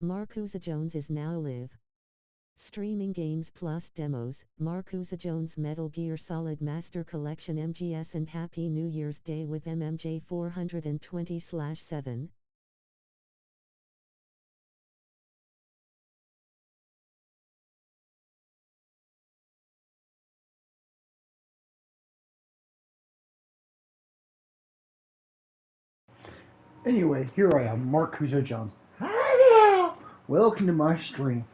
Markusojones is now live. Streaming games plus demos, Markusojones Metal Gear Solid Master Collection MGS, and Happy New Year's Day with MMJ 420/7. Anyway, here I am, markusojones. Hi there! Welcome to my stream.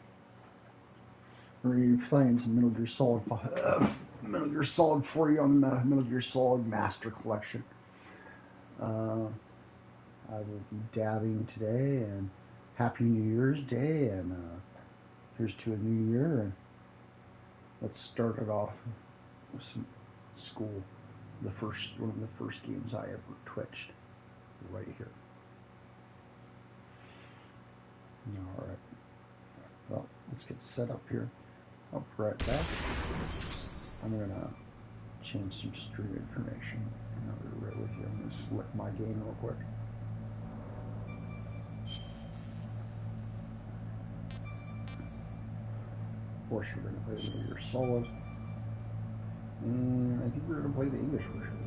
We're going to be playing some Metal Gear Solid 4 on the Metal Gear Solid Master Collection. I will be dabbing today, and Happy New Year's Day, and here's to a new year. And let's start it off with some school. One of the first games I ever twitched, right here. All right. Well, let's get set up here. I'll be right back. I'm gonna change some stream information. I'll be right with you. I'm gonna select my game real quick. Of course, we're gonna play Metal Gear Solid. I think we're gonna play the English version.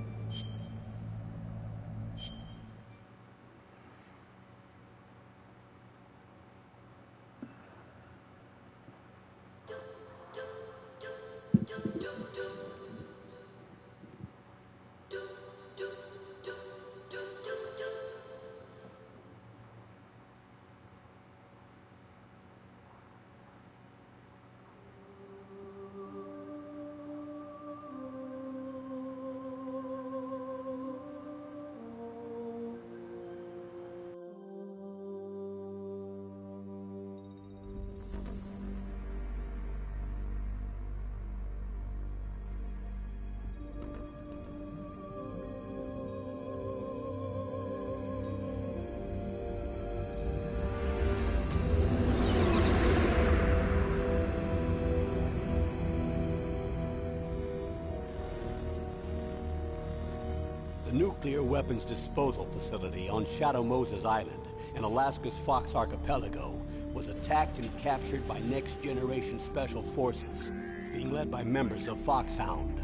The nuclear weapons disposal facility on Shadow Moses Island in Alaska's Fox Archipelago was attacked and captured by next-generation special forces, being led by members of Foxhound.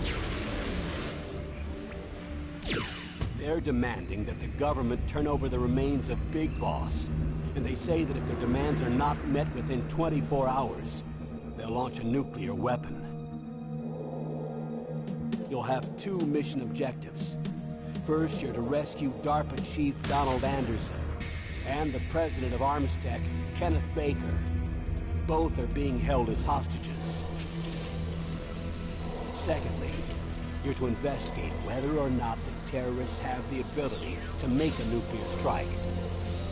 They're demanding that the government turn over the remains of Big Boss, and they say that if their demands are not met within 24 hours, they'll launch a nuclear weapon. You'll have two mission objectives. First, you're to rescue DARPA Chief Donald Anderson and the president of Armstech, Kenneth Baker. Both are being held as hostages. Secondly, you're to investigate whether or not the terrorists have the ability to make a nuclear strike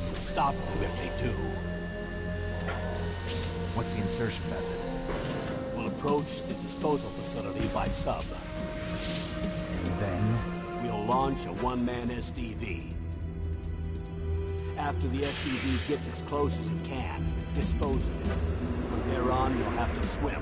and stop them if they do. What's the insertion method? We'll approach the disposal facility by sub. And then? We'll launch a one-man SDV. After the SDV gets as close as it can, dispose of it. From there on, you'll have to swim.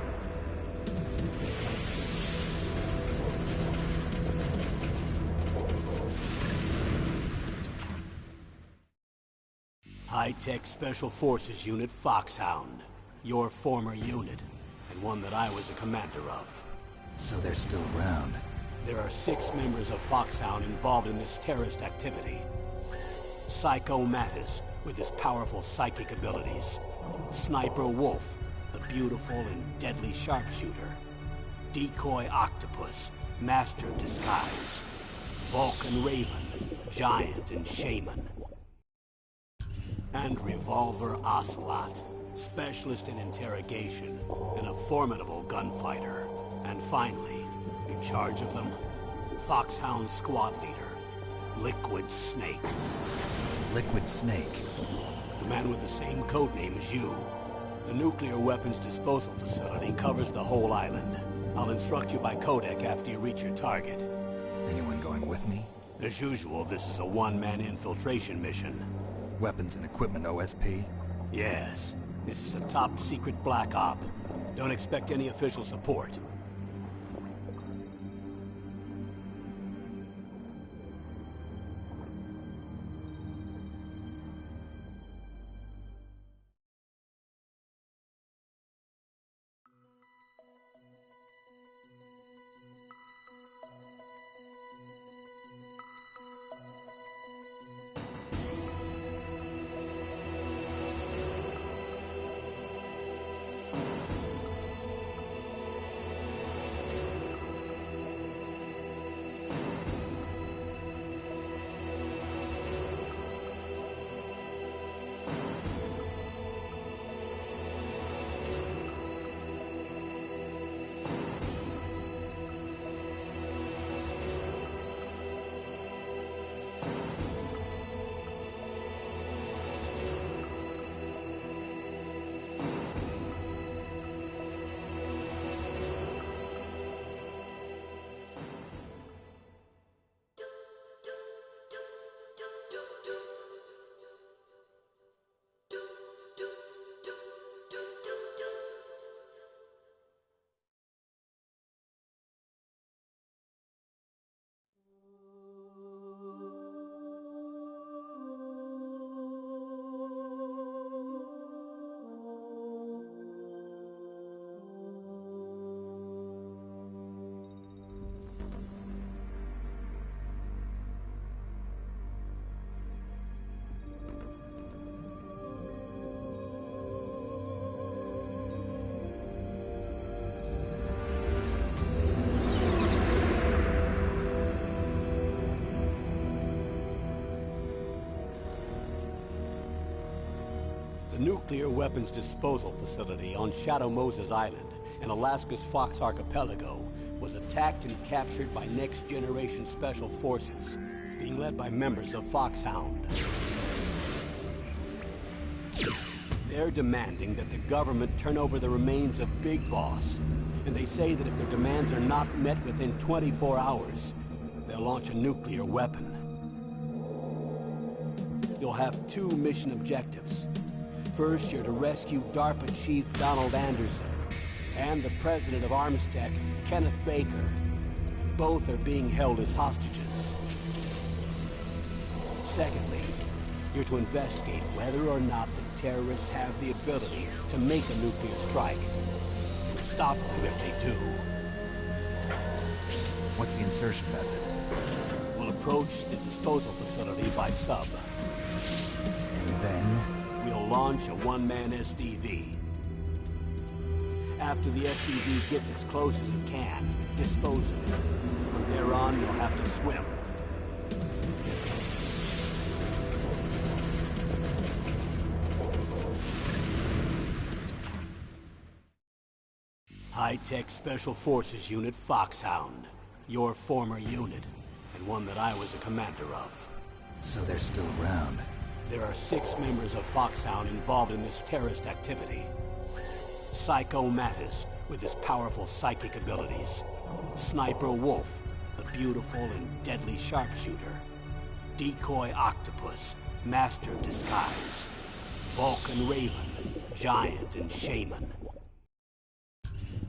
High-tech Special Forces Unit Foxhound. Your former unit, and one that I was a commander of. So they're still around. There are 6 members of Foxhound involved in this terrorist activity. Psycho Mattis, with his powerful psychic abilities. Sniper Wolf, the beautiful and deadly sharpshooter. Decoy Octopus, master of disguise. Vulcan Raven, giant and shaman. And Revolver Ocelot, specialist in interrogation and a formidable gunfighter. And finally, in charge of them, Foxhound squad leader, Liquid Snake. Liquid Snake? The man with the same codename as you. The nuclear weapons disposal facility covers the whole island. I'll instruct you by codec after you reach your target. Anyone going with me? As usual, this is a one-man infiltration mission. Weapons and equipment OSP? Yes. This is a top-secret black op. Don't expect any official support. The nuclear weapons disposal facility on Shadow Moses Island in Alaska's Fox Archipelago was attacked and captured by next-generation special forces, being led by members of Foxhound. They're demanding that the government turn over the remains of Big Boss, and they say that if their demands are not met within 24 hours, they'll launch a nuclear weapon. You'll have two mission objectives. First, you're to rescue DARPA Chief Donald Anderson and the president of Armstech, Kenneth Baker. Both are being held as hostages. Secondly, you're to investigate whether or not the terrorists have the ability to make a nuclear strike, and stop them if they do. What's the insertion method? We'll approach the disposal facility by sub. And then? We'll launch a one-man SDV. After the SDV gets as close as it can, dispose of it. From there on, you'll have to swim. High-Tech Special Forces Unit Foxhound. Your former unit, and one that I was a commander of. So they're still around. There are 6 members of Foxhound involved in this terrorist activity. Psycho Mattis, with his powerful psychic abilities. Sniper Wolf, the beautiful and deadly sharpshooter. Decoy Octopus, master of disguise. Vulcan Raven, giant and shaman.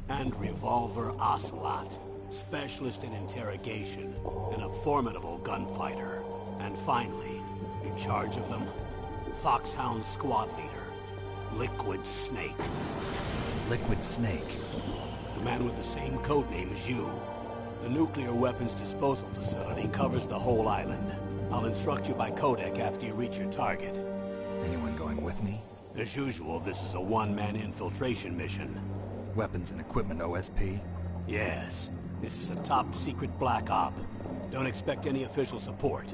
And Revolver Ocelot, specialist in interrogation and a formidable gunfighter. And finally, in charge of them, Foxhound squad leader, Liquid Snake. Liquid Snake? The man with the same codename as you. The nuclear weapons disposal facility covers the whole island. I'll instruct you by codec after you reach your target. Anyone going with me? As usual, this is a one-man infiltration mission. Weapons and equipment OSP? Yes. This is a top-secret black op. Don't expect any official support.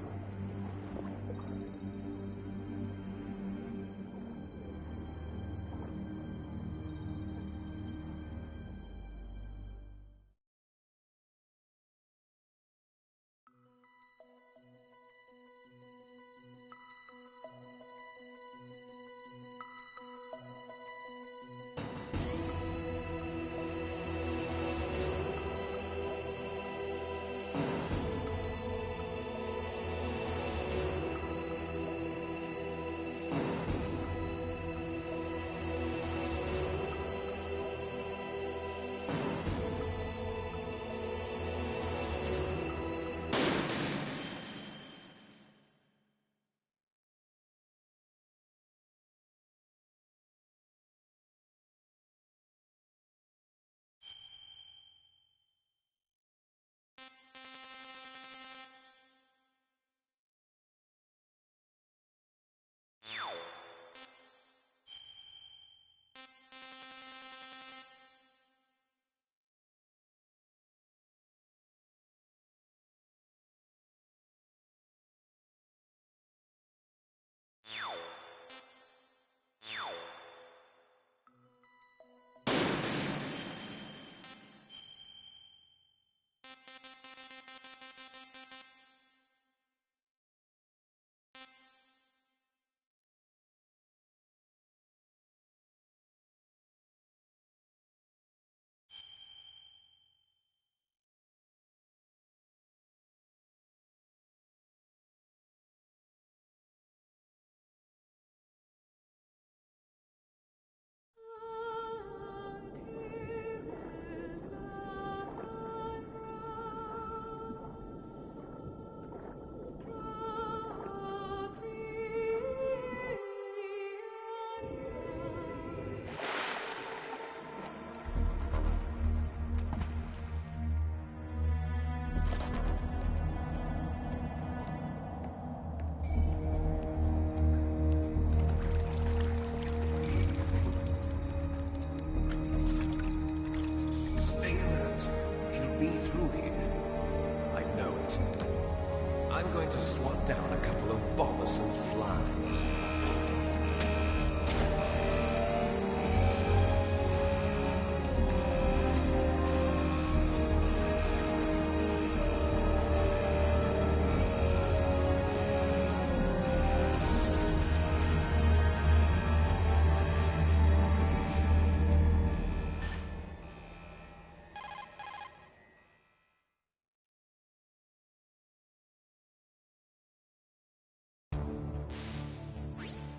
going to swat down a couple of bothersome flies.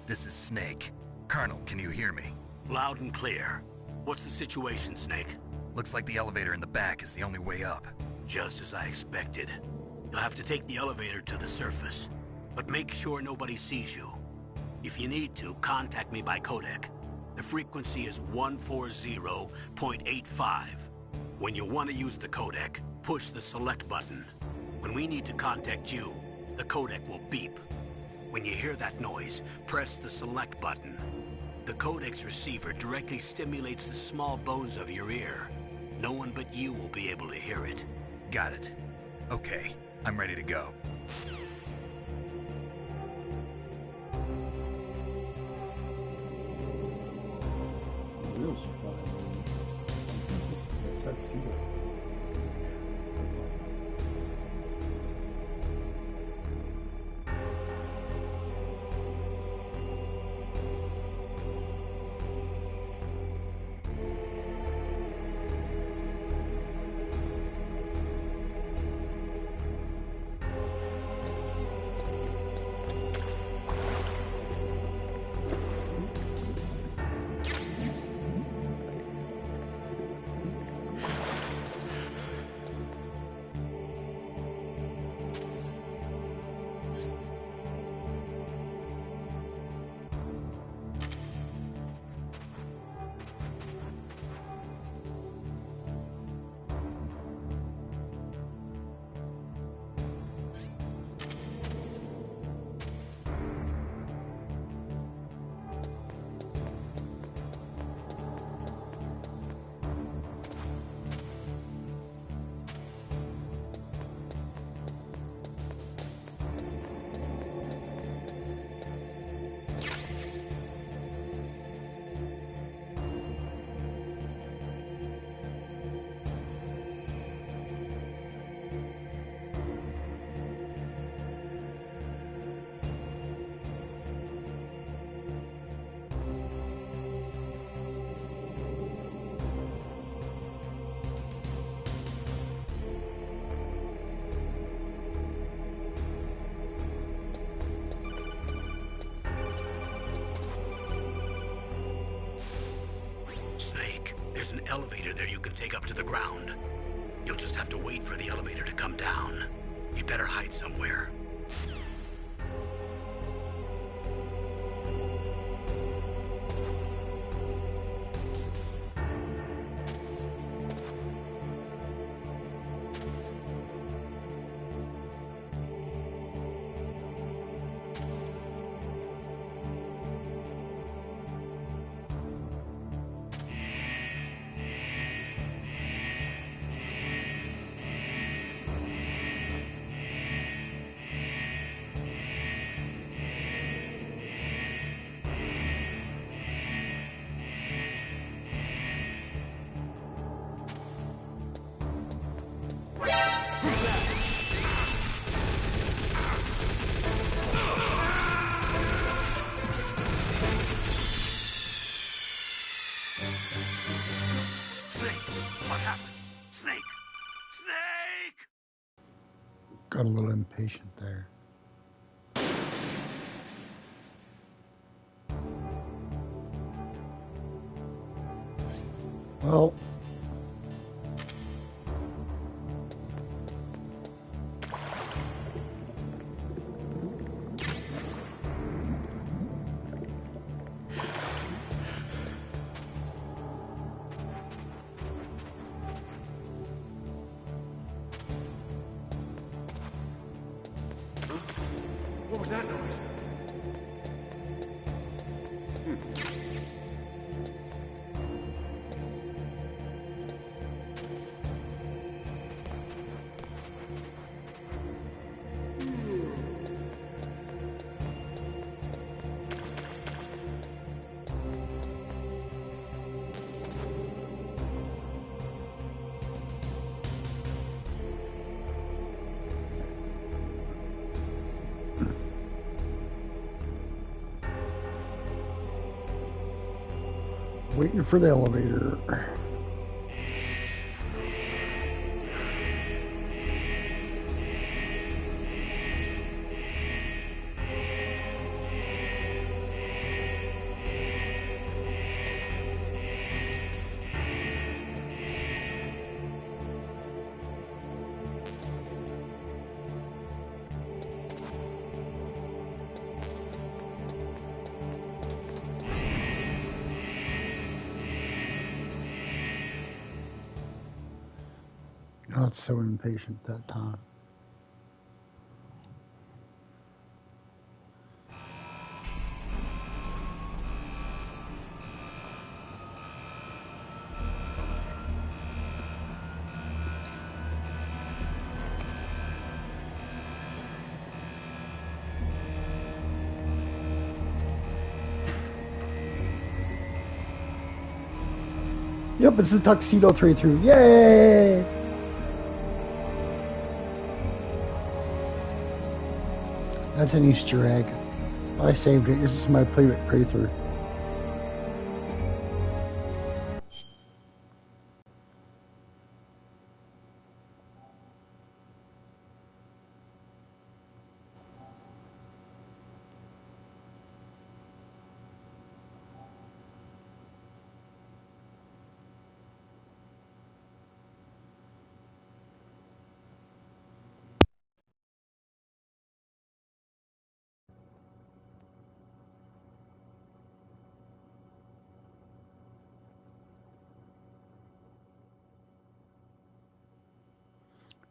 This is Snake. Colonel, can you hear me? Loud and clear. What's the situation, Snake? Looks like the elevator in the back is the only way up. Just as I expected. You'll have to take the elevator to the surface. But make sure nobody sees you. If you need to, contact me by codec. The frequency is 140.85. When you want to use the codec, push the select button. When we need to contact you, the codec will beep. When you hear that noise, press the select button. The codec's receiver directly stimulates the small bones of your ear. No one but you will be able to hear it. Got it. Okay, I'm ready to go. Real surprise. Tuxedo. There's an elevator there you can take up to the ground. You'll just have to wait for the elevator to come down. You better hide somewhere. Got a little impatient there. Well, What was that noise? waiting for the elevator. got so impatient that time. Yep, it's the Tuxedo 3-3. Yay! That's an Easter egg. I saved it. This is my playthrough.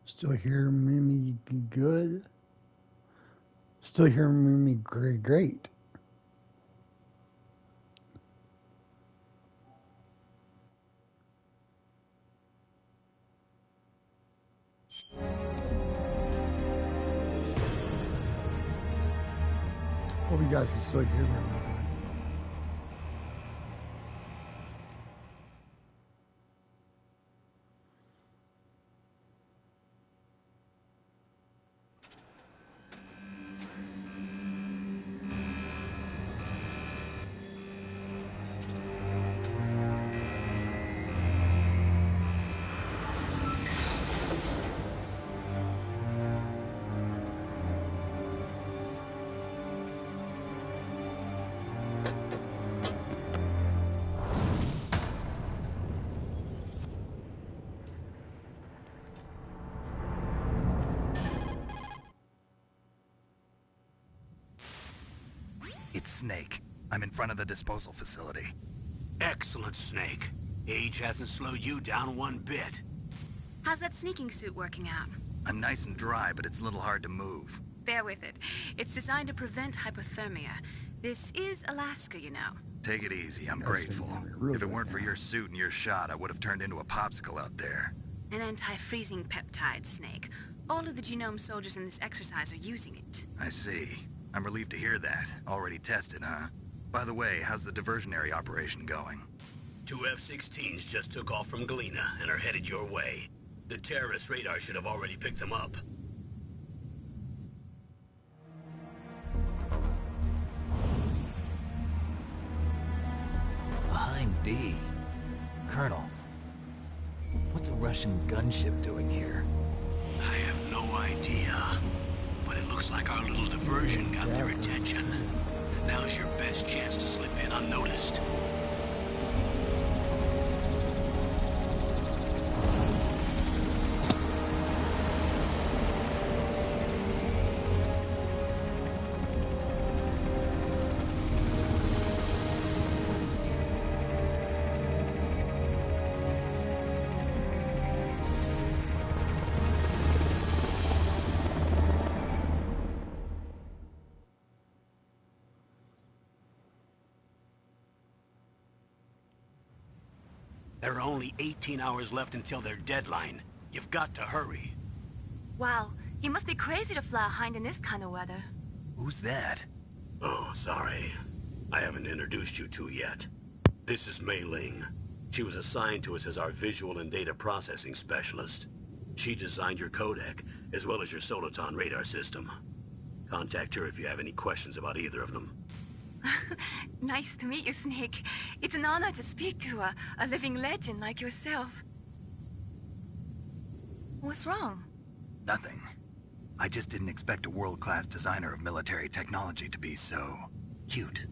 Still hearing me good? Still hearing me great. Hope you guys can still hear me. It's Snake. I'm in front of the disposal facility. Excellent, Snake. Age hasn't slowed you down one bit. How's that sneaking suit working out? I'm nice and dry, but it's a little hard to move. Bear with it. It's designed to prevent hypothermia. This is Alaska, you know. Take it easy, I'm grateful. If it weren't for your suit and your shot, I would have turned into a popsicle out there. An anti-freezing peptide, Snake. All of the genome soldiers in this exercise are using it. I see. I'm relieved to hear that. Already tested, huh? By the way, how's the diversionary operation going? 2 F-16s just took off from Galena and are headed your way. The terrorist radar should have already picked them up. Behind D. Colonel, what's a Russian gunship doing here? I have no idea. But it looks like our little diversion got their attention. Now's your best chance to slip in unnoticed. There are only 18 hours left until their deadline. You've got to hurry. Wow, you must be crazy to fly a hind in this kind of weather. Who's that? Oh, sorry. I haven't introduced you to yet. This is Mei Ling. She was assigned to us as our visual and data processing specialist. She designed your codec, as well as your Soliton radar system. Contact her if you have any questions about either of them. Nice to meet you, Snake. It's an honor to speak to a living legend like yourself. What's wrong? Nothing. I just didn't expect a world-class designer of military technology to be so cute.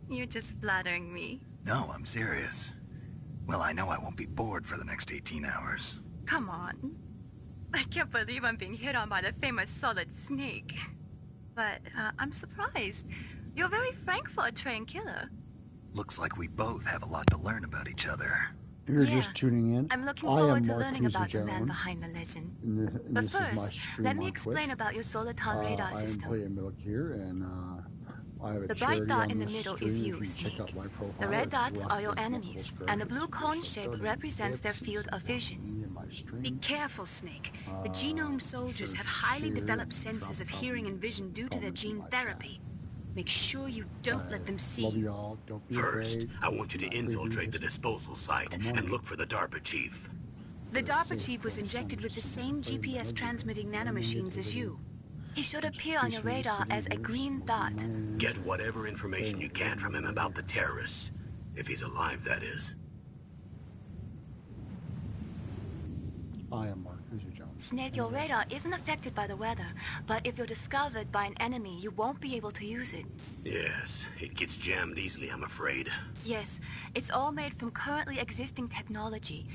You're just flattering me. No, I'm serious. Well, I know I won't be bored for the next 18 hours. Come on. I can't believe I'm being hit on by the famous Solid Snake. But I'm surprised. You're very frank for a trained killer. Looks like we both have a lot to learn about each other. If you're Yeah, just tuning in, I'm looking I forward am to Mark learning about the man Jones, behind the legend. and But this is my first, stream let me on Twitch. explain about your soliton radar I am system. playing Milk here, and I have a The bright charity dot on in the this middle stream. is If you, you check out Snake. my profile, The red it's dots Rock are your Against Multiple enemies, Sclerosis. and the blue You cone just shape donate represents their bits and field of support vision. me and my stream. Be careful, Snake. The Uh, genome soldiers sure have to highly share developed and senses drop of a hearing copy and vision due to their comments in gene my chat. therapy. Make sure you don't let them see Love you. y'all. Don't be First, afraid. I want you to I'm not infiltrate the prejudiced. disposal site Come on and in. look for the DARPA chief. The Let's DARPA see. chief was injected with the Some same play Metal GPS Gear. transmitting When we get nanomachines to as the you. He should appear on your education radar as a universe, green we'll dot. be mining Get and whatever information you can from him about the terrorists. If he's alive, that is. I am Mark Jones. Snake, your radar isn't affected by the weather, but if you're discovered by an enemy, you won't be able to use it. Yes, it gets jammed easily, I'm afraid. Yes, it's all made from currently existing technology.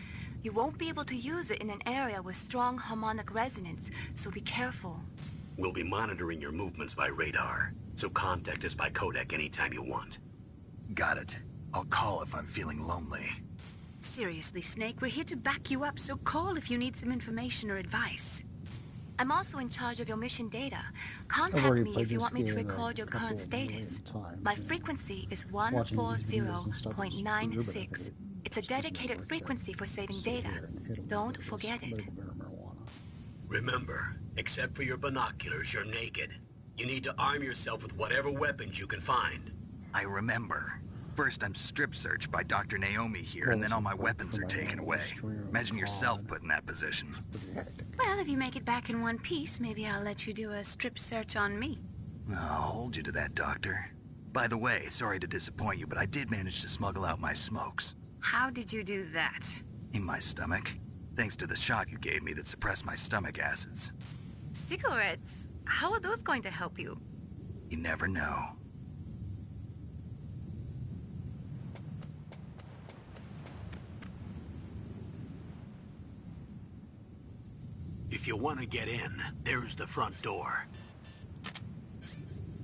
You won't be able to use it in an area with strong harmonic resonance, so be careful. We'll be monitoring your movements by radar, so contact us by codec anytime you want. Got it. I'll call if I'm feeling lonely. Seriously, Snake, we're here to back you up, so call if you need some information or advice. I'm also in charge of your mission data. I've Contact already me played if you this want me to game a record your couple current of million status. times, My you know. frequency is Watching these videos and stuff is weird, but I think 140.96. It's a dedicated frequency for saving data. Don't forget it. Remember, except for your binoculars, you're naked. You need to arm yourself with whatever weapons you can find. I remember. First, I'm strip searched by Dr. Naomi here, and then all my weapons are taken away. Imagine yourself put in that position. Well, if you make it back in one piece, maybe I'll let you do a strip search on me. I'll hold you to that, Doctor. By the way, sorry to disappoint you, but I did manage to smuggle out my smokes. How did you do that? In my stomach. Thanks to the shot you gave me that suppressed my stomach acids. Cigarettes? How are those going to help you? You never know. If you want to get in, there's the front door.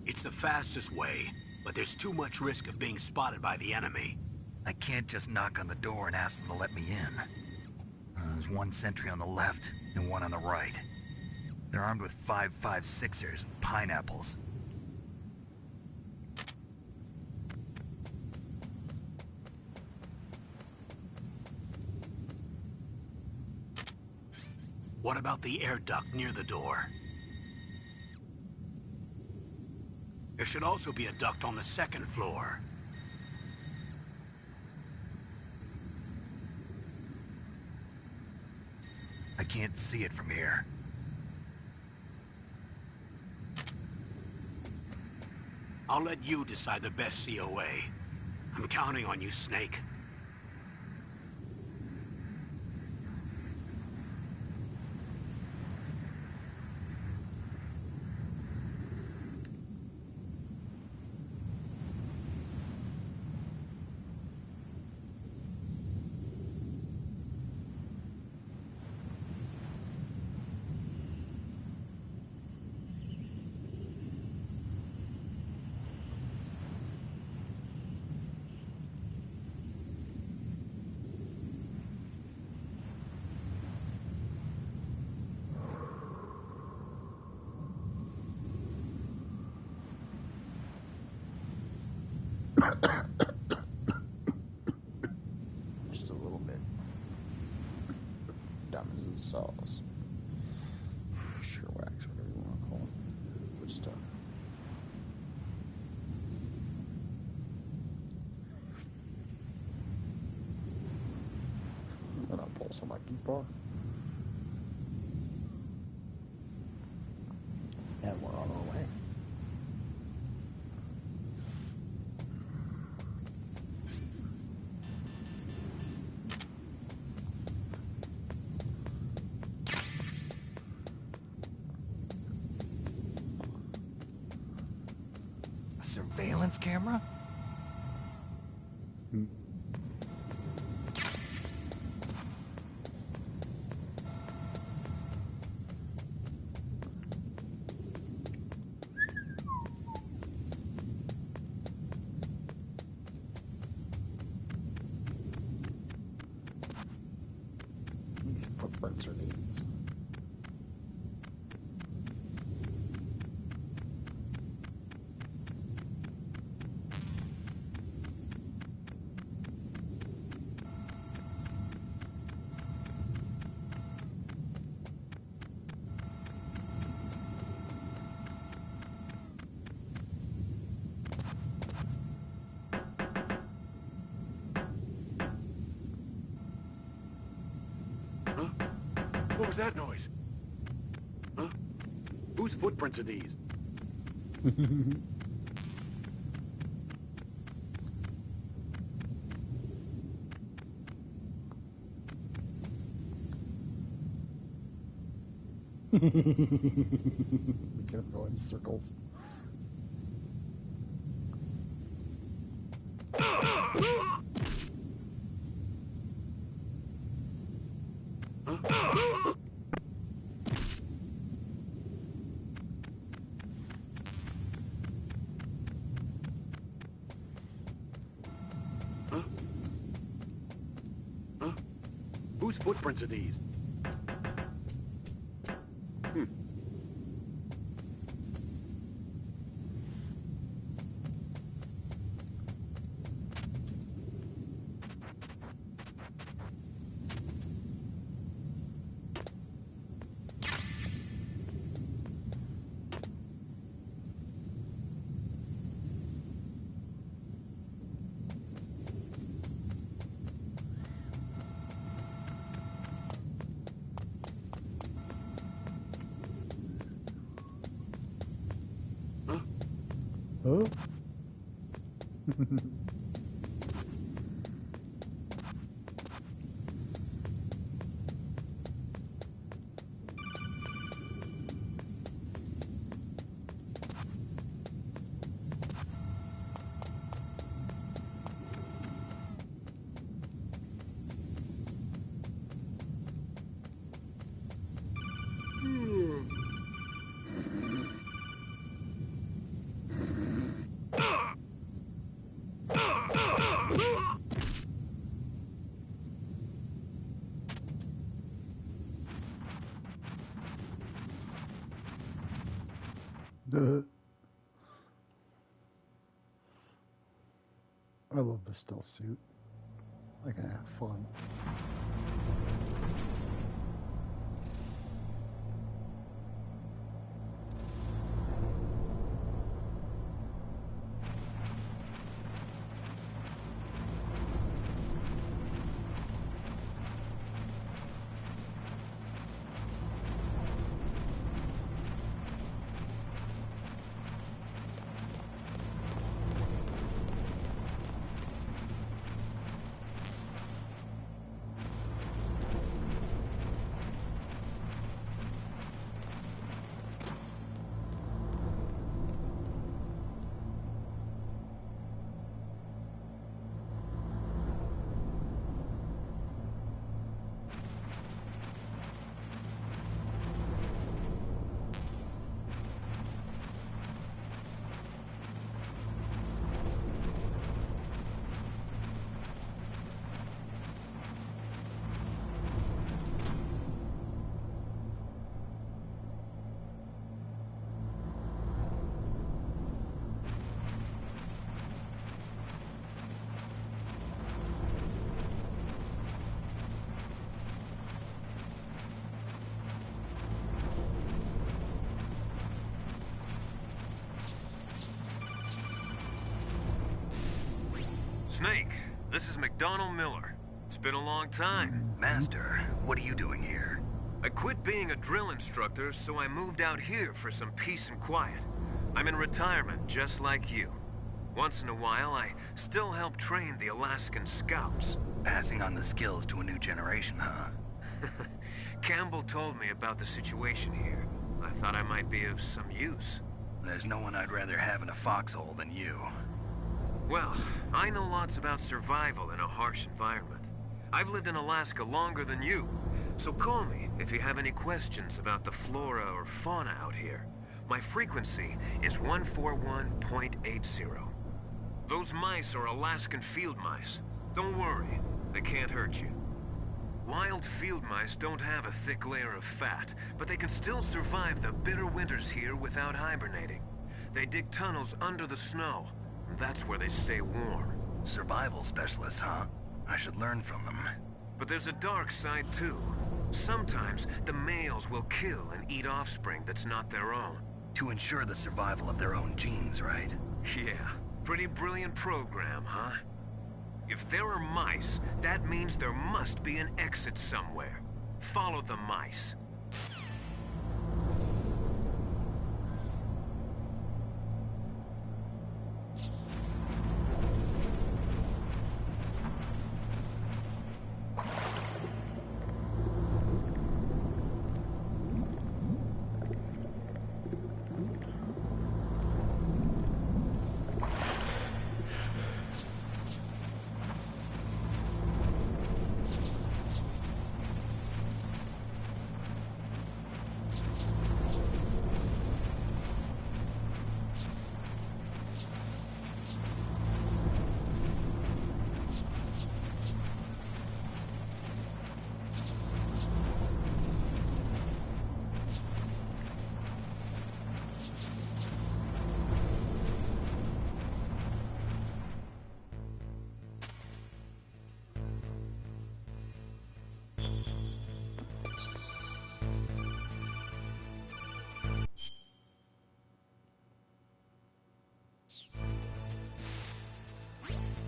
It's the fastest way, but there's too much risk of being spotted by the enemy. I can't just knock on the door and ask them to let me in. There's one sentry on the left and one on the right. They're armed with 5.56ers and pineapples. What about the air duct near the door? There should also be a duct on the second floor. I can't see it from here. I'll let you decide the best COA. I'm counting on you, Snake. Just a little bit. Diamonds and saws. Sure wax, whatever you want to call it. Good stuff. And I'll pull some my keybar. And we're on our way. A surveillance camera? footprints are these? What was that noise? Huh? Whose footprints are these? We can go in circles. Whose footprints are these? Oh. I love the stealth suit. I can have fun. Snake, this is McDonald Miller. It's been a long time. Master, what are you doing here? I quit being a drill instructor, so I moved out here for some peace and quiet. I'm in retirement, just like you. Once in a while, I still help train the Alaskan Scouts. Passing on the skills to a new generation, huh? Campbell told me about the situation here. I thought I might be of some use. There's no one I'd rather have in a foxhole than you. Well, I know lots about survival in a harsh environment. I've lived in Alaska longer than you, so call me if you have any questions about the flora or fauna out here. My frequency is 141.80. Those mice are Alaskan field mice. Don't worry, they can't hurt you. Wild field mice don't have a thick layer of fat, but they can still survive the bitter winters here without hibernating. They dig tunnels under the snow. That's where they stay warm. Survival specialists, huh? I should learn from them. But there's a dark side too. Sometimes the males will kill and eat offspring that's not their own. To ensure the survival of their own genes, right? Yeah, pretty brilliant program, huh? If there are mice, that means there must be an exit somewhere. Follow the mice.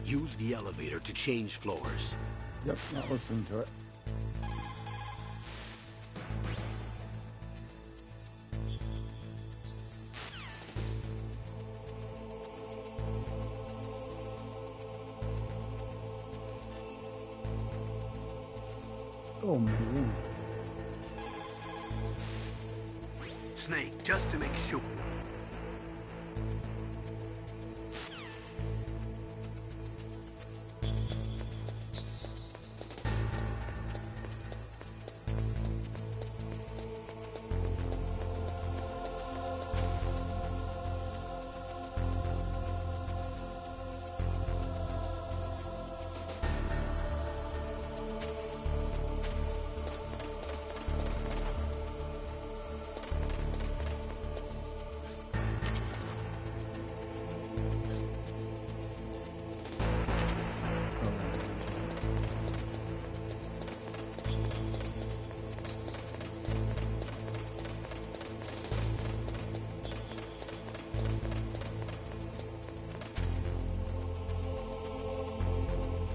Use the elevator to change floors. Yep, not listening to it. Oh man. Snake, just to make sure.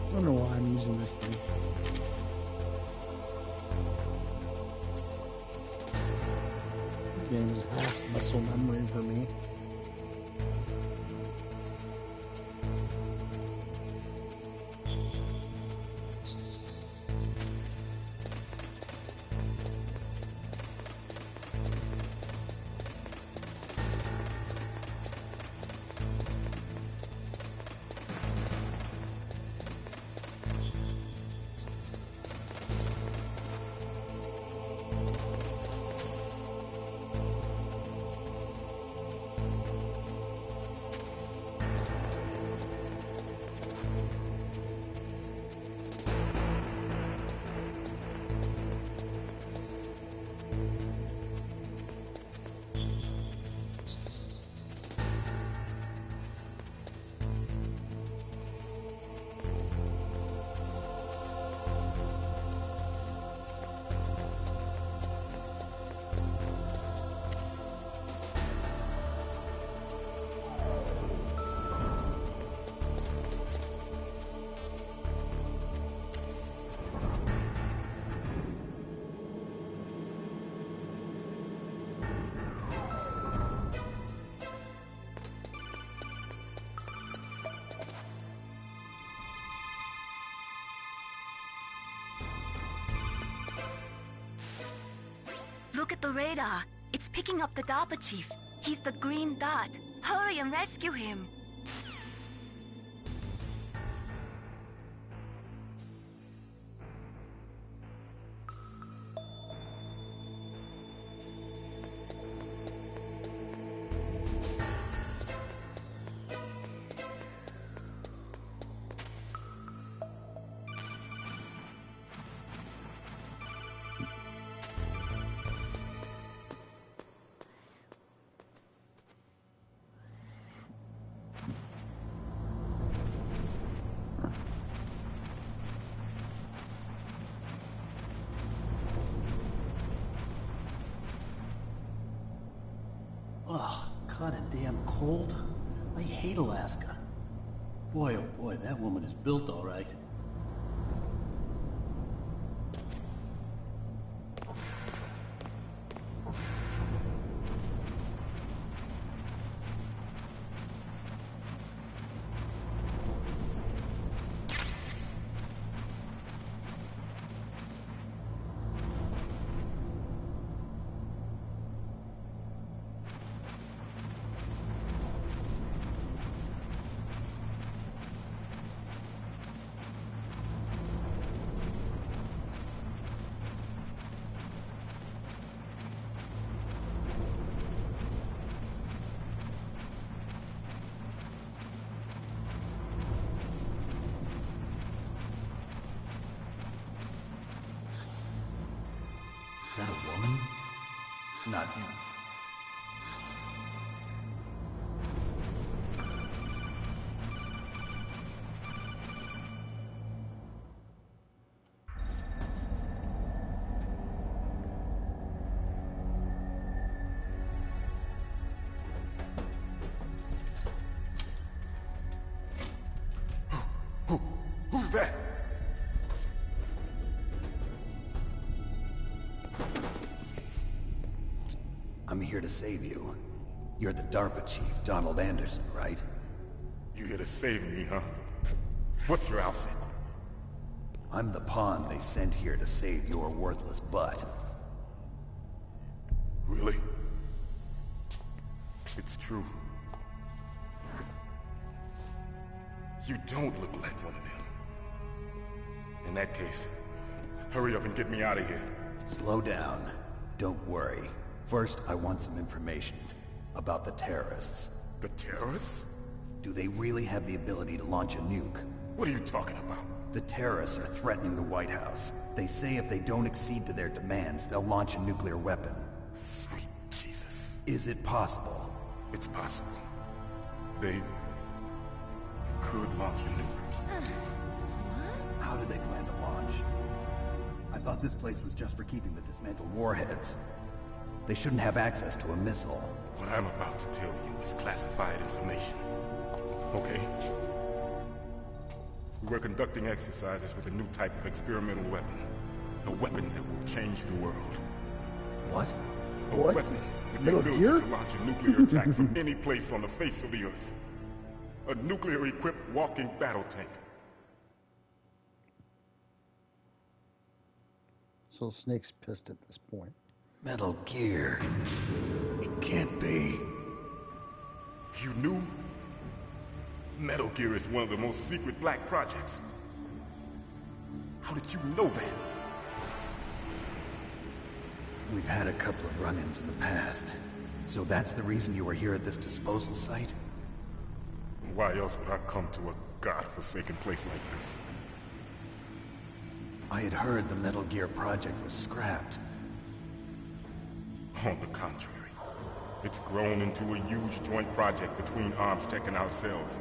I don't know why I'm using this thing. This game is half muscle memory for me. Look at the radar. It's picking up the DARPA chief. He's the green dot. Hurry and rescue him. kinda damn cold. I hate Alaska. Boy, oh boy, that woman is built all right. Is that a woman? Not him. Who's that? I'm here to save you. You're the DARPA chief, Donald Anderson, right? You here to save me, huh? What's your outfit? I'm the pawn they sent here to save your worthless butt. Really? It's true. You don't look like one of them. In that case, hurry up and get me out of here. Slow down. Don't worry. First, I want some information about the terrorists. The terrorists? Do they really have the ability to launch a nuke? What are you talking about? The terrorists are threatening the White House. They say if they don't accede to their demands, they'll launch a nuclear weapon. Sweet Jesus. Is it possible? It's possible. They could launch a nuke. How do they plan to launch? I thought this place was just for keeping the dismantled warheads. They shouldn't have access to a missile. What I'm about to tell you is classified information. Okay? We were conducting exercises with a new type of experimental weapon. A weapon that will change the world. What? A weapon with the ability to launch a nuclear attack from any place on the face of the Earth. A nuclear-equipped walking battle tank. So Snake's pissed at this point. Metal Gear. It can't be. You knew? Metal Gear is one of the most secret black projects. How did you know that? We've had a couple of run-ins in the past. So that's the reason you were here at this disposal site? Why else would I come to a godforsaken place like this? I had heard the Metal Gear project was scrapped. On the contrary, it's grown into a huge joint project between Arms Tech and ourselves.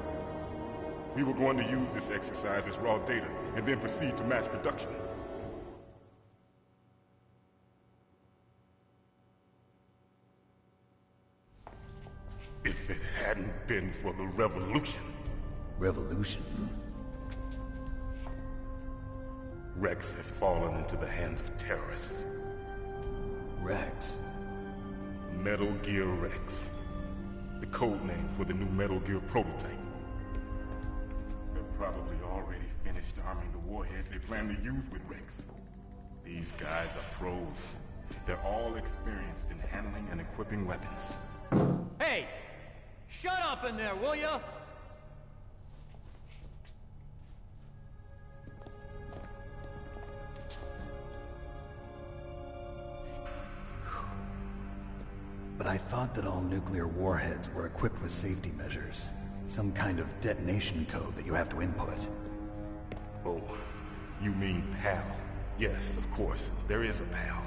We were going to use this exercise as raw data, and then proceed to mass production. If it hadn't been for the revolution... Revolution? Rex has fallen into the hands of terrorists. Rex? Metal Gear Rex. The code name for the new Metal Gear prototype. They're probably already finished arming the warhead they plan to use with Rex. These guys are pros. They're all experienced in handling and equipping weapons. Hey! Shut up in there, will ya? But I thought that all nuclear warheads were equipped with safety measures. Some kind of detonation code that you have to input. Oh, you mean PAL? Yes, of course, there is a PAL.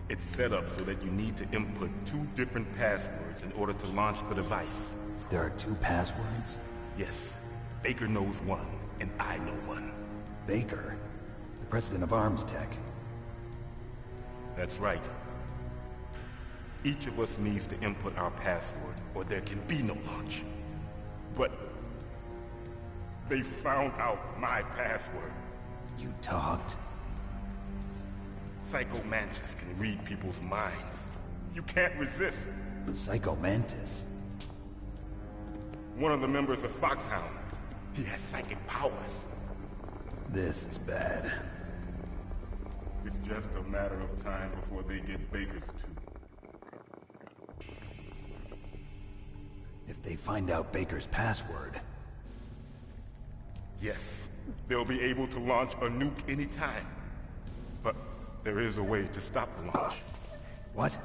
It's set up so that you need to input 2 different passwords in order to launch the device. There are 2 passwords? Yes. Baker knows one, and I know one. Baker? The president of Arms Tech? That's right. Each of us needs to input our password, or there can be no launch. But they found out my password. You talked? Psycho Mantis can read people's minds. You can't resist. Psycho Mantis? One of the members of Foxhound. He has psychic powers. This is bad. It's just a matter of time before they get Baker's too. If they find out Baker's password... Yes, they'll be able to launch a nuke anytime. But there is a way to stop the launch. What?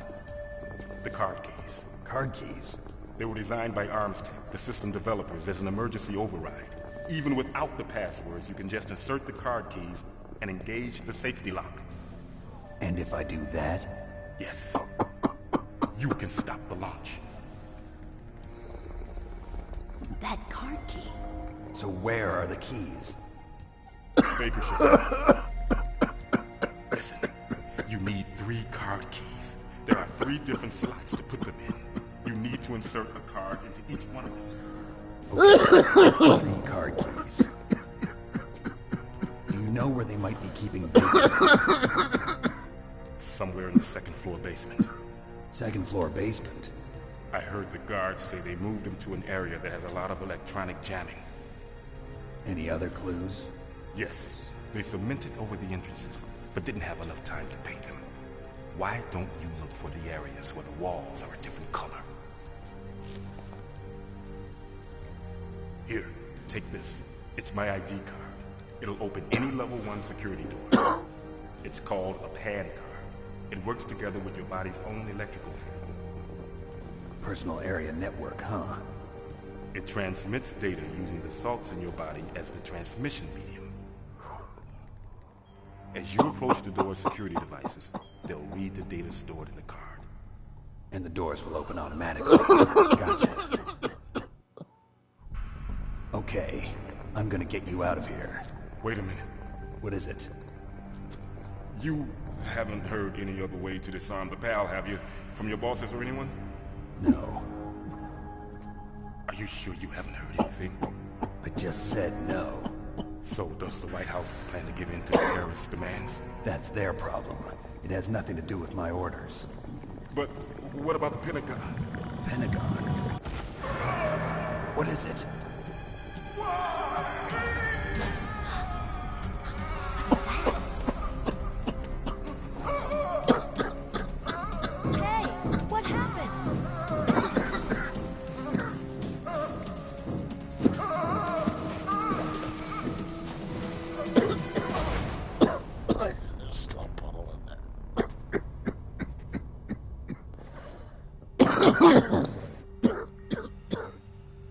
The card keys. Card keys? They were designed by ArmsTech, the system developers, as an emergency override. Even without the passwords, you can just insert the card keys and engage the safety lock. And if I do that? Yes. You can stop the launch. That card key. So where are the keys? Baker should have. Listen, you need 3 card keys. There are 3 different slots to put them in. You need to insert a card into each one of them. Okay, 3 card keys. Do you know where they might be keeping Baker? Somewhere in the 2nd floor basement. 2nd floor basement? I heard the guards say they moved him to an area that has a lot of electronic jamming. Any other clues? Yes. They cemented over the entrances, but didn't have enough time to paint them. Why don't you look for the areas where the walls are a different color? Here, take this. It's my ID card. It'll open any level 1 security door. It's called a PAN card. It works together with your body's own electrical field. Personal area network, huh? It transmits data using the salts in your body as the transmission medium. As you approach the door's security devices, they'll read the data stored in the card. And the doors will open automatically. Gotcha. Okay, I'm gonna get you out of here. Wait a minute. What is it? You haven't heard any other way to disarm the PAL, have you? From your bosses or anyone? No. Are you sure you haven't heard anything? I just said no. So does the White House plan to give in to the terrorist demands? That's their problem. It has nothing to do with my orders. But what about the Pentagon? Pentagon? What is it? Hey, what happened?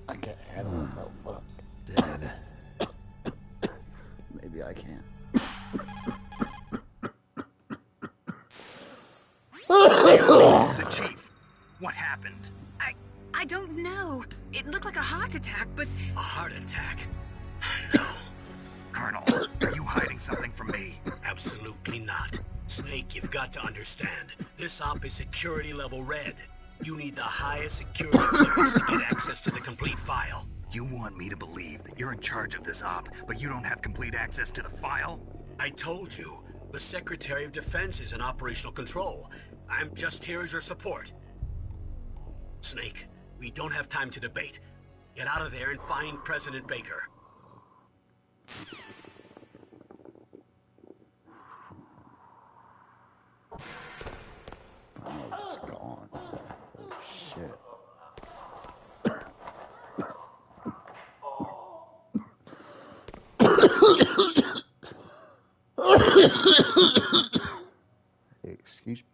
I can't handle it, no fuck. Dead. Maybe I can. The chief. What happened? I don't know. It looked like a heart attack, but... A heart attack? Colonel, are you hiding something from me? Absolutely not. Snake, you've got to understand. This op is security level red. You need the highest security clearance to get access to the complete file. You want me to believe that you're in charge of this op, but you don't have complete access to the file? I told you, the Secretary of Defense is in operational control. I'm just here as your support. Snake, we don't have time to debate. Get out of there and find President Baker. Oh, it's gone. Oh, shit. Hey, excuse me.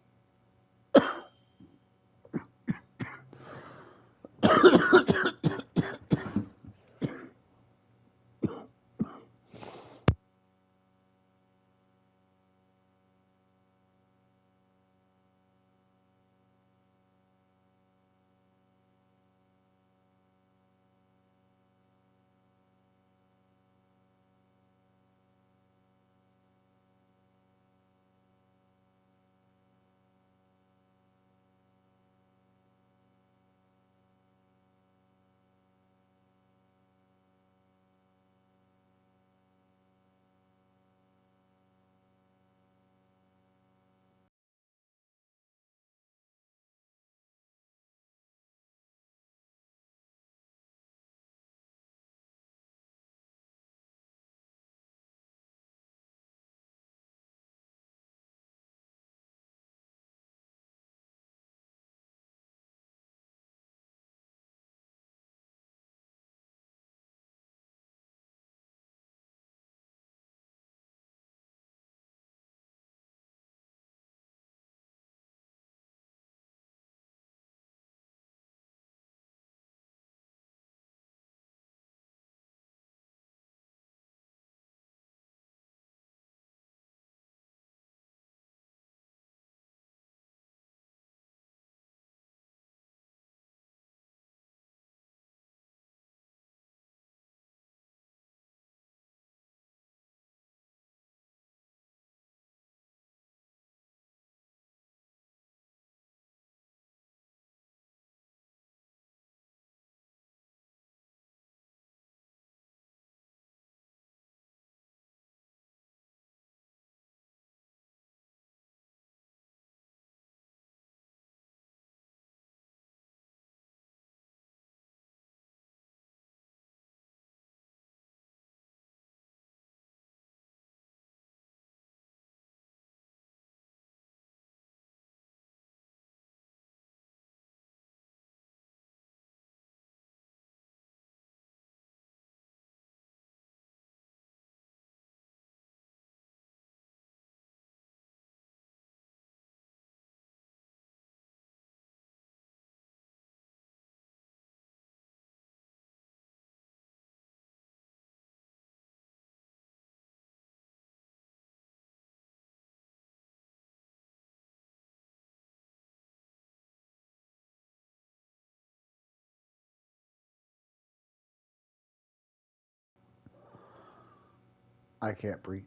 I can't breathe.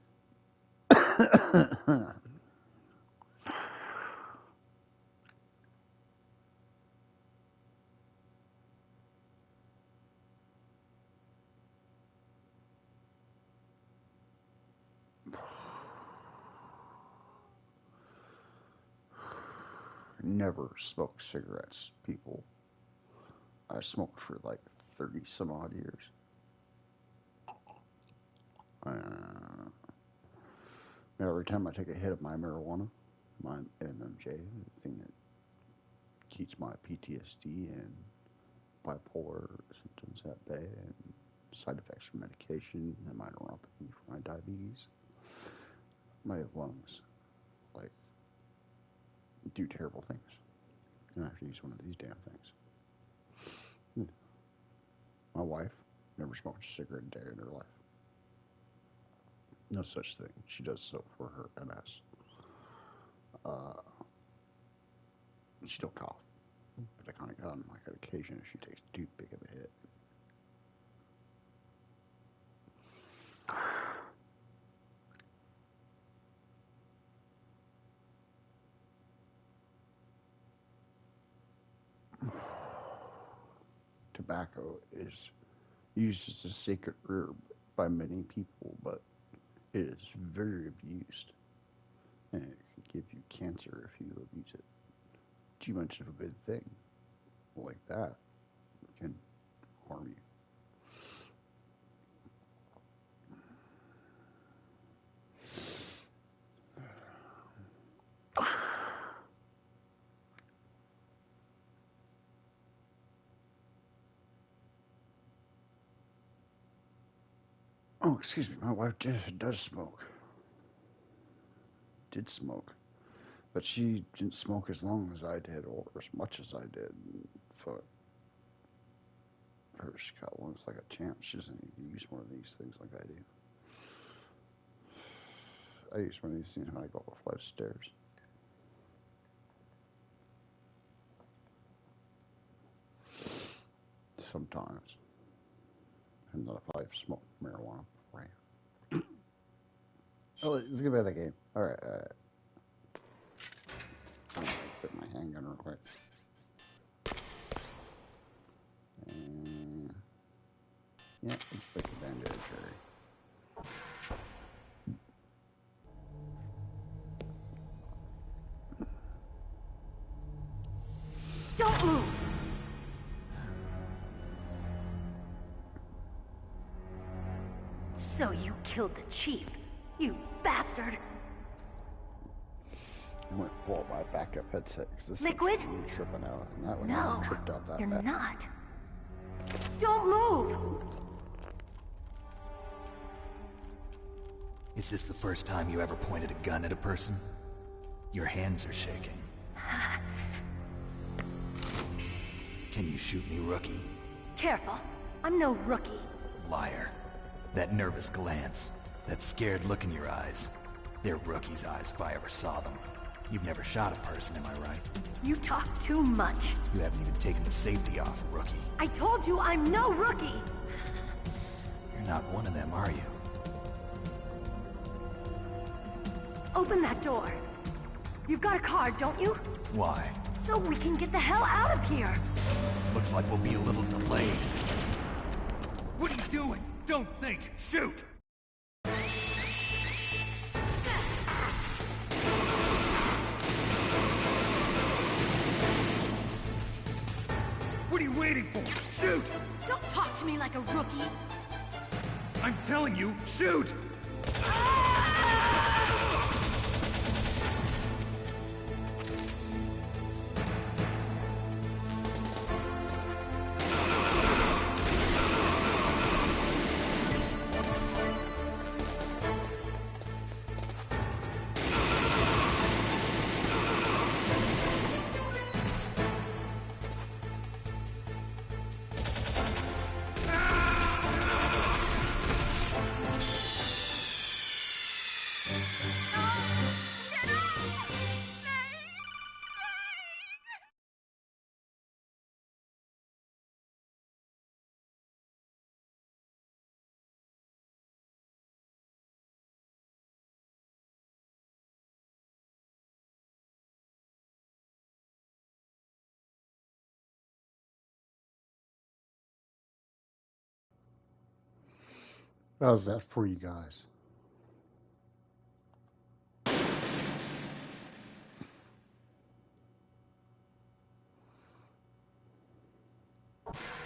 Never smoked cigarettes, people. I smoked for like 30 some odd years. Every time I take a hit of my marijuana, my MMJ, the thing that keeps my PTSD and bipolar symptoms at bay, and side effects from medication and my neuropathy for my diabetes, my lungs like do terrible things. And I have to use one of these damn things. My wife never smoked a cigarette a day in her life. No such thing. She does so for her MS. She don't cough, but I kind of on like an occasion if she takes too big of a hit. Tobacco is used as a sacred herb by many people, but it is very abused, and it can give you cancer if you abuse it. Too much of a good thing like that can harm you. Oh, excuse me, my wife does smoke. Did smoke. But she didn't smoke as long as I did, or as much as I did. For her, she got lungs like a champ. She doesn't even use one of these things like I do. I use one of these things when I go up a flight of stairs. Sometimes. And not if I've smoked marijuana beforehand. Oh, let's get back to the game. Alright, I'm gonna put my handgun real quick. And yeah, let's put the bandage, Jerry. Don't move! So you killed the chief, you bastard! I'm gonna pull out my backup headset because this Liquid? one's really tripping out, and that one No, hasn't tripped out that you're bad. not. Don't move! Is this the first time you ever pointed a gun at a person? Your hands are shaking. Can you shoot me, rookie? Careful, I'm no rookie. Liar. That nervous glance, that scared look in your eyes. They're rookie's eyes if I ever saw them. You've never shot a person, am I right? You talk too much. You haven't even taken the safety off, rookie. I told you I'm no rookie! You're not one of them, are you? Open that door. You've got a card, don't you? Why? So we can get the hell out of here! Looks like we'll be a little delayed. What are you doing? Don't think! Shoot! What are you waiting for? Shoot! Don't talk to me like a rookie! I'm telling you, shoot! How's that for you guys?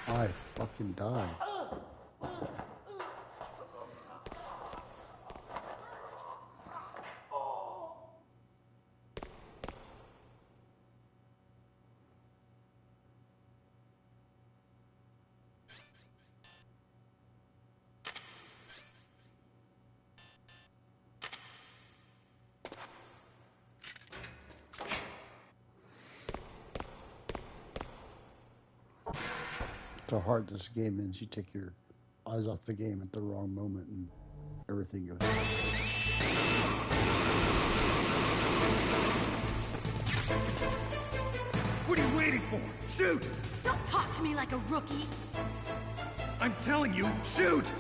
I fucking died. How hard this game is. You take your eyes off the game at the wrong moment and everything goes. What are you waiting for? Shoot! Don't talk to me like a rookie! I'm telling you, shoot!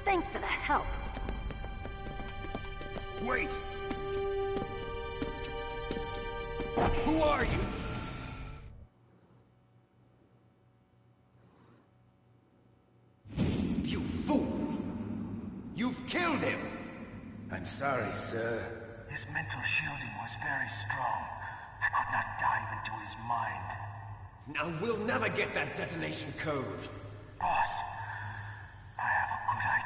Thanks for the help. Wait! Who are you? You fool! You've killed him! I'm sorry, sir. His mental shielding was very strong. I could not dive into his mind. Now we'll never get that detonation code. Boss, I have a good idea.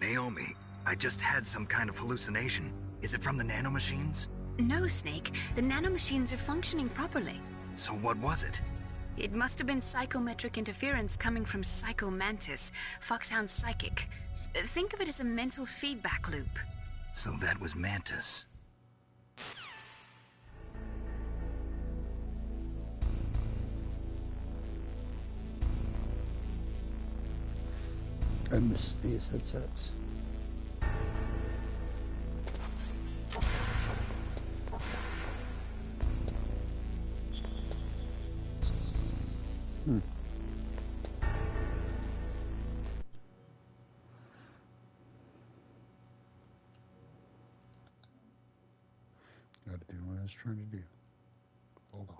Naomi, I just had some kind of hallucination. Is it from the nanomachines? No, Snake. The nanomachines are functioning properly. So what was it? It must have been psychometric interference coming from Psycho Mantis, Foxhound's psychic. Think of it as a mental feedback loop. So that was Mantis. I miss these headsets. Gotta do what I was trying to do. Hold on.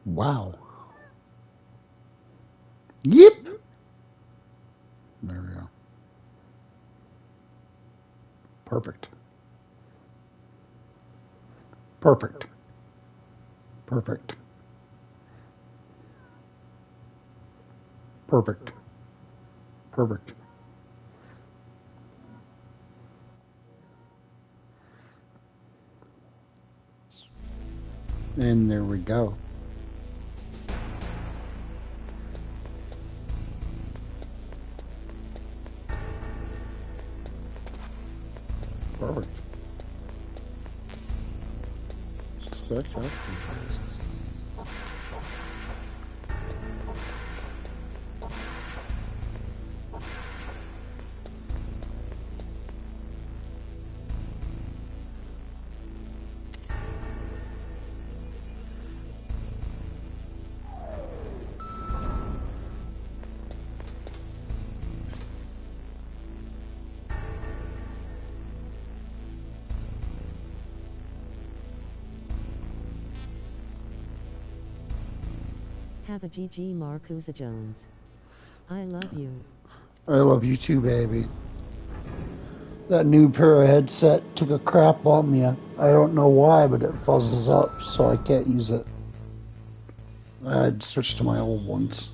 Wow. Yep. There we go. Perfect. Perfect. Perfect. Perfect. Perfect. And there we go. Perfect. Spectacular. Have a GG markusojones. I love you. I love you too, baby. That new pair of headset took a crap on me. I don't know why, but it fuzzes up, so I can't use it. I had to switch to my old ones.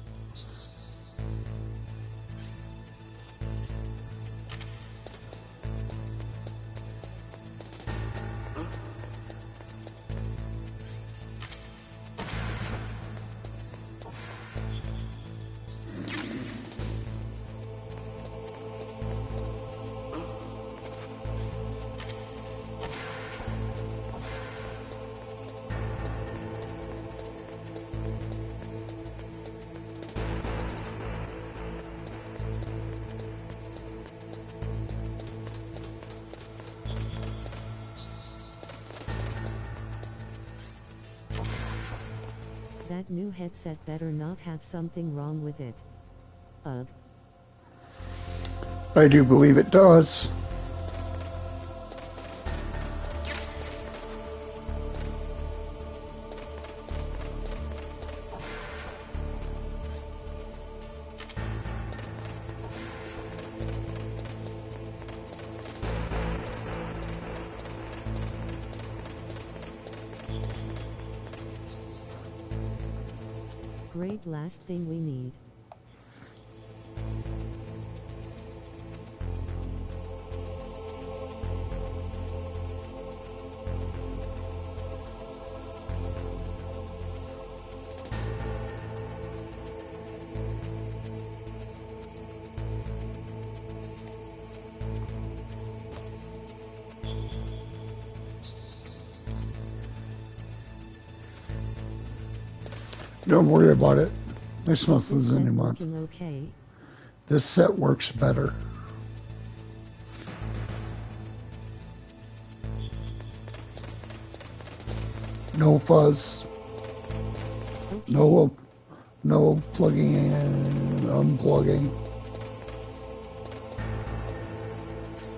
That new headset better not have something wrong with it. Ugh. I do believe it does. Great, last thing we need. Don't worry about it. There's Is nothing this set anymore. working okay? This set works better. No fuzz. Okay. No plugging in and unplugging.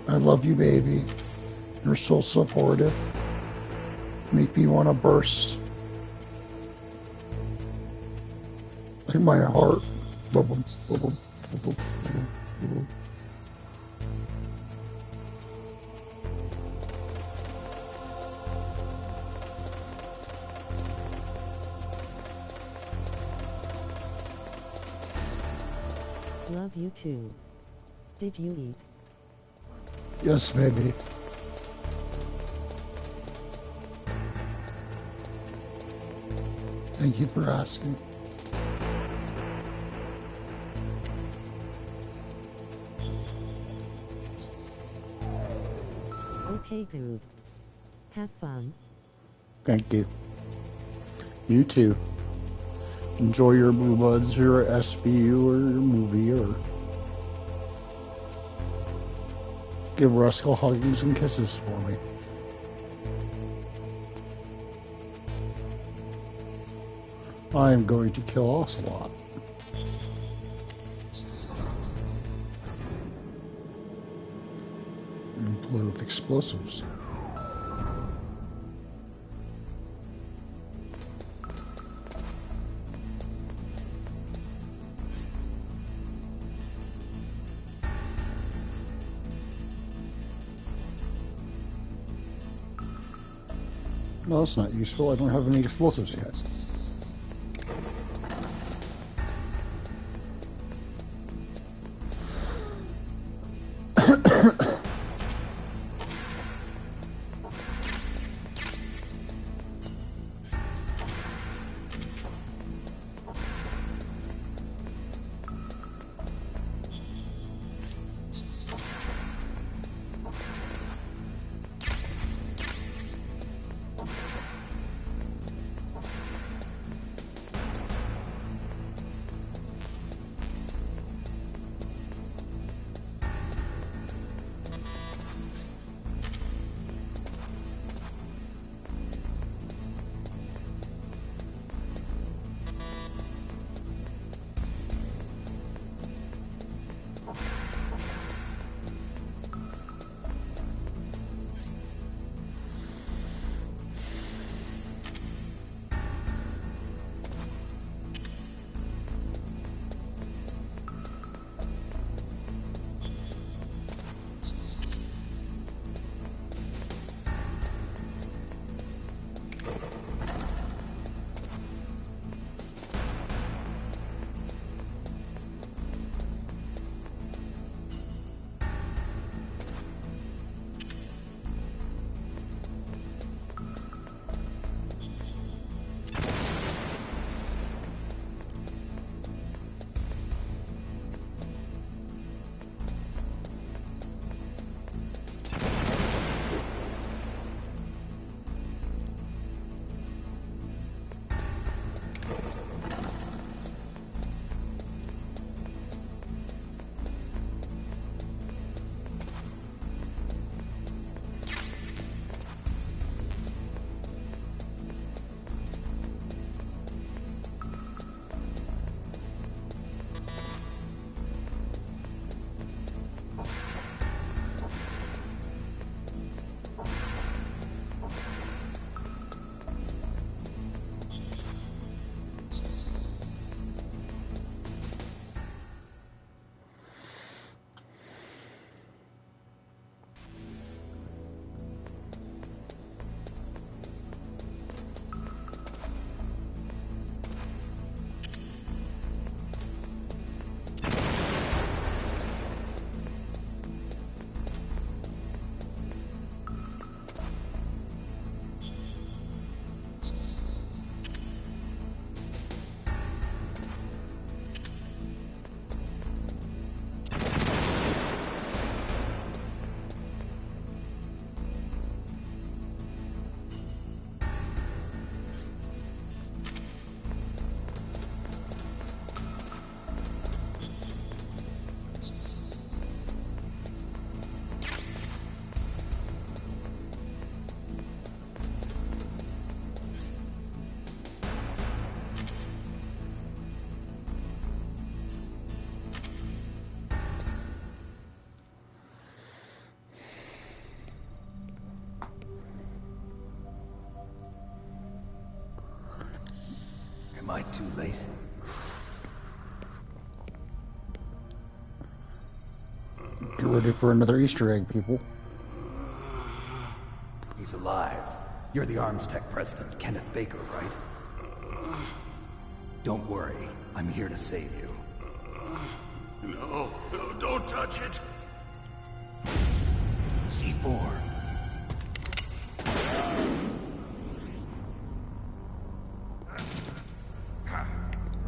I love you, baby. You're so supportive. Make me want to burst. Like my heart. Bubble, bubble, bubble, bubble, bubble. Love you too. Did you eat? Yes, baby. Thank you for asking. Okay, dude. Have fun. Thank you. You too. Enjoy your Blue Buds, your SBU, or your movie, or give Ruskell hugs and kisses for me. I am going to kill Ocelot. And play with explosives. No, that's not useful. I don't have any explosives yet. Am I too late? Get ready for another Easter egg, people. He's alive. You're the Arms Tech president, Kenneth Baker, right? Don't worry. I'm here to save you. No, don't touch it. C4.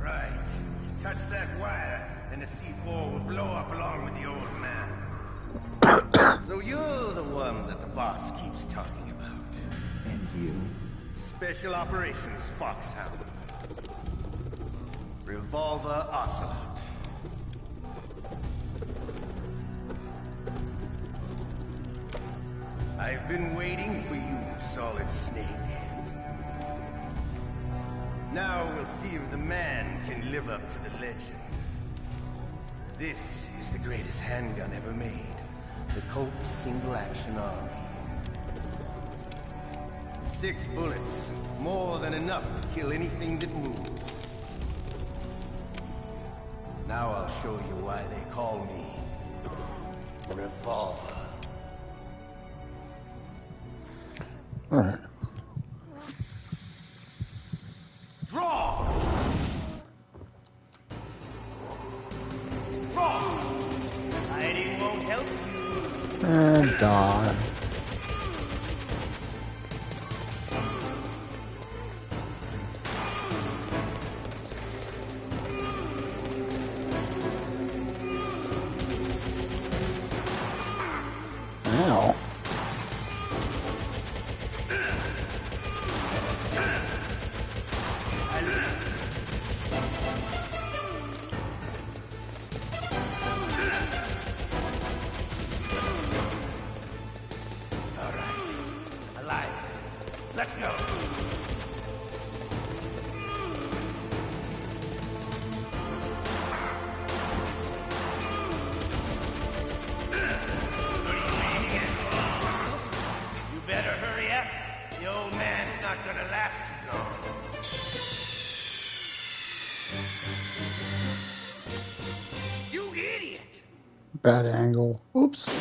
Right. Touch that wire, and the C4 will blow up along with the old man. So you're the one that the boss keeps talking about. And you? Special Operations Foxhound. Revolver Ocelot. I've been waiting for you, Solid Snake. Now we'll see if the man can live up to the legend. This is the greatest handgun ever made. The Colt Single Action Army. 6 bullets, more than enough to kill anything that moves. Now I'll show you why they call me Revolver. Alright. Draw! Draw! Hiding won't help you. And die. Ow. Let's go. You better hurry up. The old man's not gonna last too long. You idiot! Bad angle. Oops.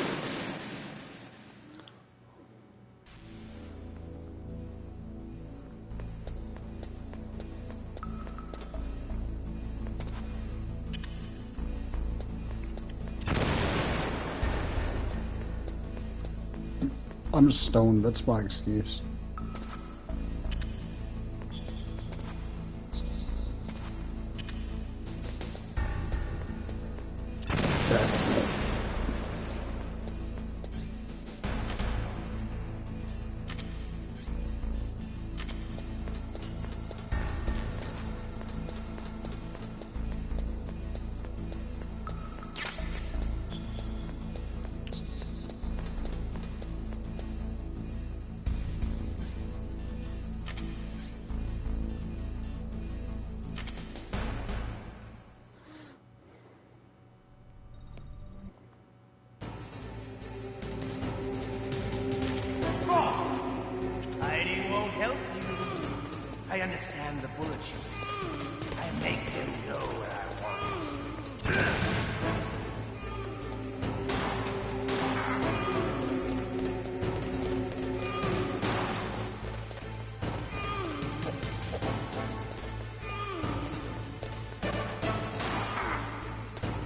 I'm stoned, that's my excuse. That's it. Hiding won't help you. I understand the bullets you see. I make them go where I want.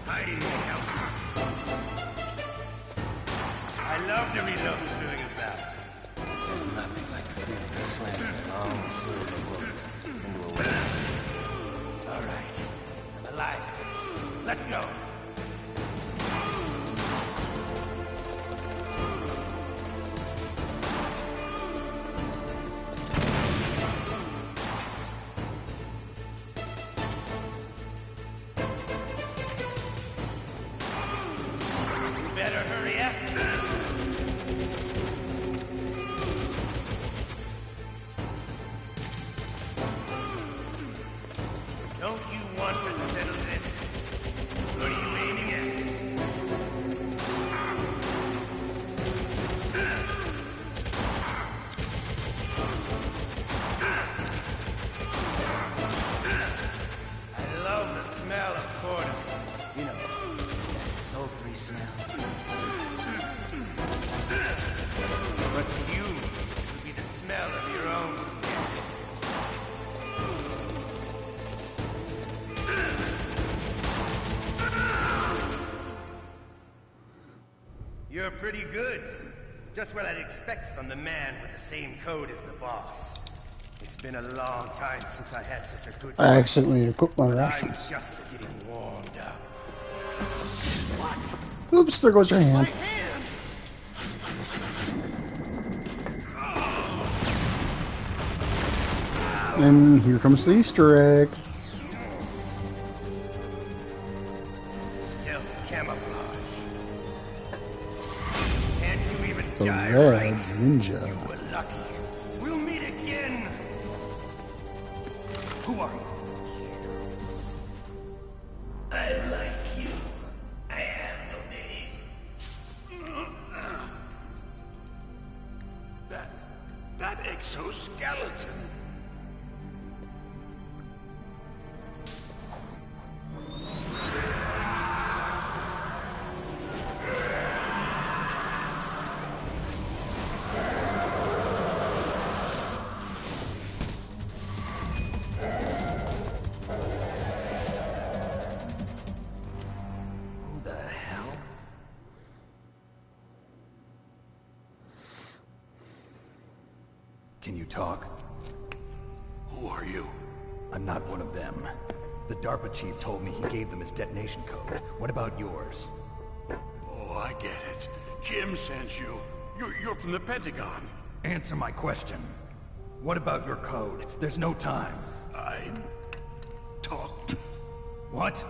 Hiding won't help you. I love to reload during a battle. There's nothing like the feeling of slamming a long silver bullet into a weapon. All right, I'm alive. Let's go. You better hurry up. Don't you want to settle this? Or do you You know, that sultry smell. But to you, it would be the smell of your own death. You're pretty good. Just what I'd expect from the man with the same code as the boss. It's been a long time since I had such a good I accidentally put my I'm rations. just getting warmed up. Oops, there goes your hand. And here comes the Easter egg. Stealth camouflage. Can't you even The die red right? ninja. You were lucky. We'll meet again. Who are you? I like you. I have no name. That exoskeleton. Who the hell? Can you talk? Who are you? I'm not one of them. The DARPA chief told me he gave them his detonation code. What about yours? Oh, I get it. Jim sent you. You're from the Pentagon. Answer my question. What about your code? There's no time. I talked. What?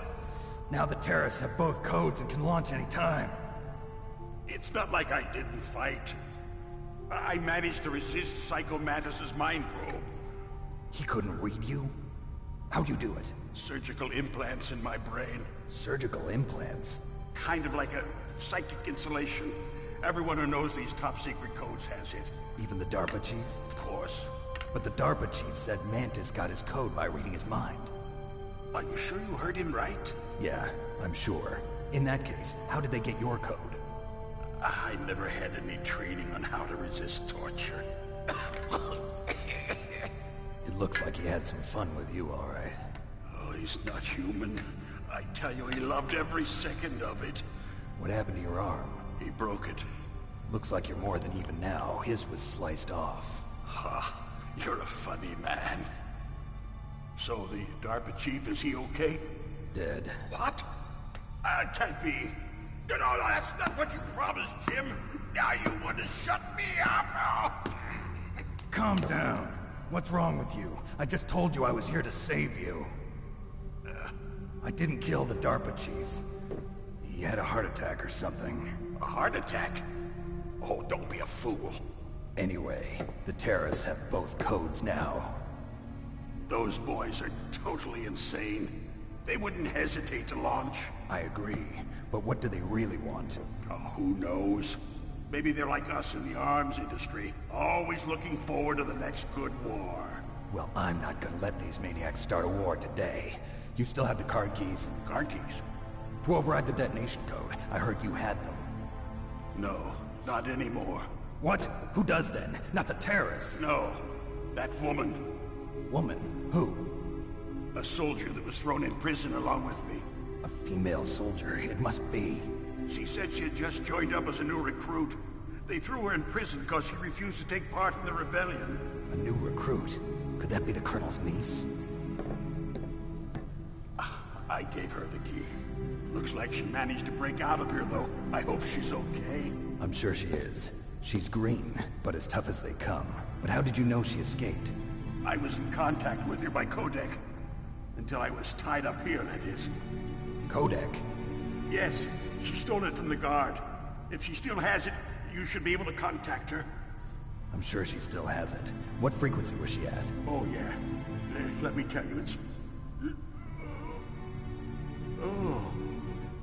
Now the terrorists have both codes and can launch any time. It's not like I didn't fight. I managed to resist Psycho Mantis's mind probe. He couldn't read you? How'd you do it? Surgical implants in my brain. Surgical implants? Kind of like a psychic insulation. Everyone who knows these top secret codes has it. Even the DARPA chief? Of course. But the DARPA chief said Mantis got his code by reading his mind. Are you sure you heard him right? Yeah, I'm sure. In that case, how did they get your code? I never had any training on how to resist torture. It looks like he had some fun with you, all right. Oh, he's not human. I tell you, he loved every second of it. What happened to your arm? He broke it. Looks like you're more than even now. His was sliced off. Ha, you're a funny man. So the DARPA chief, is he okay? Dead. What? Can't be. No, that's not what you promised, Jim. Now you want to shut me up? Oh. Calm down. What's wrong with you? I just told you I was here to save you. I didn't kill the DARPA chief. He had a heart attack or something. A heart attack? Oh, don't be a fool. Anyway, the terrorists have both codes now. Those boys are totally insane. They wouldn't hesitate to launch. I agree, but what do they really want? Oh, who knows? Maybe they're like us in the arms industry, always looking forward to the next good war. Well, I'm not gonna let these maniacs start a war today. You still have the card keys? Card keys? To override the detonation code. I heard you had them. No, not anymore. What? Who does then? Not the terrorists? No, that woman. Woman? Who? A soldier that was thrown in prison along with me. A female soldier, it must be. She said she had just joined up as a new recruit. They threw her in prison because she refused to take part in the rebellion. A new recruit? Could that be the Colonel's niece? I gave her the key. Looks like she managed to break out of here, though. I hope she's okay. I'm sure she is. She's green, but as tough as they come. But how did you know she escaped? I was in contact with her by codec. Until I was tied up here, that is. Codec? Yes, she stole it from the guard. If she still has it, you should be able to contact her. I'm sure she still has it. What frequency was she at? Oh, yeah. Let me tell you, it's... Oh,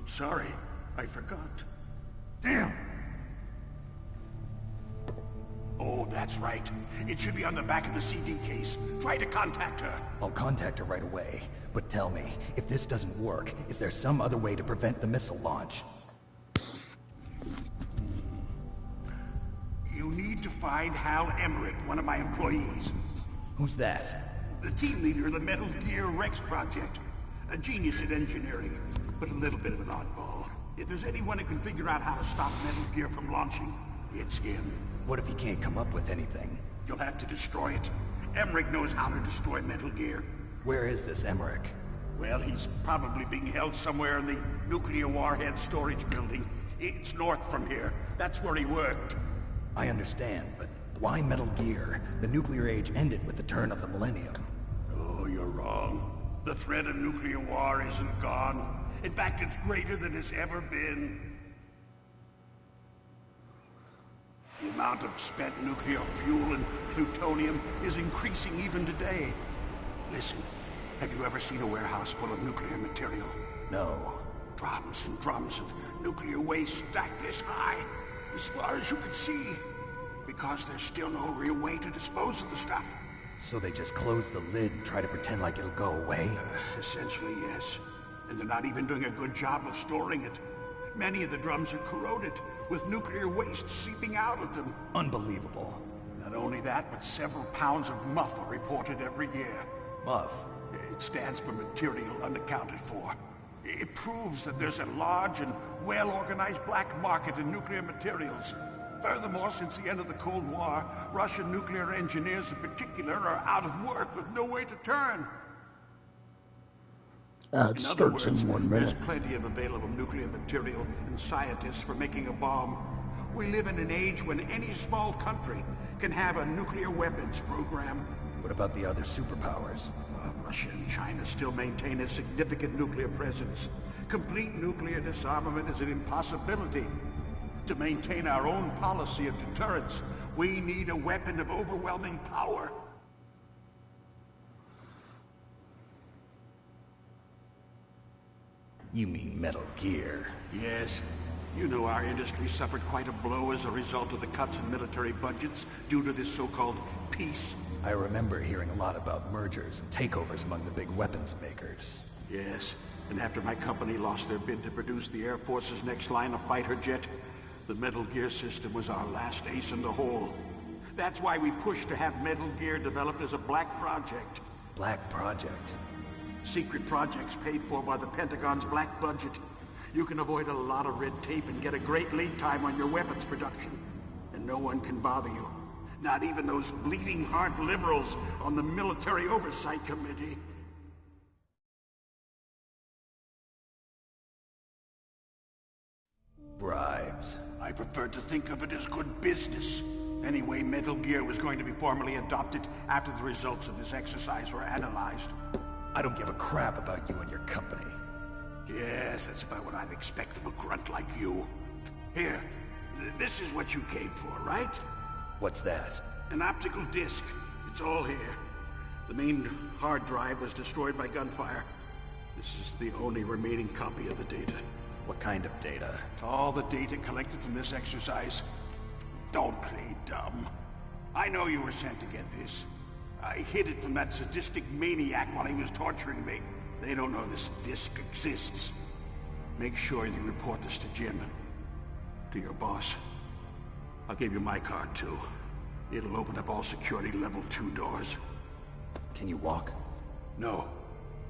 sorry. I forgot. Damn! Oh, That's right. It should be on the back of the CD case. Try to contact her. I'll contact her right away. But tell me, if this doesn't work, is there some other way to prevent the missile launch? You need to find Hal Emmerich, one of my employees. Who's that? The team leader of the Metal Gear Rex project. A genius at engineering, but a little bit of an oddball. If there's anyone who can figure out how to stop Metal Gear from launching, it's him. What if he can't come up with anything? You'll have to destroy it. Emmerich knows how to destroy Metal Gear. Where is this Emmerich? Well, he's probably being held somewhere in the nuclear warhead storage building. It's north from here. That's where he worked. I understand, but why Metal Gear? The nuclear age ended with the turn of the millennium. Oh, you're wrong. The threat of nuclear war isn't gone. In fact, it's greater than it's ever been. The amount of spent nuclear fuel and plutonium is increasing even today. Listen, have you ever seen a warehouse full of nuclear material? No. Drums and drums of nuclear waste stacked this high, as far as you can see. Because there's still no real way to dispose of the stuff. So they just close the lid and try to pretend like it'll go away? Essentially, yes. And they're not even doing a good job of storing it. Many of the drums are corroded, with nuclear waste seeping out of them. Unbelievable. Not only that, but several pounds of MUF are reported every year. MUF? It stands for material unaccounted for. It proves that there's a large and well-organized black market in nuclear materials. Furthermore, since the end of the Cold War, Russian nuclear engineers in particular are out of work with no way to turn. In other words, there's plenty of available nuclear material and scientists for making a bomb. We live in an age when any small country can have a nuclear weapons program. What about the other superpowers? Russia and China still maintain a significant nuclear presence. Complete nuclear disarmament is an impossibility. To maintain our own policy of deterrence, we need a weapon of overwhelming power. You mean Metal Gear? Yes. You know our industry suffered quite a blow as a result of the cuts in military budgets due to this so-called peace. I remember hearing a lot about mergers and takeovers among the big weapons makers. Yes, and after my company lost their bid to produce the Air Force's next line of fighter jet, the Metal Gear system was our last ace in the hole. That's why we pushed to have Metal Gear developed as a black project. Black project? Secret projects paid for by the Pentagon's black budget. You can avoid a lot of red tape and get a great lead time on your weapons production. And no one can bother you. Not even those bleeding heart liberals on the Military Oversight Committee. Bribes. I prefer to think of it as good business. Anyway, Metal Gear was going to be formally adopted after the results of this exercise were analyzed. I don't give a crap about you and your company. Yes, that's about what I'd expect from a grunt like you. Here, this is what you came for, right? What's that? An optical disc. It's all here. The main hard drive was destroyed by gunfire. This is the only remaining copy of the data. What kind of data? All the data collected from this exercise. Don't play dumb. I know you were sent to get this. I hid it from that sadistic maniac while he was torturing me. They don't know this disc exists. Make sure you report this to Jim. To your boss. I'll give you my card, too. It'll open up all security level 2 doors. Can you walk? No.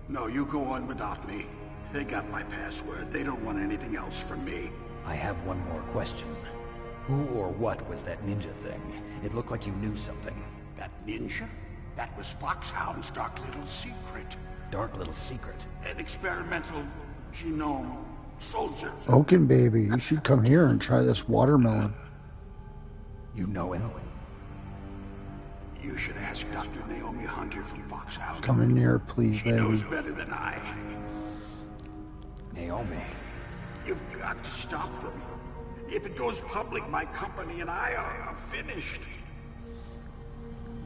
No, you go on without me. They got my password. They don't want anything else from me. I have one more question. Who or what was that ninja thing? It looked like you knew something. That ninja? That was Foxhound's dark little secret. Dark little secret? An experimental genome soldier. Oaken baby, you should come here and try this watermelon. You know him? You should ask Dr. Naomi Hunter from Foxhound. Come in here, please, baby. She knows better than I. Naomi. You've got to stop them. If it goes public, my company and I are finished.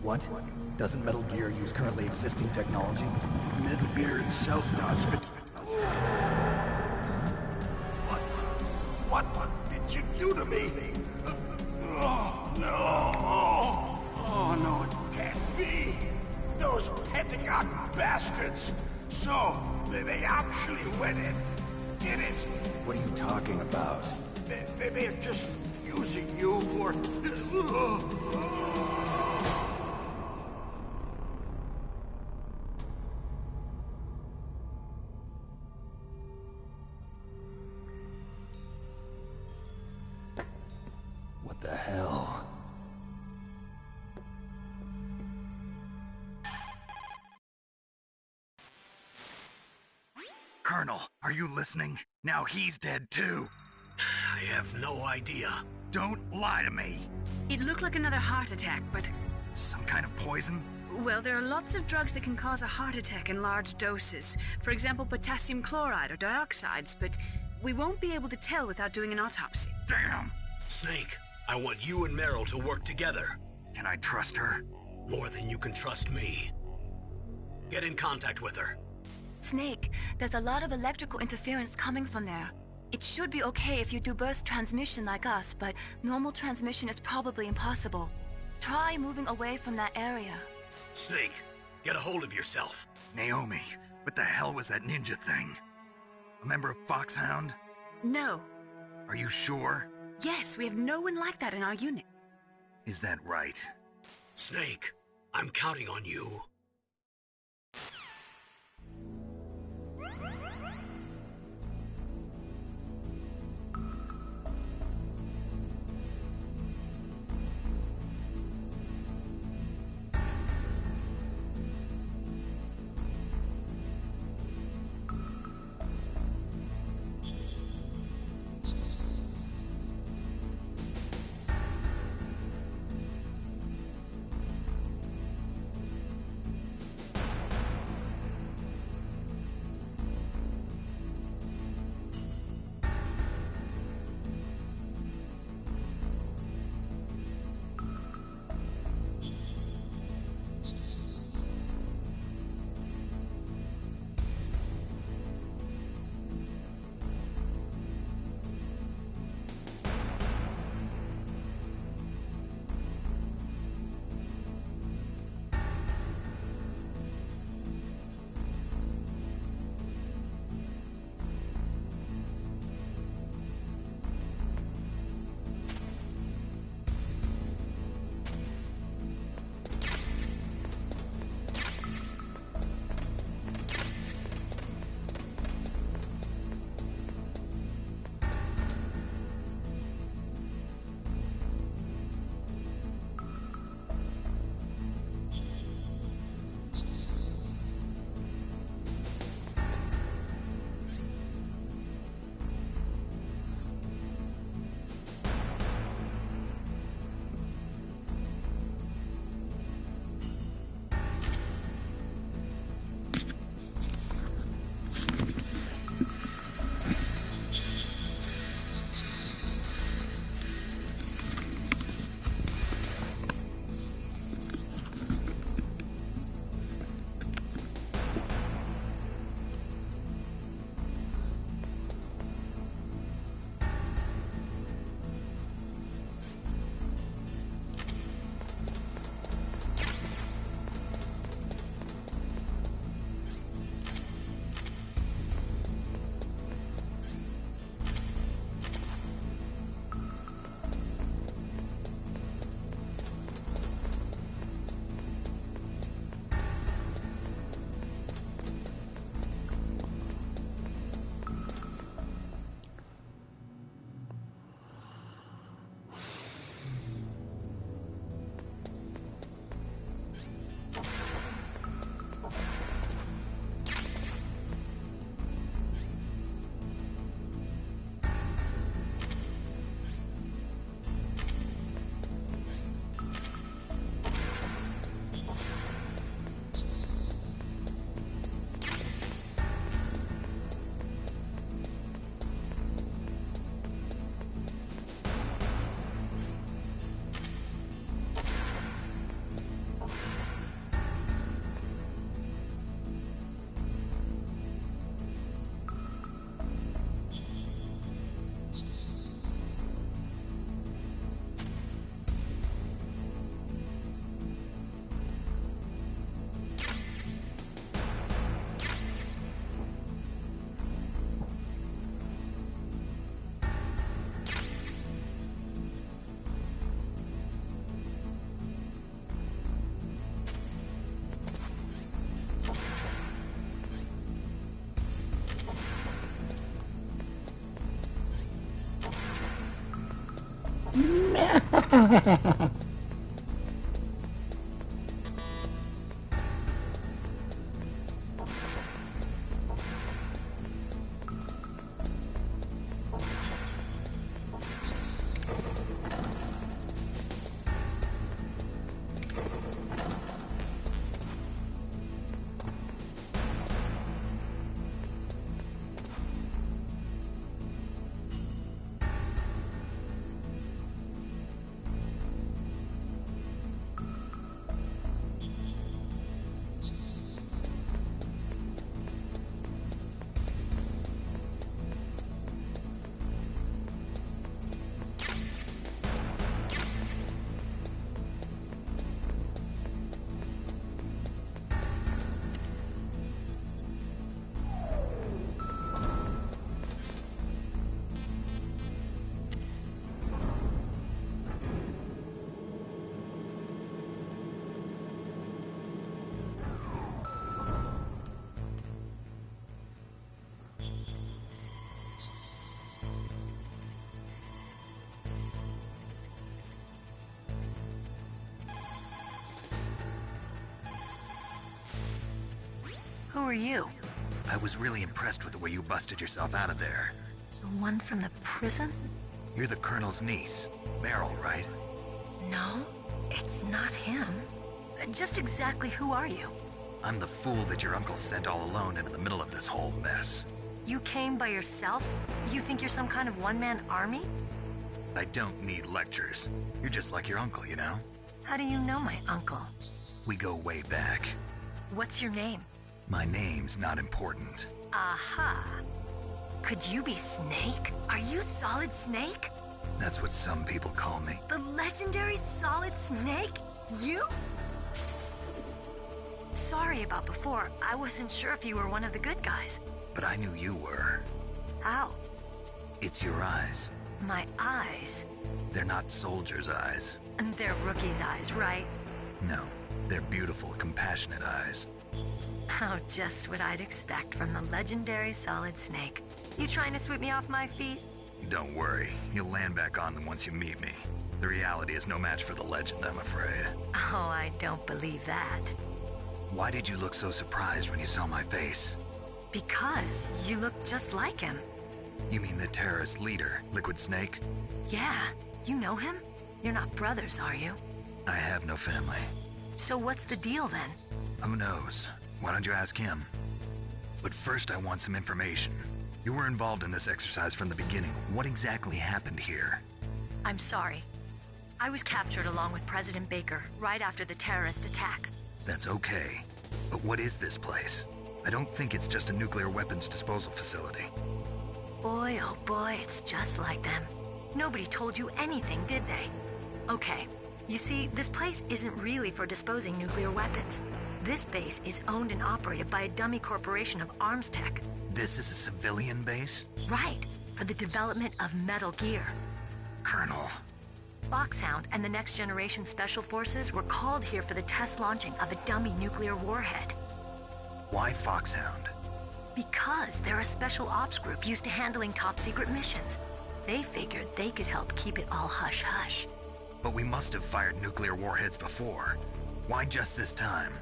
What? Doesn't Metal Gear use currently existing technology? Metal Gear itself does, but... What did you do to me? Oh, no. forgotten bastards! So, they actually went and did it! What are you talking about? They're just using you for... What the hell? Colonel, are you listening? Now he's dead too. I have no idea. Don't lie to me. It looked like another heart attack, but... Some kind of poison? Well, there are lots of drugs that can cause a heart attack in large doses. For example, potassium chloride or dioxides, but we won't be able to tell without doing an autopsy. Damn! Snake, I want you and Meryl to work together. Can I trust her? More than you can trust me. Get in contact with her. Snake, there's a lot of electrical interference coming from there. It should be okay if you do burst transmission like us, but normal transmission is probably impossible. Try moving away from that area. Snake, get a hold of yourself. Naomi, what the hell was that ninja thing? A member of Foxhound? No. Are you sure? Yes, we have no one like that in our unit. Is that right? Snake, I'm counting on you. Who are you? I was really impressed with the way you busted yourself out of there. The one from the prison? You're the Colonel's niece, Meryl, right? No, it's not him. Just exactly who are you? I'm the fool that your uncle sent all alone into the middle of this whole mess. You came by yourself? You think you're some kind of one-man army? I don't need lectures. You're just like your uncle, you know? How do you know my uncle? We go way back. What's your name? My name's not important. Aha. Could you be Snake? Are you Solid Snake? That's what some people call me. The legendary Solid Snake? You? Sorry about before. I wasn't sure if you were one of the good guys. But I knew you were. How? It's your eyes. My eyes? They're not soldiers' eyes. And they're rookies' eyes, right? No, they're beautiful, compassionate eyes. Oh, just what I'd expect from the legendary Solid Snake. You trying to sweep me off my feet? Don't worry, you'll land back on them once you meet me. The reality is no match for the legend, I'm afraid. Oh, I don't believe that. Why did you look so surprised when you saw my face? Because you look just like him. You mean the terrorist leader, Liquid Snake? Yeah, you know him? You're not brothers, are you? I have no family. So what's the deal then? Who knows? Why don't you ask him? But first I want some information. You were involved in this exercise from the beginning. What exactly happened here? I'm sorry. I was captured along with President Baker right after the terrorist attack. That's okay. But what is this place? I don't think it's just a nuclear weapons disposal facility. Boy, oh boy, it's just like them. Nobody told you anything, did they? Okay, you see, this place isn't really for disposing nuclear weapons. This base is owned and operated by a dummy corporation of arms tech. This is a civilian base? Right, for the development of Metal Gear. Colonel. Foxhound and the Next Generation Special Forces were called here for the test launching of a dummy nuclear warhead. Why Foxhound? Because they're a special ops group used to handling top-secret missions. They figured they could help keep it all hush-hush. But we must have fired nuclear warheads before. Why just this time?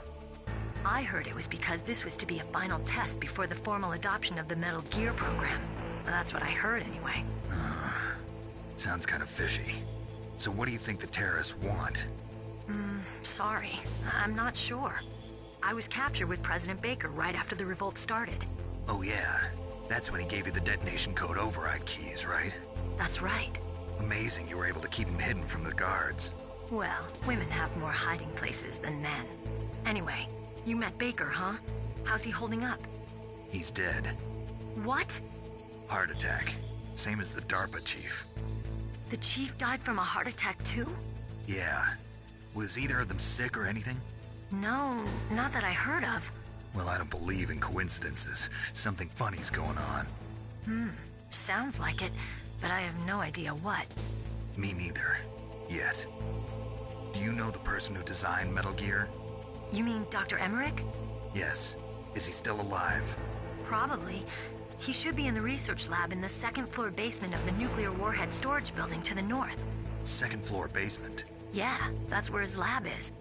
I heard it was because this was to be a final test before the formal adoption of the Metal Gear program. That's what I heard anyway. Sounds kind of fishy. So what do you think the terrorists want? Sorry. I'm not sure. I was captured with President Baker right after the revolt started. Oh yeah, that's when he gave you the detonation code override keys, right? That's right. Amazing you were able to keep him hidden from the guards. Well, women have more hiding places than men. Anyway, you met Baker, huh? How's he holding up? He's dead. What? Heart attack. Same as the DARPA chief. The chief died from a heart attack too? Yeah. Was either of them sick or anything? No, not that I heard of. Well, I don't believe in coincidences. Something funny's going on. Sounds like it, but I have no idea what. Me neither. Yet. Do you know the person who designed Metal Gear? You mean Dr. Emmerich? Yes. Is he still alive? Probably. He should be in the research lab in the second-floor basement of the nuclear warhead storage building to the north. Second floor basement. Yeah, that's where his lab is.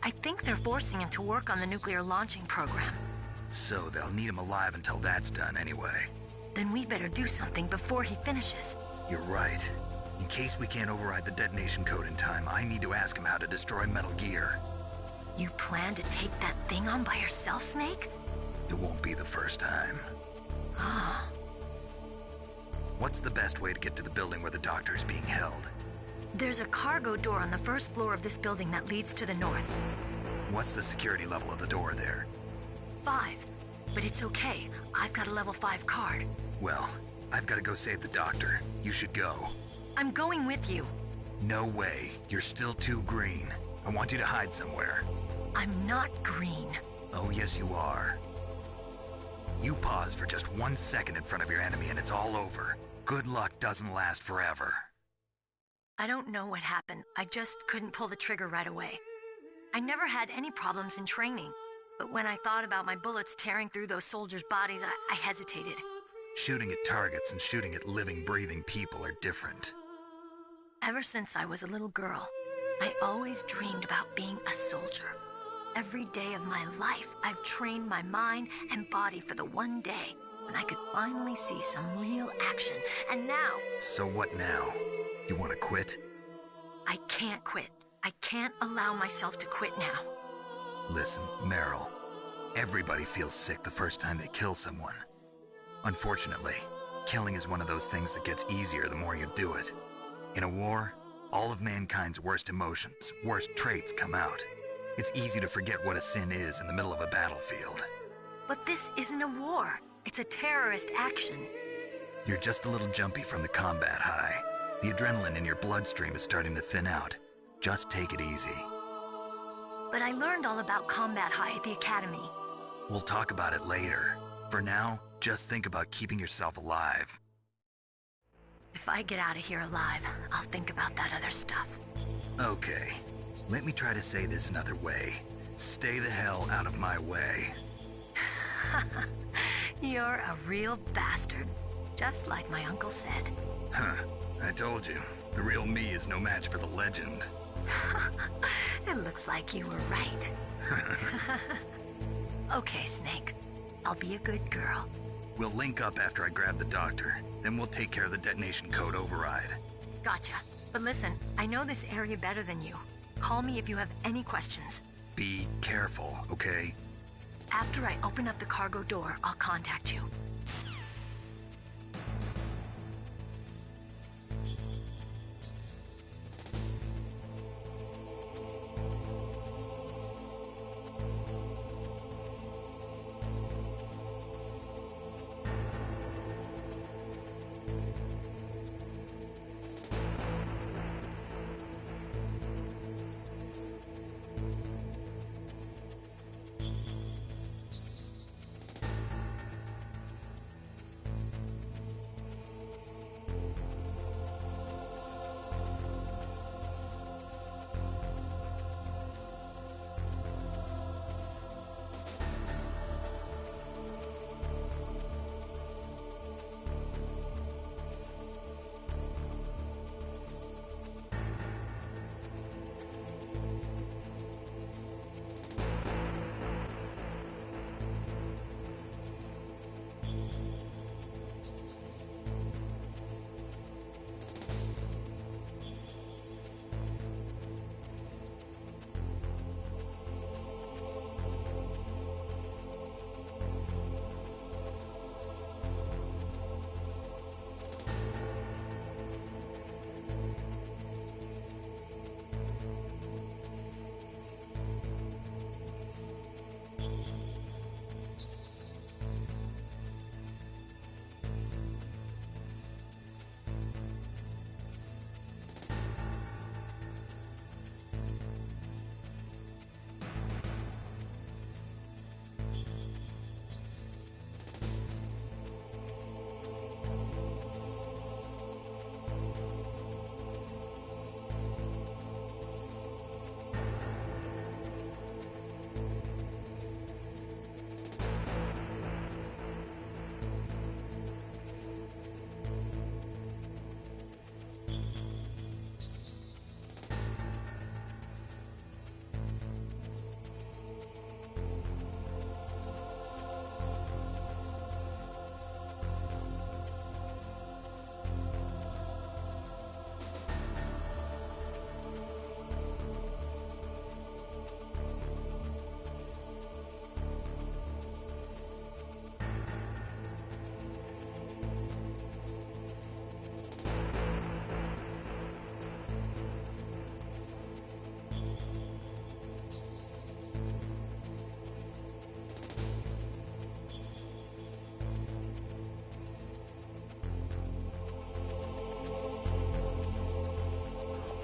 I think they're forcing him to work on the nuclear launching program. So they'll need him alive until that's done anyway. Then we better do something before he finishes. You're right. In case we can't override the detonation code in time, I need to ask him how to destroy Metal Gear. You plan to take that thing on by yourself, Snake? It won't be the first time. Ah. What's the best way to get to the building where the doctor is being held? There's a cargo door on the first floor of this building that leads to the north. What's the security level of the door there? 5. But it's okay. I've got a level 5 card. Well, I've got to go save the doctor. You should go. I'm going with you. No way. You're still too green. I want you to hide somewhere. I'm not green. Oh, yes you are. You pause for just 1 second in front of your enemy and it's all over. Good luck doesn't last forever. I don't know what happened. I just couldn't pull the trigger right away. I never had any problems in training, but when I thought about my bullets tearing through those soldiers' bodies, I hesitated. Shooting at targets and shooting at living, breathing people are different. Ever since I was a little girl, I always dreamed about being a soldier. Every day of my life, I've trained my mind and body for the one day when I could finally see some real action, and now... So what now? You want to quit? I can't quit. I can't allow myself to quit now. Listen, Meryl, everybody feels sick the first time they kill someone. Unfortunately, killing is one of those things that gets easier the more you do it. In a war, all of mankind's worst emotions, worst traits come out. It's easy to forget what a sin is in the middle of a battlefield. But this isn't a war. It's a terrorist action. You're just a little jumpy from the combat high. The adrenaline in your bloodstream is starting to thin out. Just take it easy. But I learned all about combat high at the academy. We'll talk about it later. For now, just think about keeping yourself alive. If I get out of here alive, I'll think about that other stuff. Okay. Let me try to say this another way. Stay the hell out of my way. You're a real bastard. Just like my uncle said. Huh. I told you. The real me is no match for the legend. It looks like you were right. Okay, Snake. I'll be a good girl. We'll link up after I grab the doctor. Then we'll take care of the detonation code override. Gotcha. But listen, I know this area better than you. Call me if you have any questions. Be careful, okay? After I open up the cargo door, I'll contact you.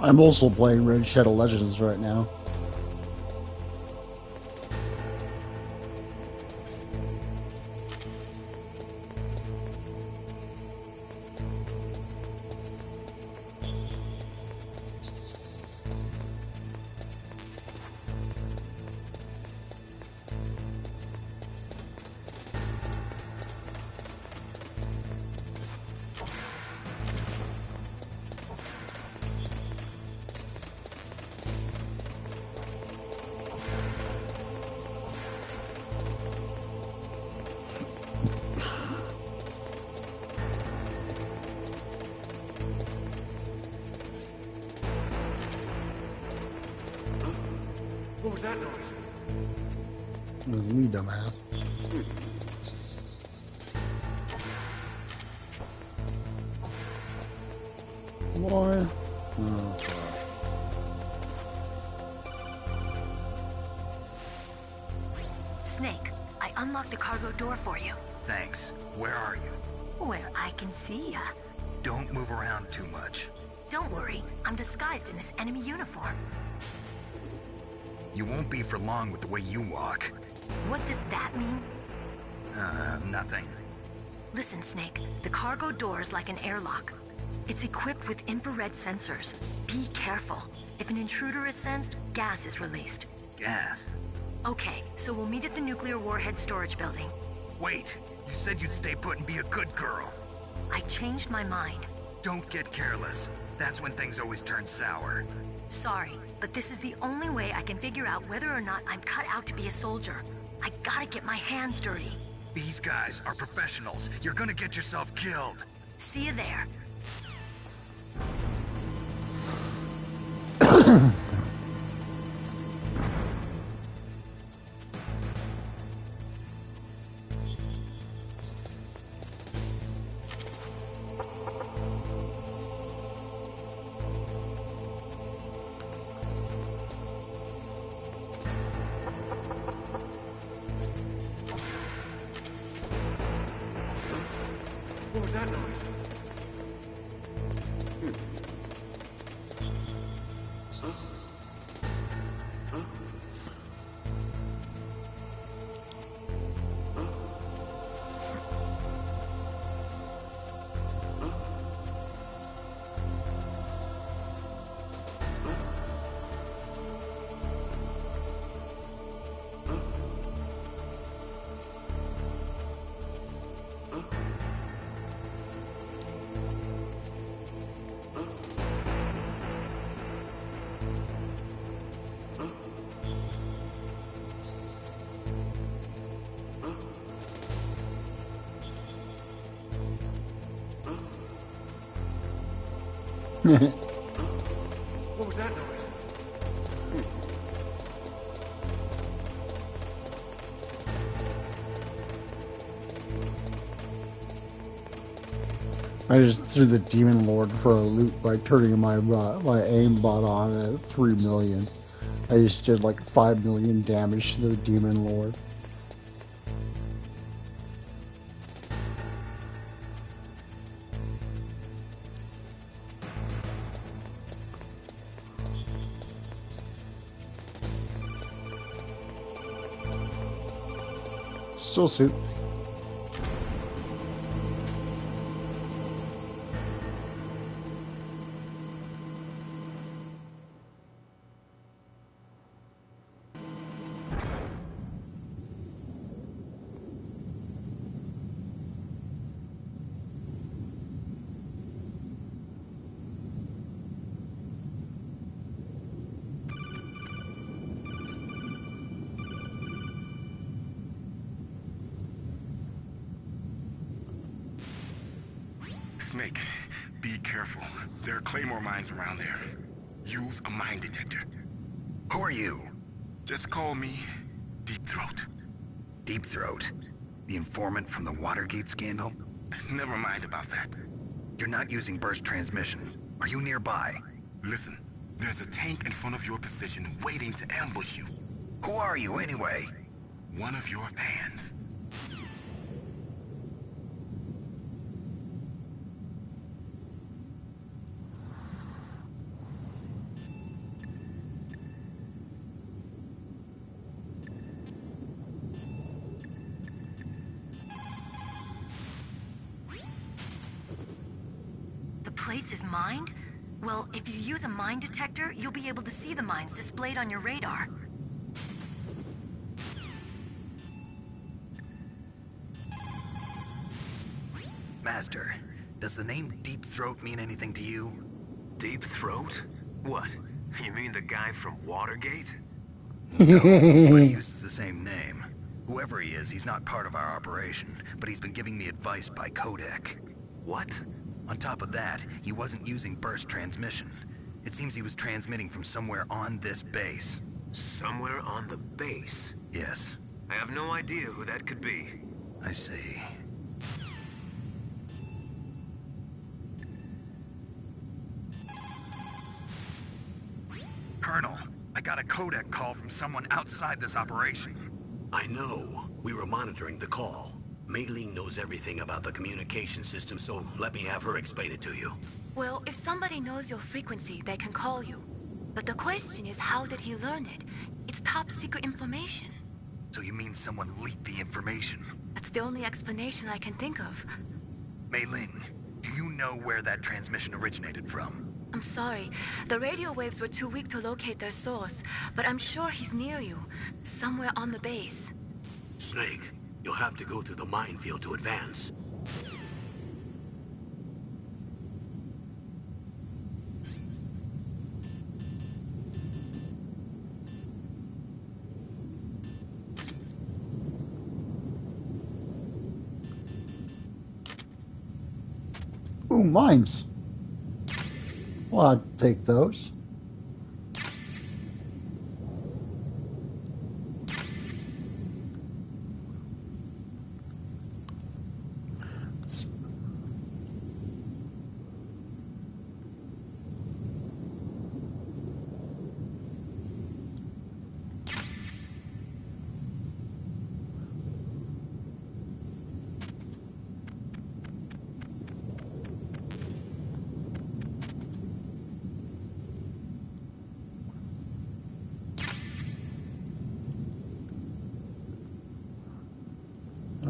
I'm also playing Red Shadow Legends right now. What was that noise? It was me, dumbass. Boy. Oh, gosh. Snake, I unlocked the cargo door for you. Thanks. Where are you? Where I can see ya. Don't move around too much. Don't worry, I'm disguised in this enemy uniform. You won't be for long with the way you walk. What does that mean? Nothing. Listen, Snake, the cargo door is like an airlock. It's equipped with infrared sensors. Be careful. If an intruder is sensed, gas is released. Gas? Okay, so we'll meet at the nuclear warhead storage building. Wait, you said you'd stay put and be a good girl. I changed my mind. Don't get careless. That's when things always turn sour. Sorry, but this is the only way I can figure out whether or not I'm cut out to be a soldier. I gotta get my hands dirty. These guys are professionals. You're gonna get yourself killed. See you there. What was that noise? What was that noise? I just threw the Demon Lord for a loop by turning my aimbot on at 3 million. I just did like 5 million damage to the Demon Lord. Still suit. Snake, be careful. There are Claymore mines around there. Use a mine detector. Who are you? Just call me Deep Throat. Deep Throat? The informant from the Watergate scandal? Never mind about that. You're not using burst transmission. Are you nearby? Listen, there's a tank in front of your position waiting to ambush you. Who are you anyway? One of your fans. The place is mined? Well, if you use a mine detector, you'll be able to see the mines displayed on your radar. Master, does the name Deep Throat mean anything to you? Deep Throat? What? You mean the guy from Watergate? No, but he uses the same name. Whoever he is, he's not part of our operation, but he's been giving me advice by codec. What? On top of that, he wasn't using burst transmission. It seems he was transmitting from somewhere on this base. Somewhere on the base? Yes. I have no idea who that could be. I see. Colonel, I got a codec call from someone outside this operation. I know. We were monitoring the call. Mei Ling knows everything about the communication system, so let me have her explain it to you. Well, if somebody knows your frequency, they can call you. But the question is, how did he learn it? It's top secret information. So you mean someone leaked the information? That's the only explanation I can think of. Mei Ling, do you know where that transmission originated from? I'm sorry. The radio waves were too weak to locate their source, but I'm sure he's near you, somewhere on the base. Snake, you'll have to go through the minefield to advance. Ooh, mines. Well, I'd take those.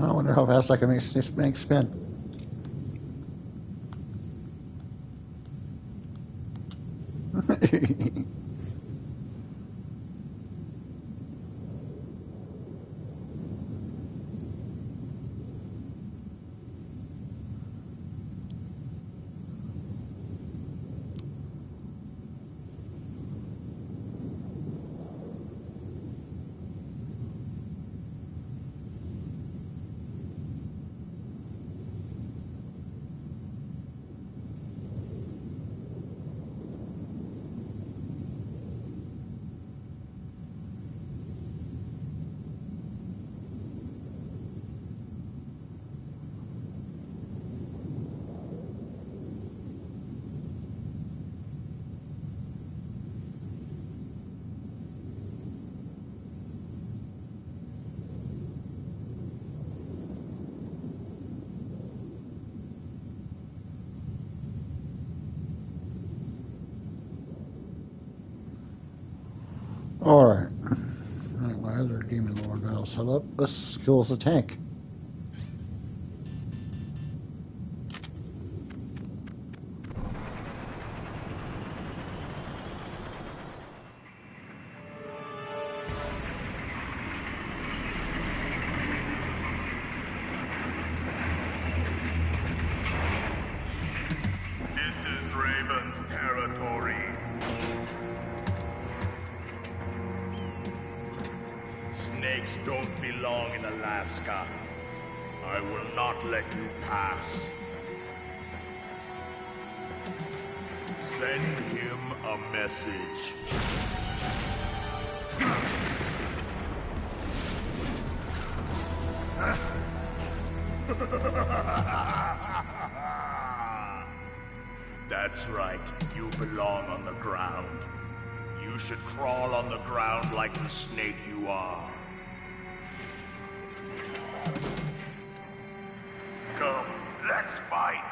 I wonder how fast I can make spin. Alright. My other demon lord now set up. Let's kill us a tank. This is Raven's territory. Snakes don't belong in Alaska. I will not let you pass. Send him a message. That's right. You belong on the ground. You should crawl on the ground like the snake you are. Come, let's fight.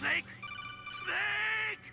Snake! Snake!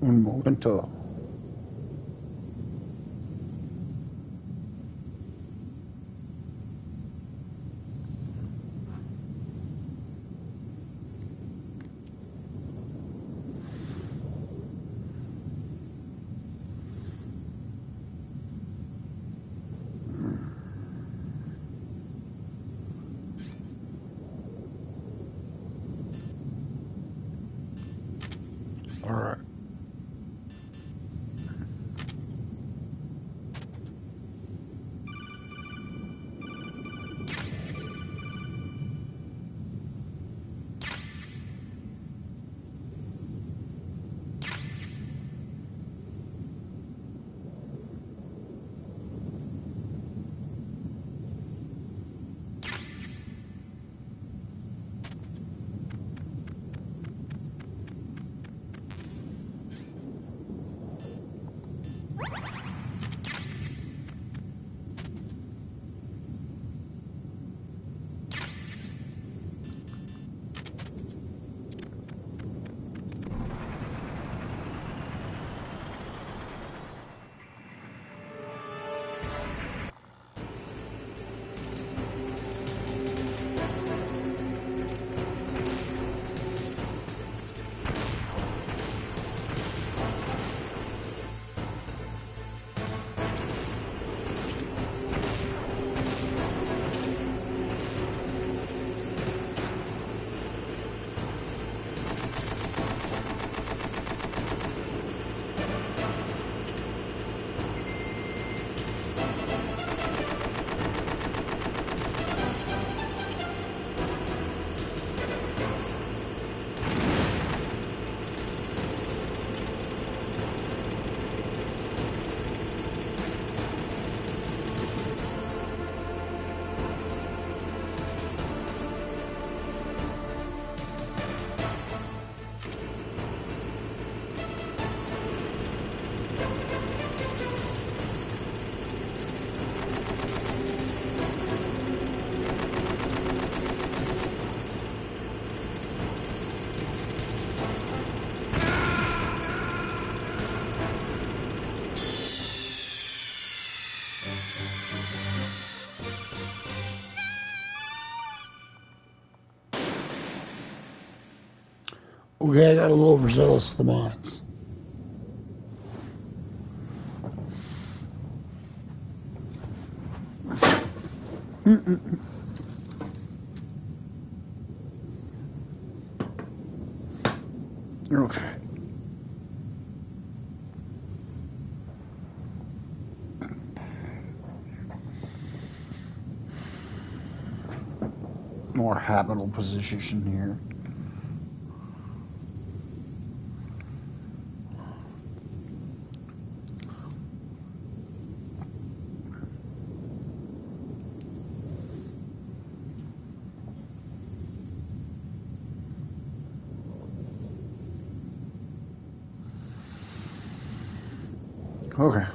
Un momento. All right. Okay, I got a little overzealous with the mods. Okay. More habitable position here. Okay.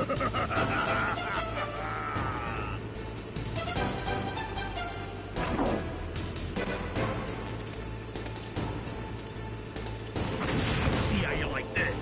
See how you like this?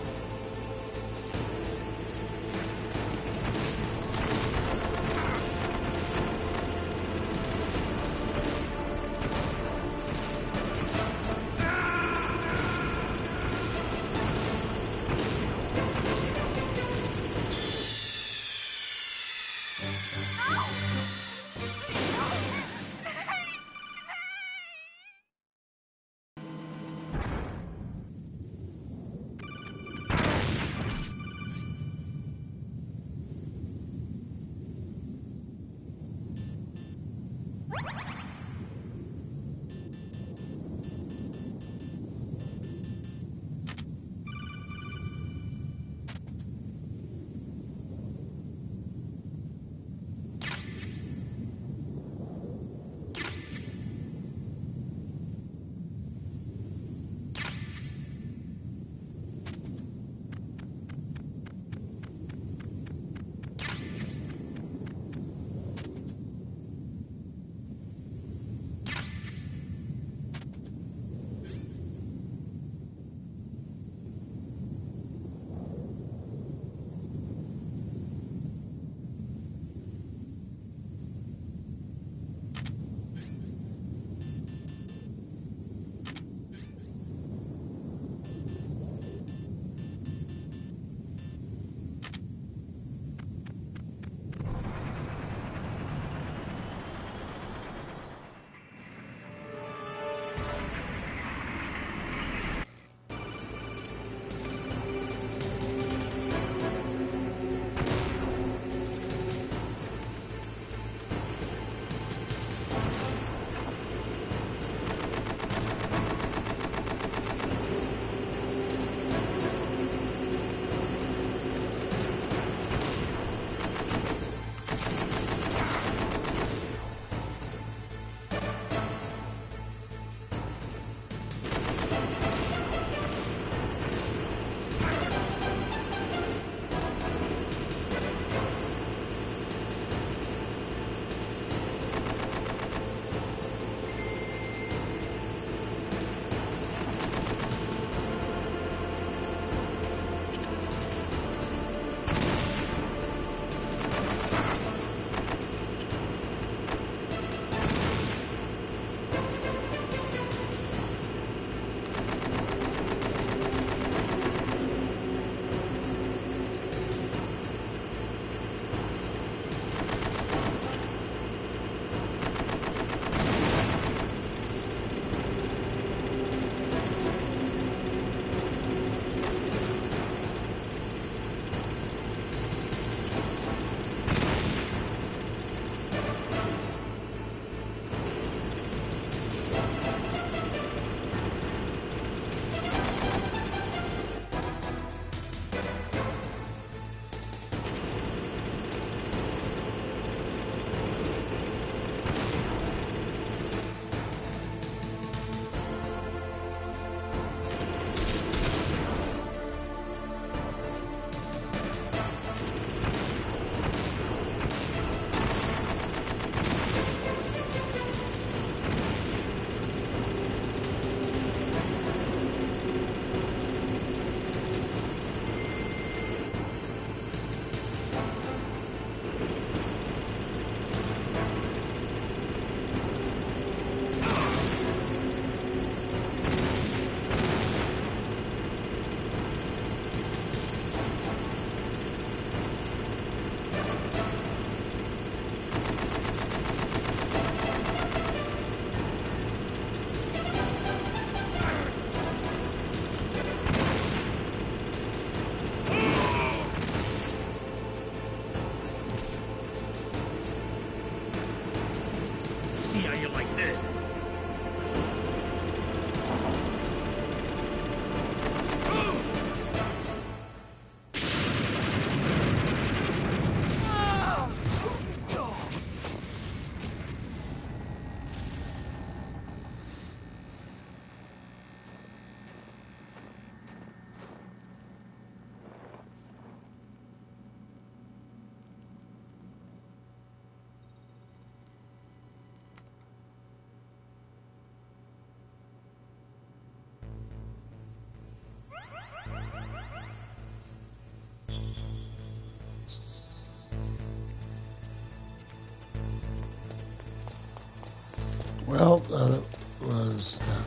Well, that was that.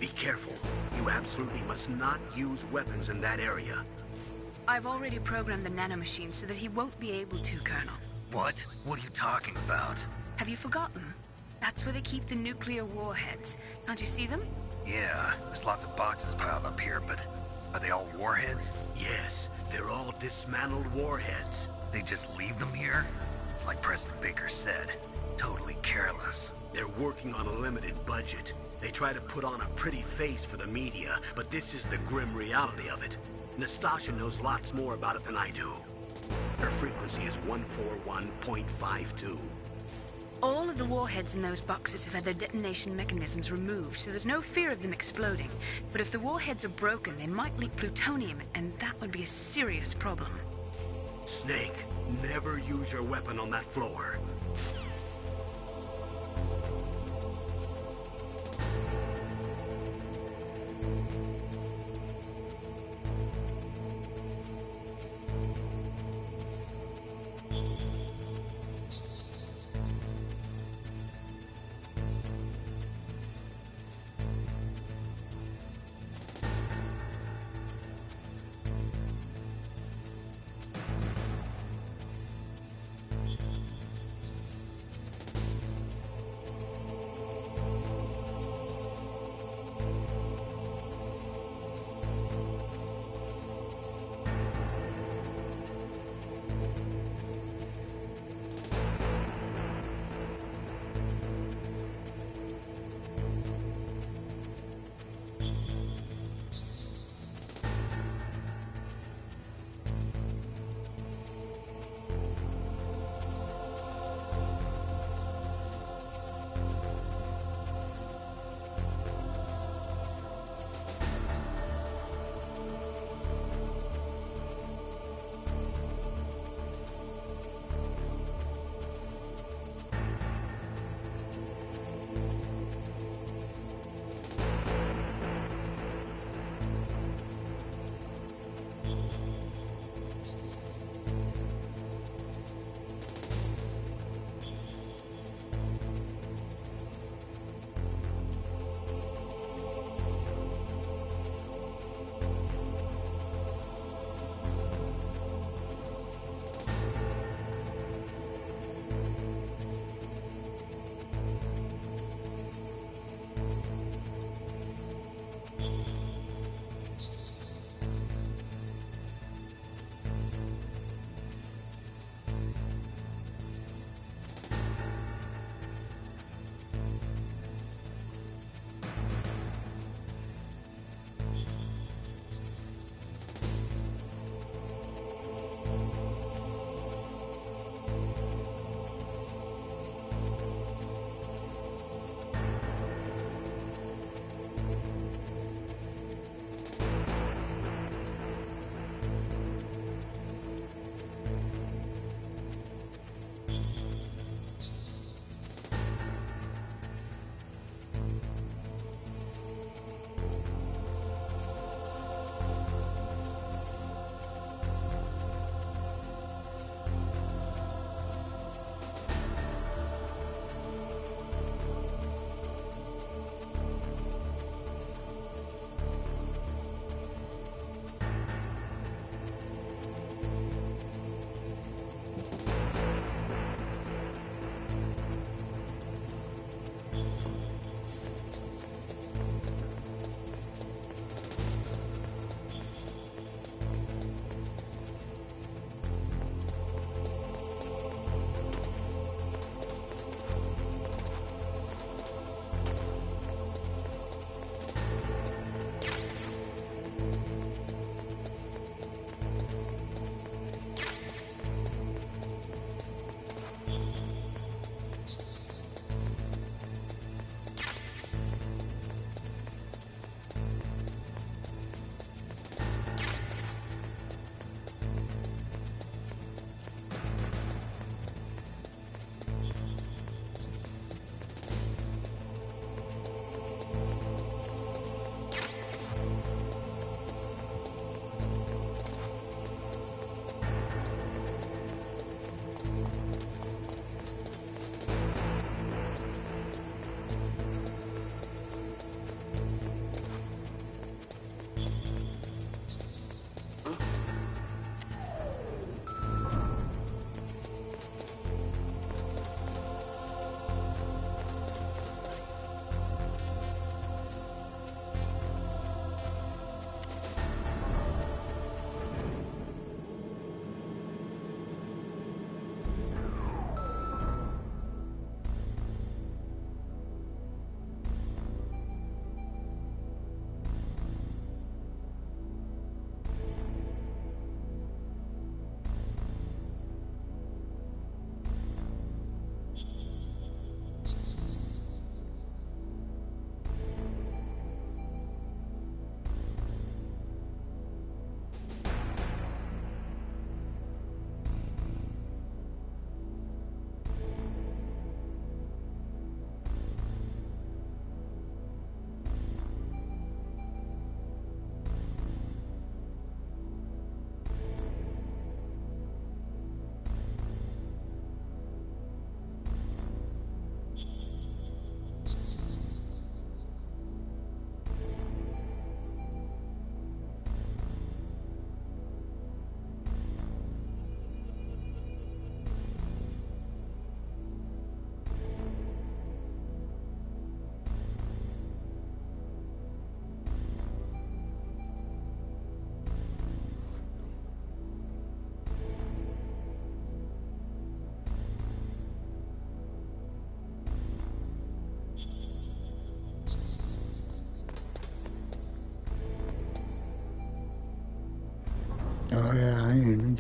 Be careful. You absolutely must not use weapons in that area. I've already programmed the nanomachine so that he won't be able to, Colonel. What? What are you talking about? Have you forgotten? That's where they keep the nuclear warheads. Can't you see them? Yeah, there's lots of boxes piled up here, but are they all warheads? Yes, they're all dismantled warheads. They just leave them here? It's like President Baker said, totally careless. They're working on a limited budget. They try to put on a pretty face for the media, but this is the grim reality of it. Nastasha knows lots more about it than I do. Her frequency is 141.52. All of the warheads in those boxes have had their detonation mechanisms removed, so there's no fear of them exploding. But if the warheads are broken, they might leak plutonium, and that would be a serious problem. Snake, never use your weapon on that floor.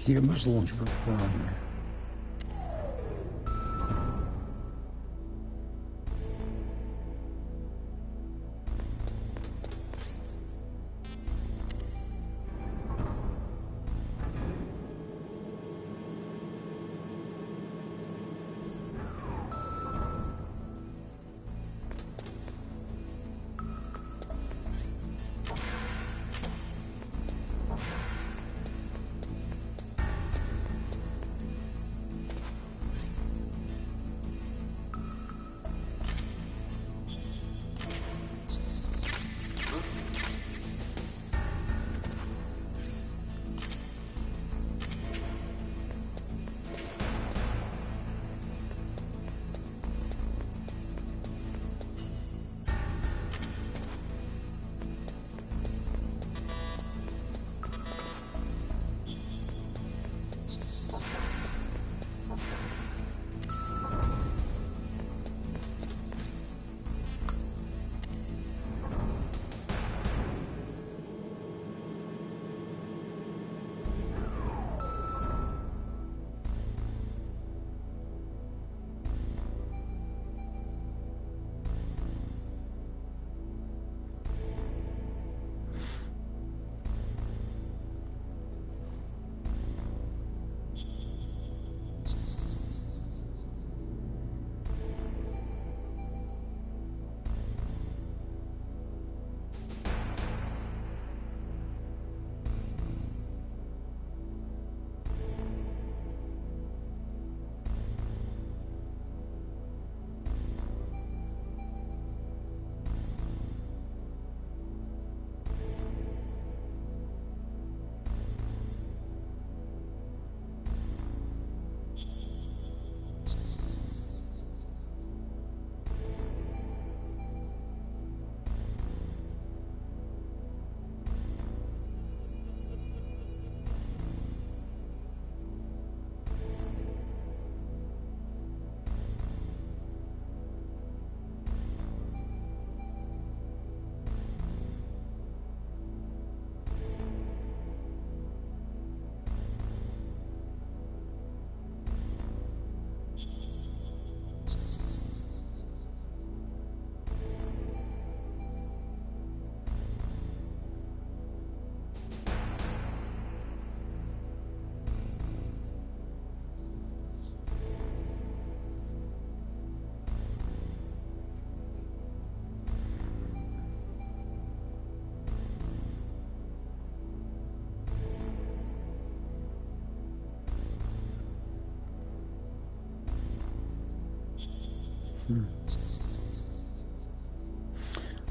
Get a missile launcher from.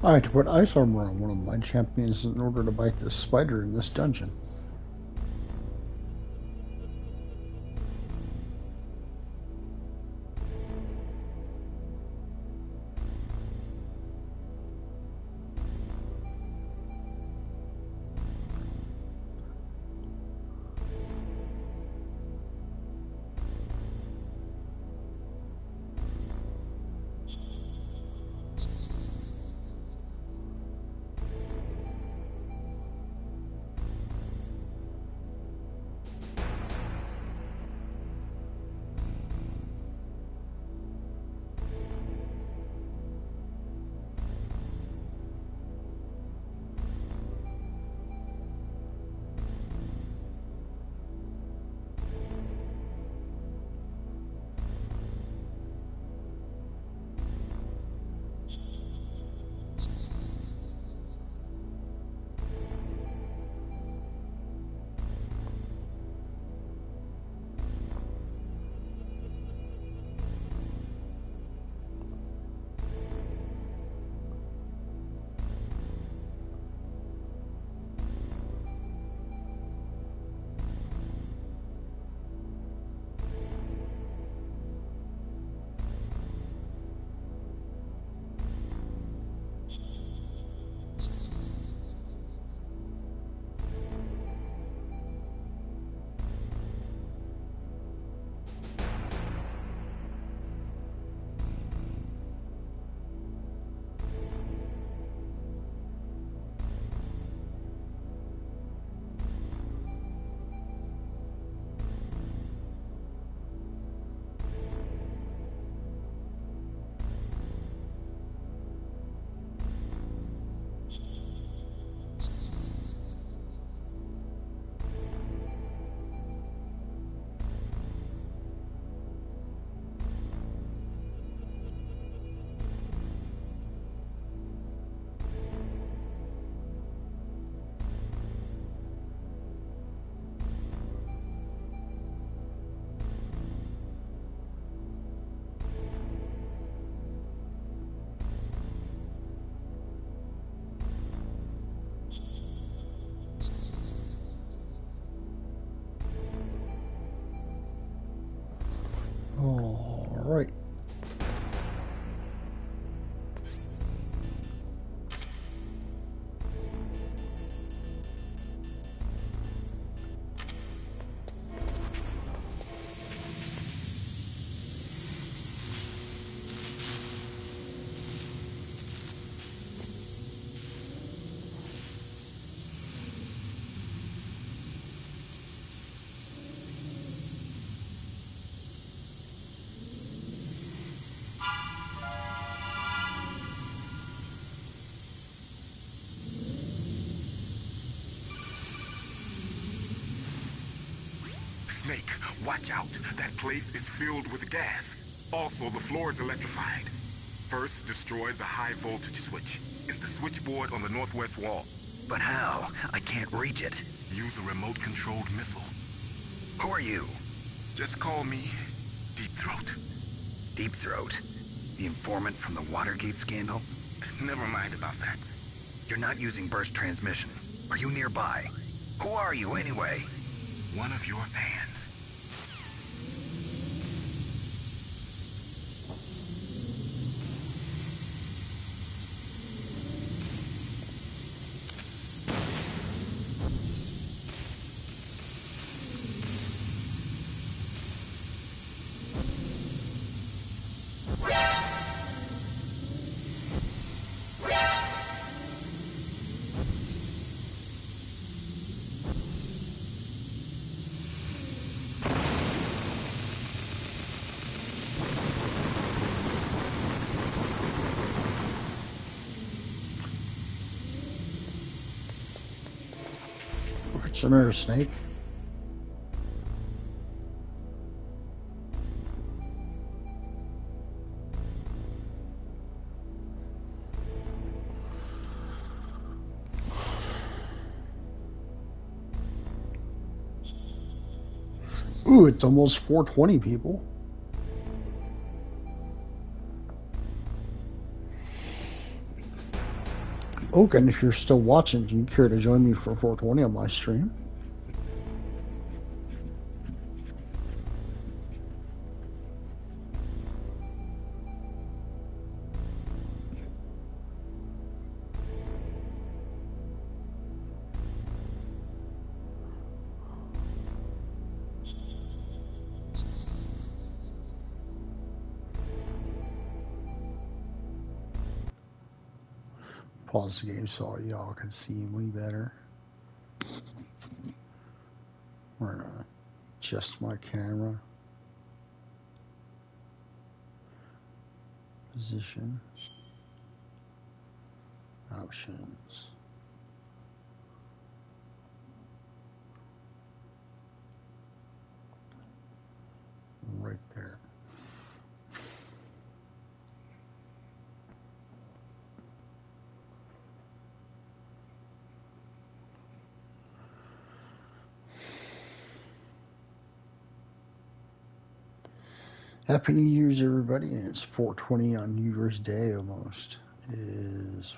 I had to put ice armor on one of my champions in order to fight this spider in this dungeon. right. Snake, watch out. That place is filled with gas. Also, the floor is electrified. First, destroy the high voltage switch. It's the switchboard on the northwest wall. But how? I can't reach it. Use a remote-controlled missile. Who are you? Just call me Deep Throat. Deep Throat? The informant from the Watergate scandal? Never mind about that. You're not using burst transmission. Are you nearby? Who are you, anyway? One of your fans. What's the matter, Snake? Ooh, it's almost 4:20, people. Okay, and if you're still watching, do you care to join me for 4:20 on my stream? Pause the game so y'all can see me better. We're gonna adjust my camera position, options, right there. Happy New Year's, everybody, and it's 4:20 on New Year's Day almost. It is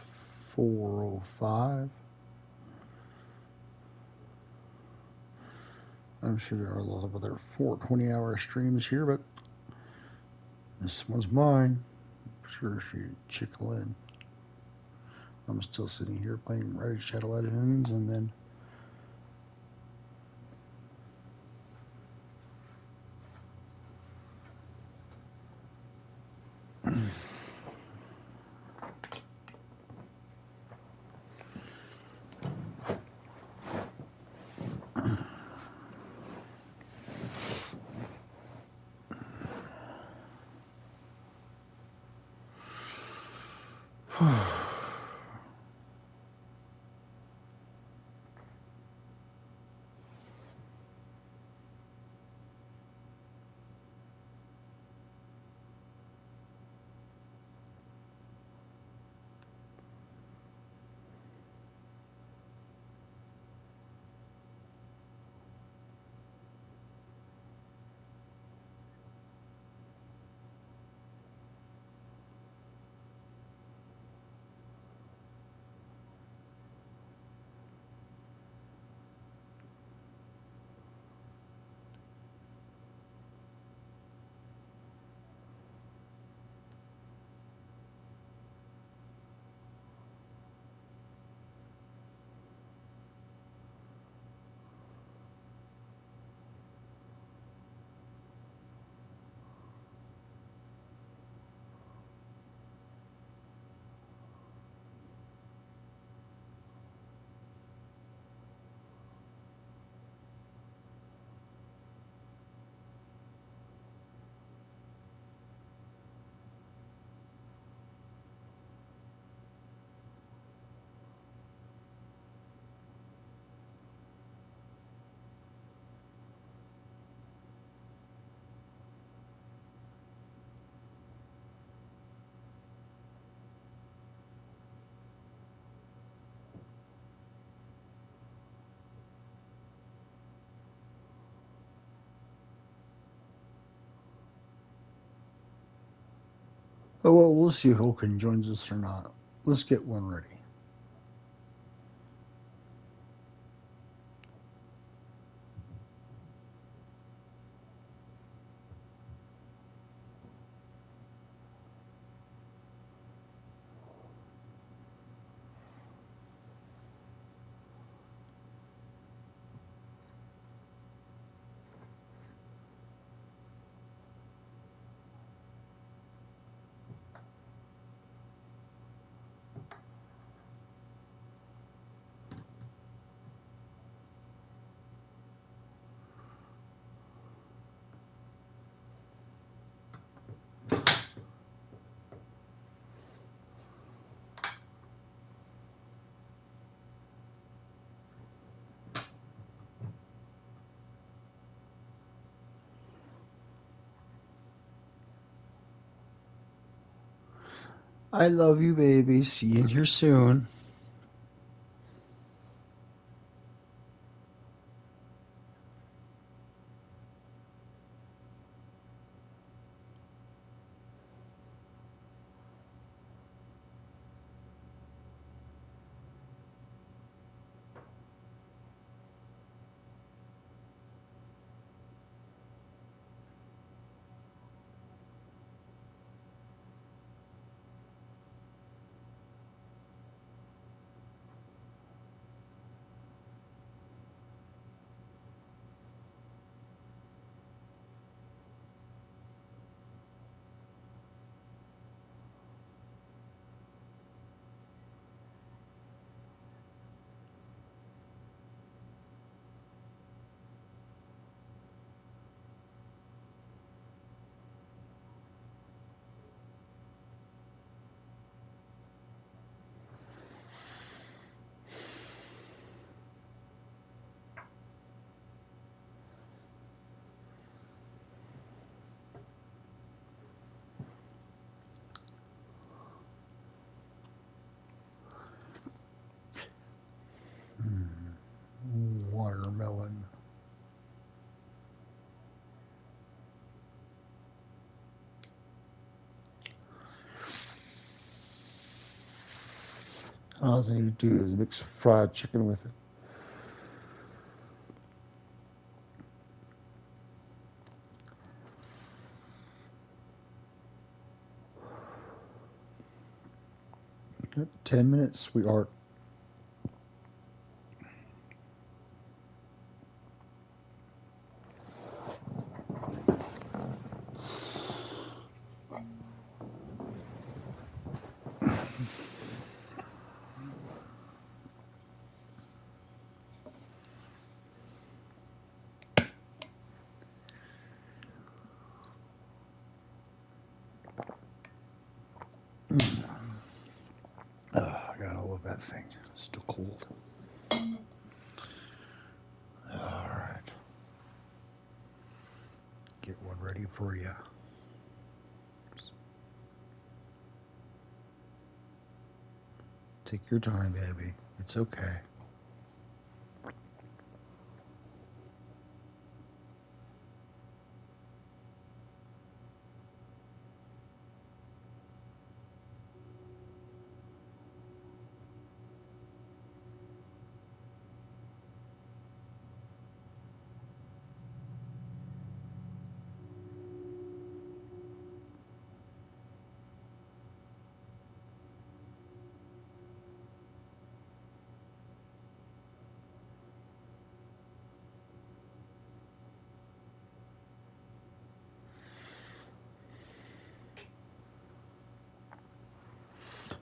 4:05. I'm sure there are a lot of other 4:20-hour streams here, but this one's mine. I'm sure if you chickle in. I'm still sitting here playing Raid Shadow Legends, and then Oh, well, we'll see if Oaken joins us or not. Let's get one ready. I love you, baby. See you in here soon. Watermelon. All I need to do is mix fried chicken with it. Yep, 10 minutes, sweetheart. God, I love that thing. It's still cold. All right. Get one ready for you. Take your time, baby. It's okay.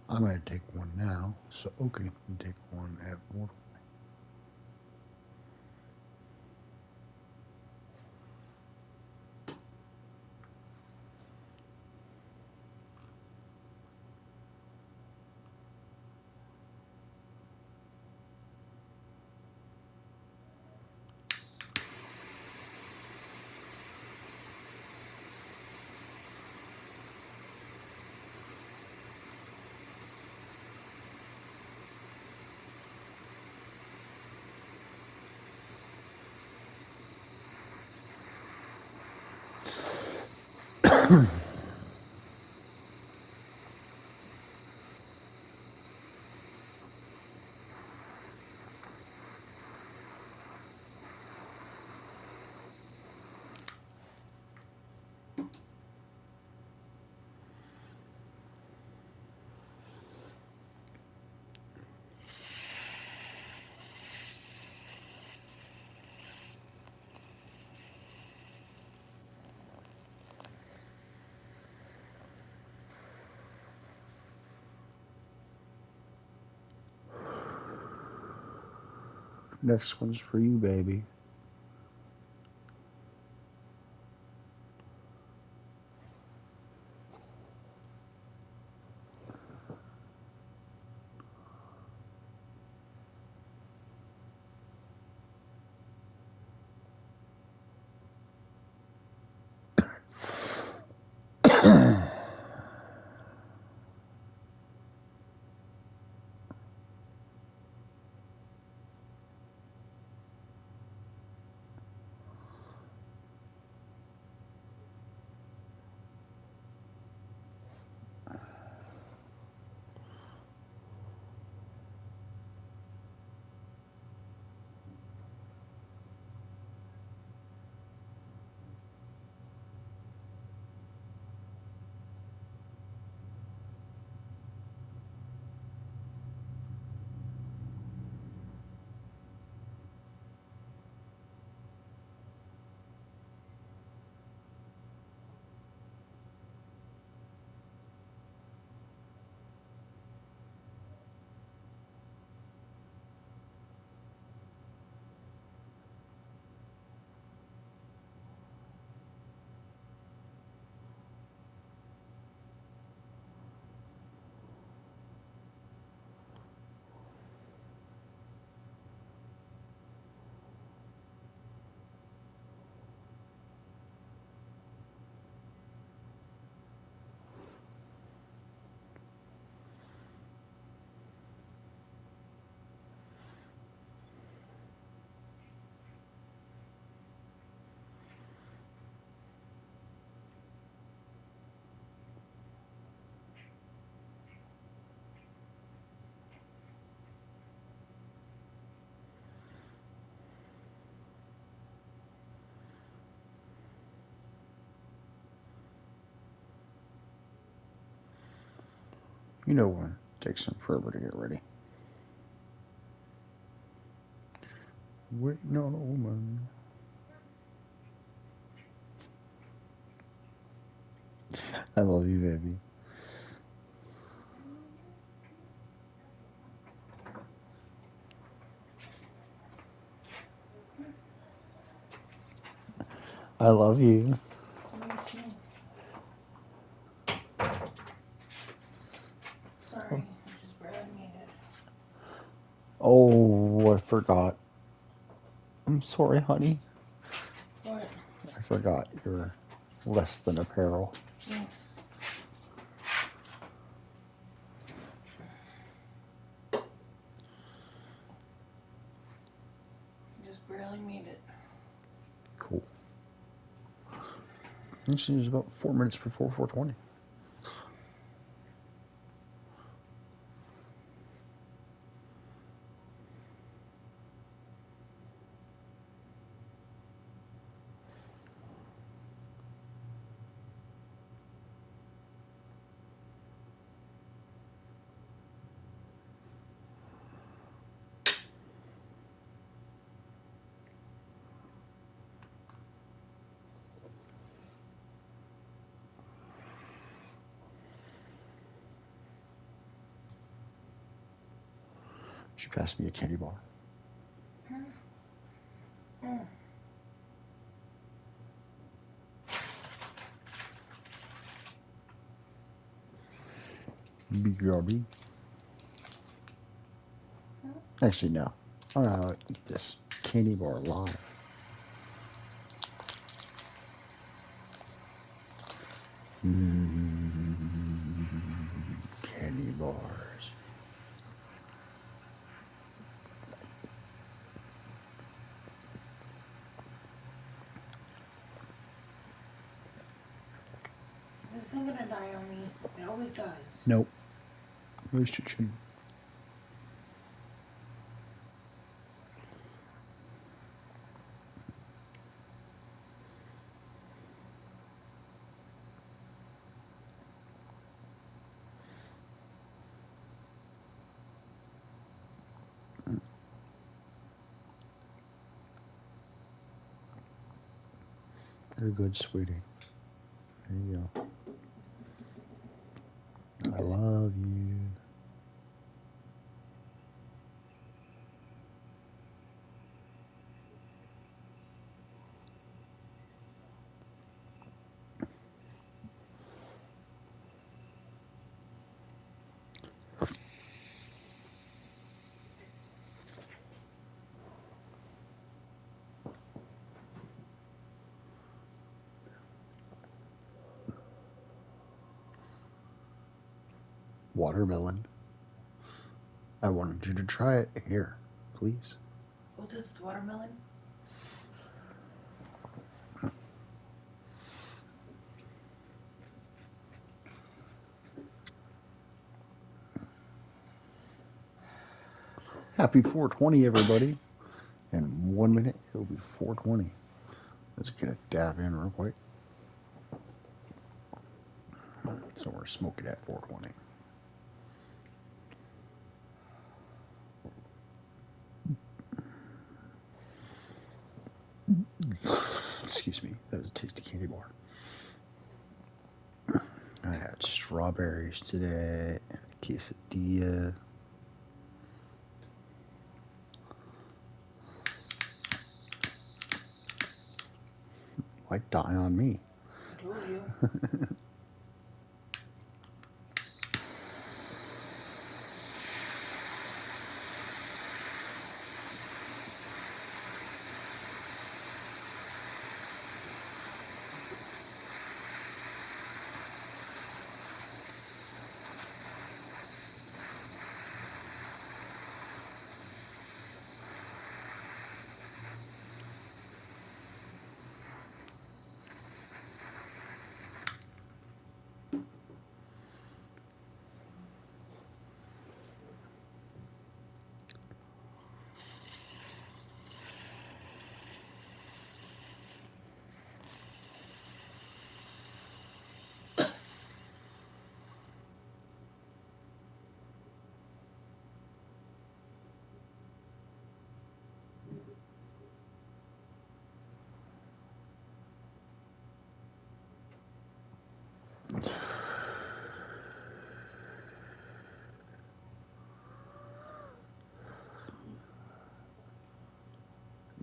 I'm going to take one now, so Oaken can take one at Mortal. Next one's for you, baby. You know when it takes them forever to get ready. Waiting on a woman. I love you, baby. I love you. Sorry, just barely made it. Oh, I forgot. I'm sorry, honey. What? I forgot you're less than apparel. Yes. Just barely made it. Cool. Actually, it was about 4 minutes before 4:20. She passed me a candy bar. BRB. Actually, no. I'm gonna eat this candy bar live. Candy bars. Is this thing gonna die on me? It always does. Nope. At least it shouldn't. You're good, sweetie. There you go. I love you. Watermelon. I wanted you to try it. Here, please. What is watermelon? Happy 420, everybody. In 1 minute, it'll be 420. Let's get a dab in real quick. So we're smoking at 420. Excuse me, that was a tasty candy bar. I had strawberries today and a quesadilla. Might die on me. I told you.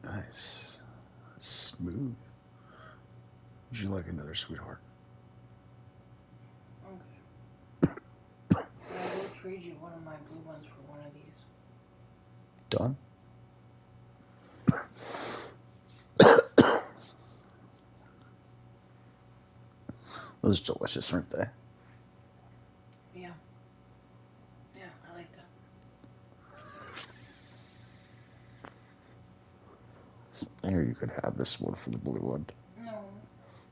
Nice. Smooth. Would you like another, sweetheart? Okay. I will trade you one of my blue ones for one of these. Done? Those are delicious, aren't they? Yeah. Yeah, I like that. Here, you could have this one for the blue one. No.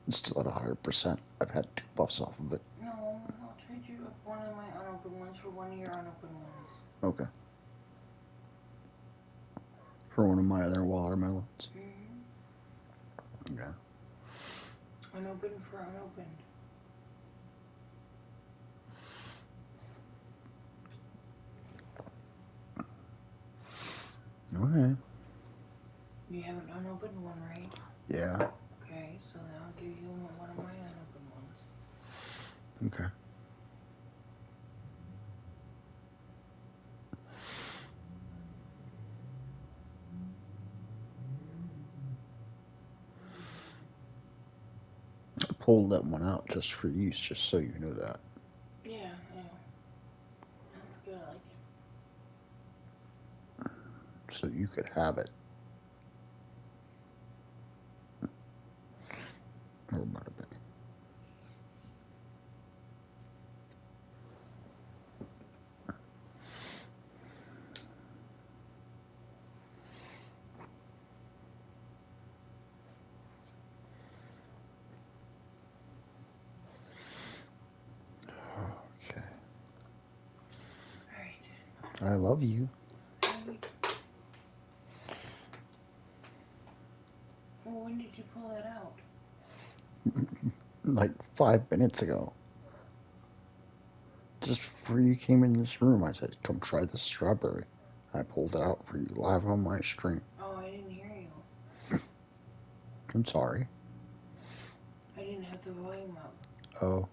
It's still at 100%. I've had 2 puffs off of it. No, I'll trade you one of my unopened ones for one of your unopened ones. Okay. For one of my other watermelons. Mm-hmm. Okay. Unopened for unopened. Okay. You have an unopened one, right? Yeah. Okay, so then I'll give you one of my unopened ones. Okay. I pulled that one out just for use, just so you know that. Yeah, yeah. That's good, I like it. So you could have it. Or might have been. Okay. Alright. I love you. Well, when did you pull that out? Like 5 minutes ago. Just before you came in this room, I said, come try this strawberry. I pulled it out for you live on my stream. Oh, I didn't hear you. I'm sorry. I didn't have the volume up. Oh.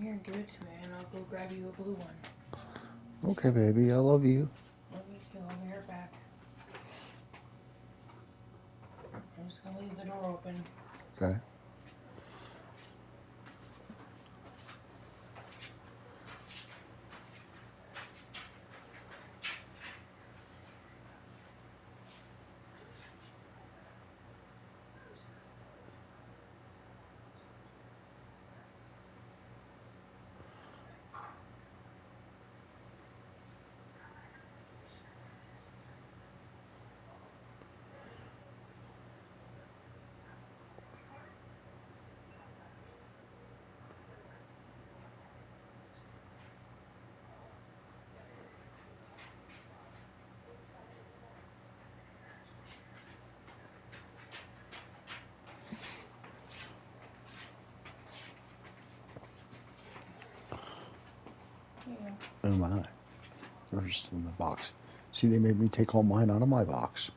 Here, give it to me, and I'll go grab you a blue one. Okay, baby. I love you. Love you too. I'll be right back. I'm just gonna leave the door open. Okay. Oh my. They're just in the box. See, they made me take all mine out of my box.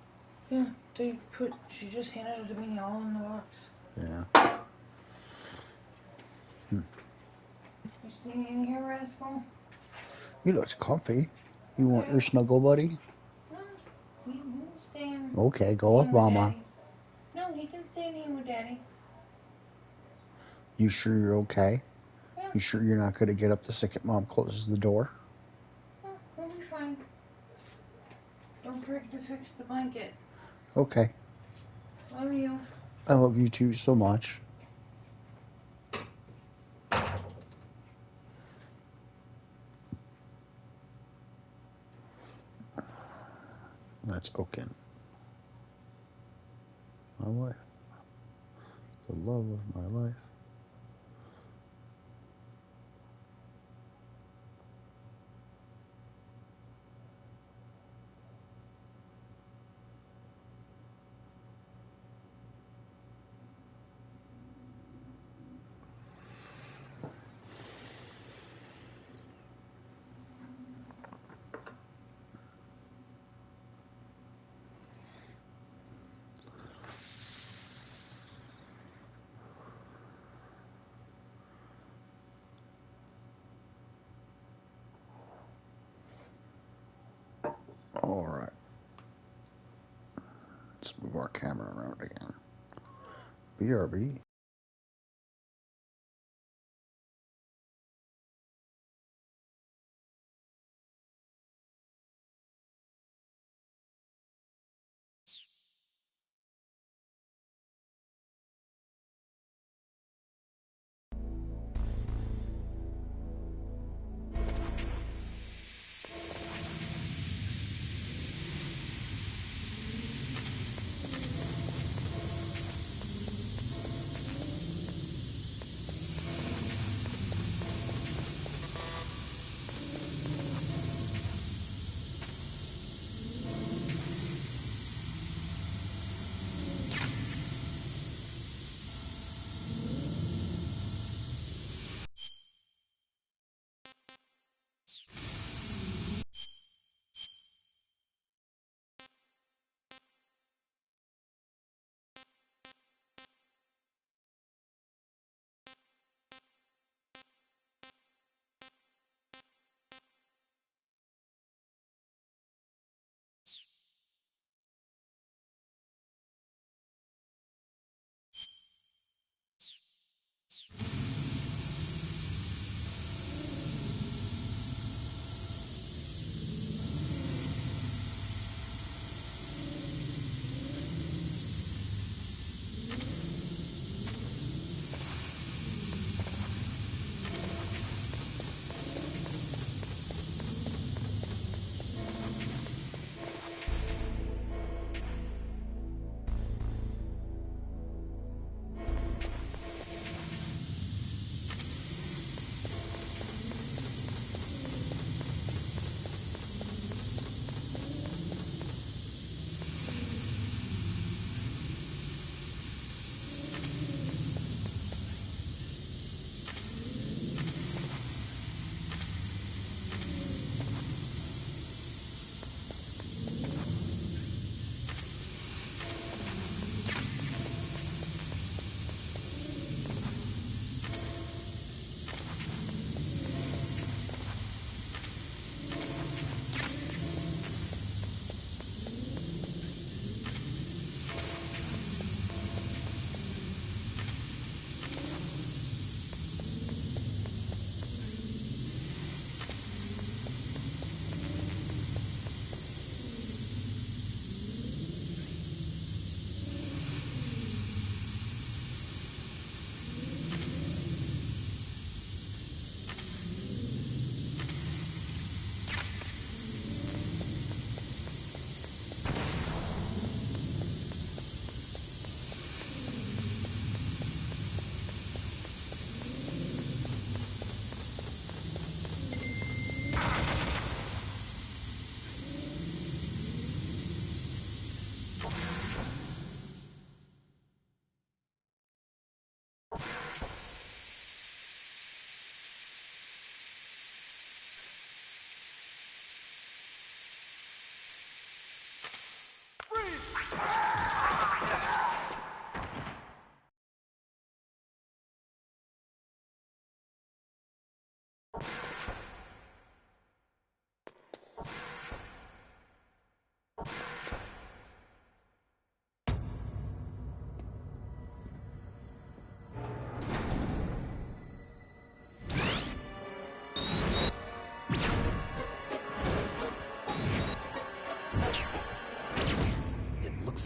Yeah, she just handed it to me all in the box. Yeah. You staying in here, Rascal? He looks comfy. You want your snuggle buddy? No, he can stay in. Okay, go with Mama. No, he can stay in here with Daddy. You sure you're okay? Yeah. You sure you're not going to get up the second Mom closes the door? No, he'll be fine. Don't forget to fix the blanket. Okay. Love you. I love you too so much. That's Oaken. My wife. The love of my life. All right. Let's move our camera around again. BRB.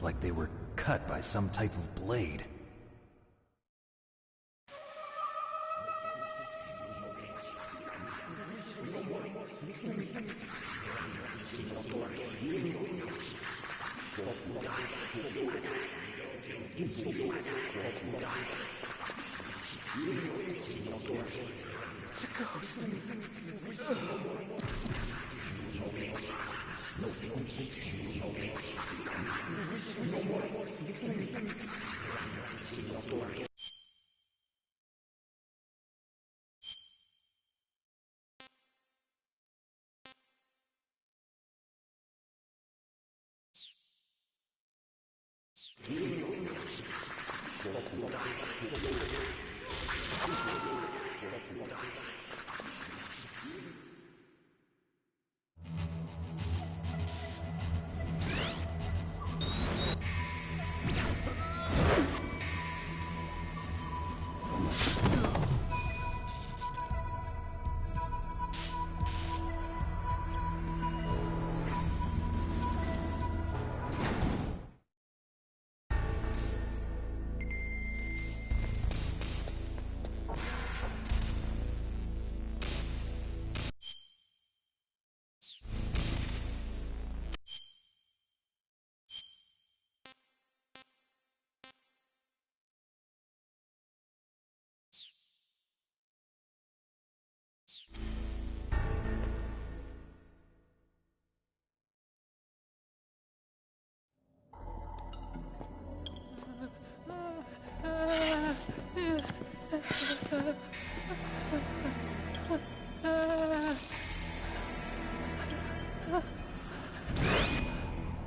Almost like they were cut by some type of blade. It's a ghost.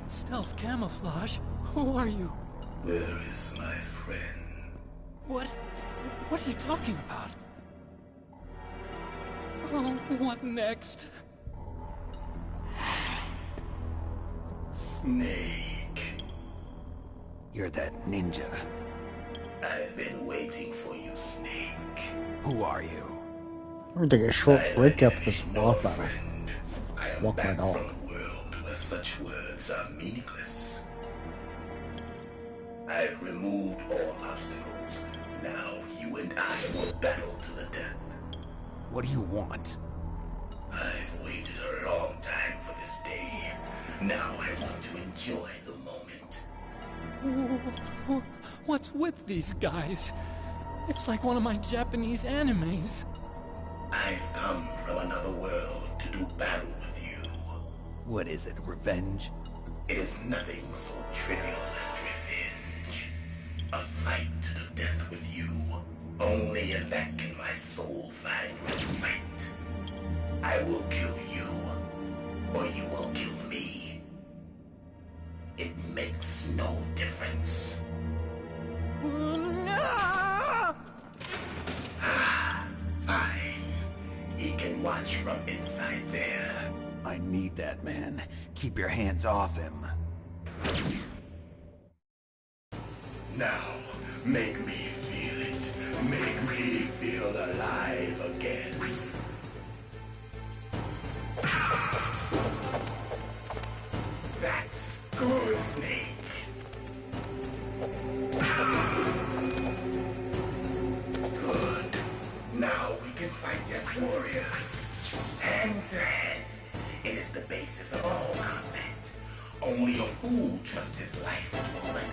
Stealth camouflage? Who are you? Where is my friend? What are you talking about? Oh, what next? Snake. You're that ninja. I've been waiting for you, Snake. Who are you? I'm gonna take a short break after this boss battle. I am Walk my back dog. from a world where such words are meaningless. I've removed all obstacles. Now you and I will battle to the death. What do you want? I've waited a long time for this day. Now I want to enjoy the moment. What's with these guys? It's like one of my Japanese animes. I've come from another world to do battle with you. What is it, revenge? It is nothing so trivial as revenge. A fight to the death with you. Only in that can my soul find respite. I will kill you, or you will kill me. It makes no difference. Fine. He can watch from inside there. I need that man. Keep your hands off him. Now, make me feel it. Make me feel alive again. That's good, Snake. Good. Now we can fight as warriors. Hand to hand. It is the basis of all combat. Only a fool trusts his life to a weapon.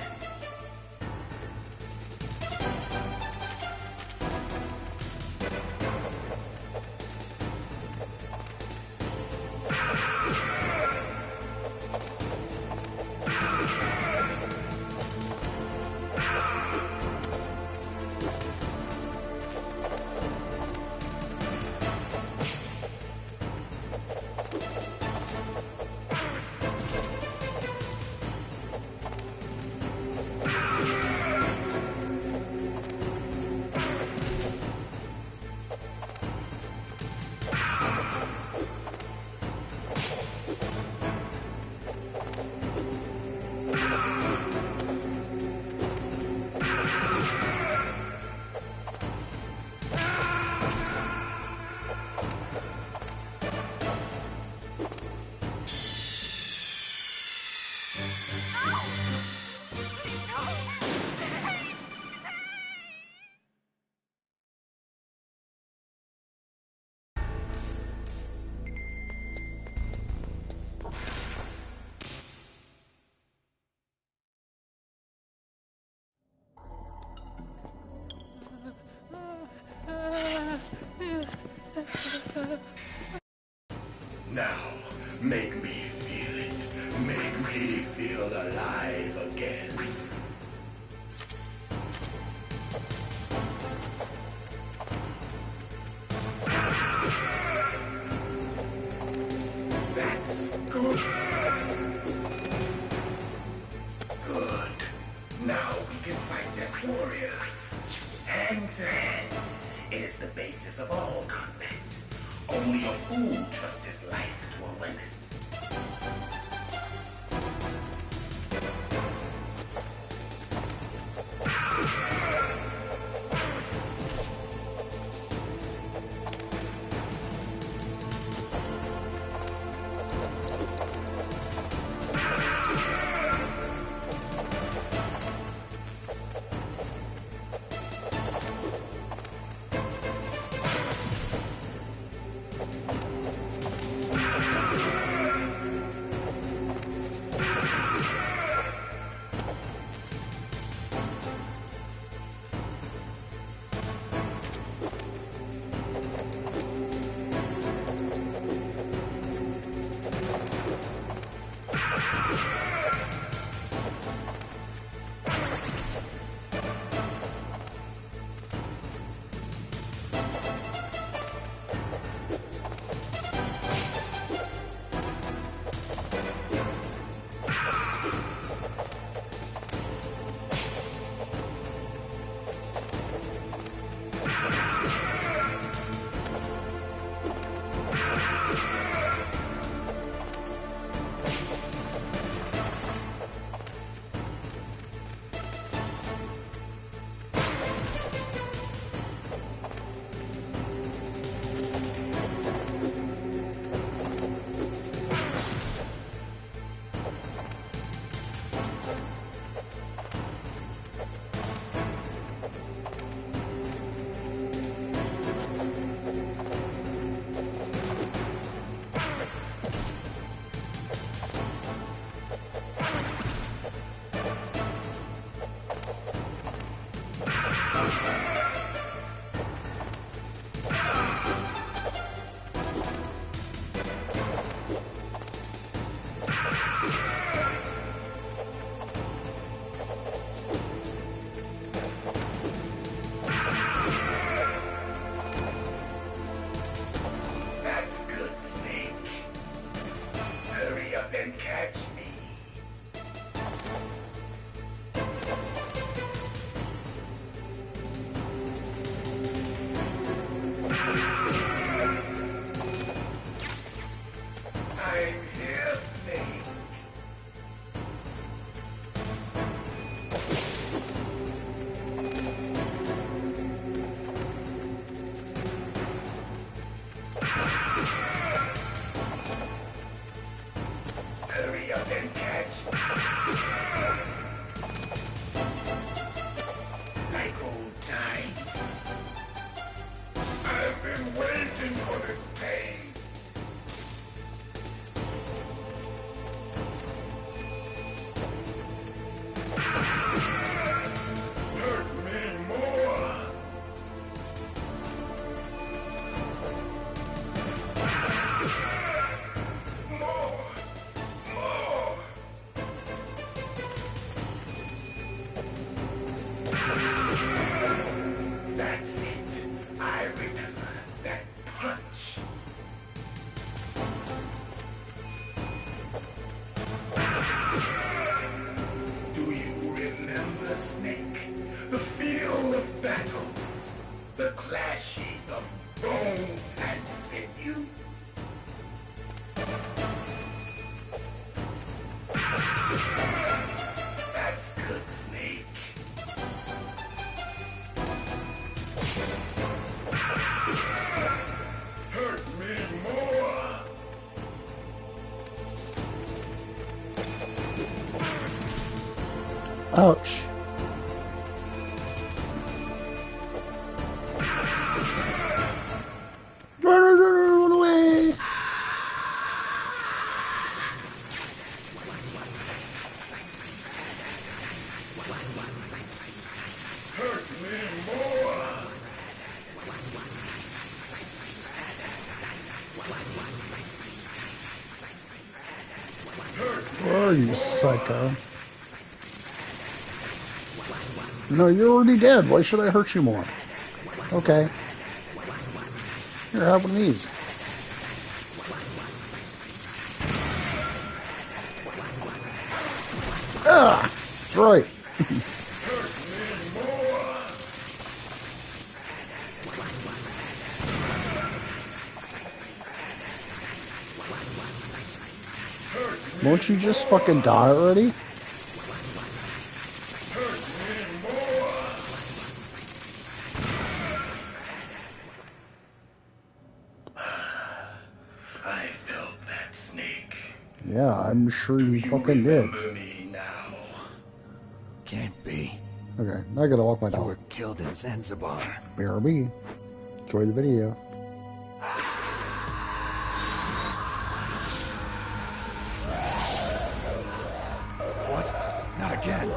Hand to hand. It is the basis of all combat. Only a fool trusts his life to a weapon. Ouch. Run away! Hurt me more! Where are you, psycho? No, you're already dead. Why should I hurt you more? Okay. Here, have one of these. Ah! That's right. Won't you just fucking die already? I felt that snake. Yeah, I'm sure you fucking did. Remember me now? Can't be. Okay, now I gotta walk my You dog. were killed in Zanzibar. BRB. Enjoy the video. What? Not again.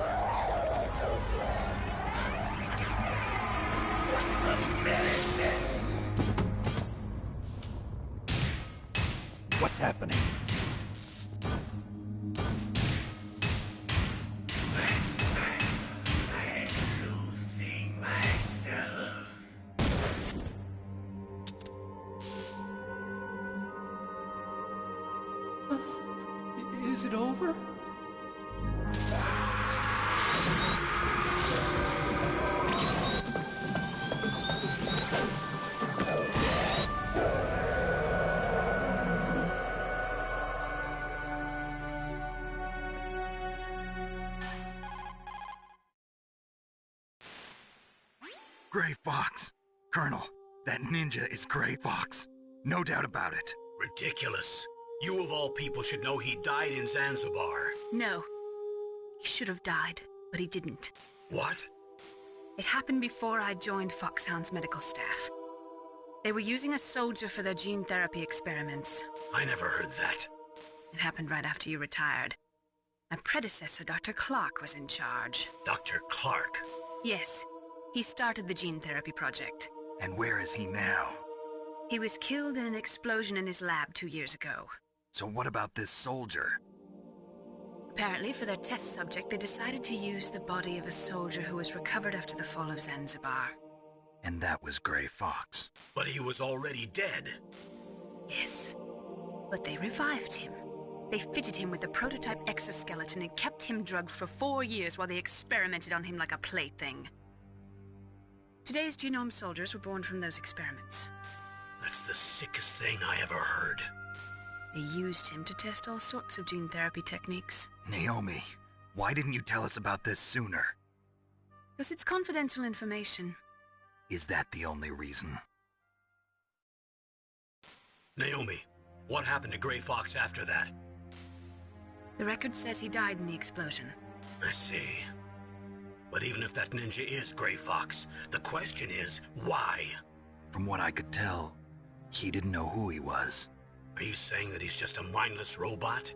What's happening? Losing myself. Is it over? Gray Fox. Colonel, that ninja is Gray Fox. No doubt about it. Ridiculous. You of all people should know he died in Zanzibar. No. He should have died, but he didn't. What? It happened before I joined Foxhound's medical staff. They were using a soldier for their gene therapy experiments. I never heard that. It happened right after you retired. My predecessor, Dr. Clark, was in charge. Dr. Clark? Yes. He started the gene therapy project. And where is he now? He was killed in an explosion in his lab 2 years ago. So what about this soldier? Apparently, for their test subject, they decided to use the body of a soldier who was recovered after the fall of Zanzibar. And that was Gray Fox. But he was already dead. Yes. But they revived him. They fitted him with a prototype exoskeleton and kept him drugged for 4 years while they experimented on him like a plaything. Today's genome soldiers were born from those experiments. That's the sickest thing I ever heard. They used him to test all sorts of gene therapy techniques. Naomi, why didn't you tell us about this sooner? Because it's confidential information. Is that the only reason? Naomi, what happened to Gray Fox after that? The record says he died in the explosion. I see. But even if that ninja is Gray Fox, the question is, why? From what I could tell, he didn't know who he was. Are you saying that he's just a mindless robot?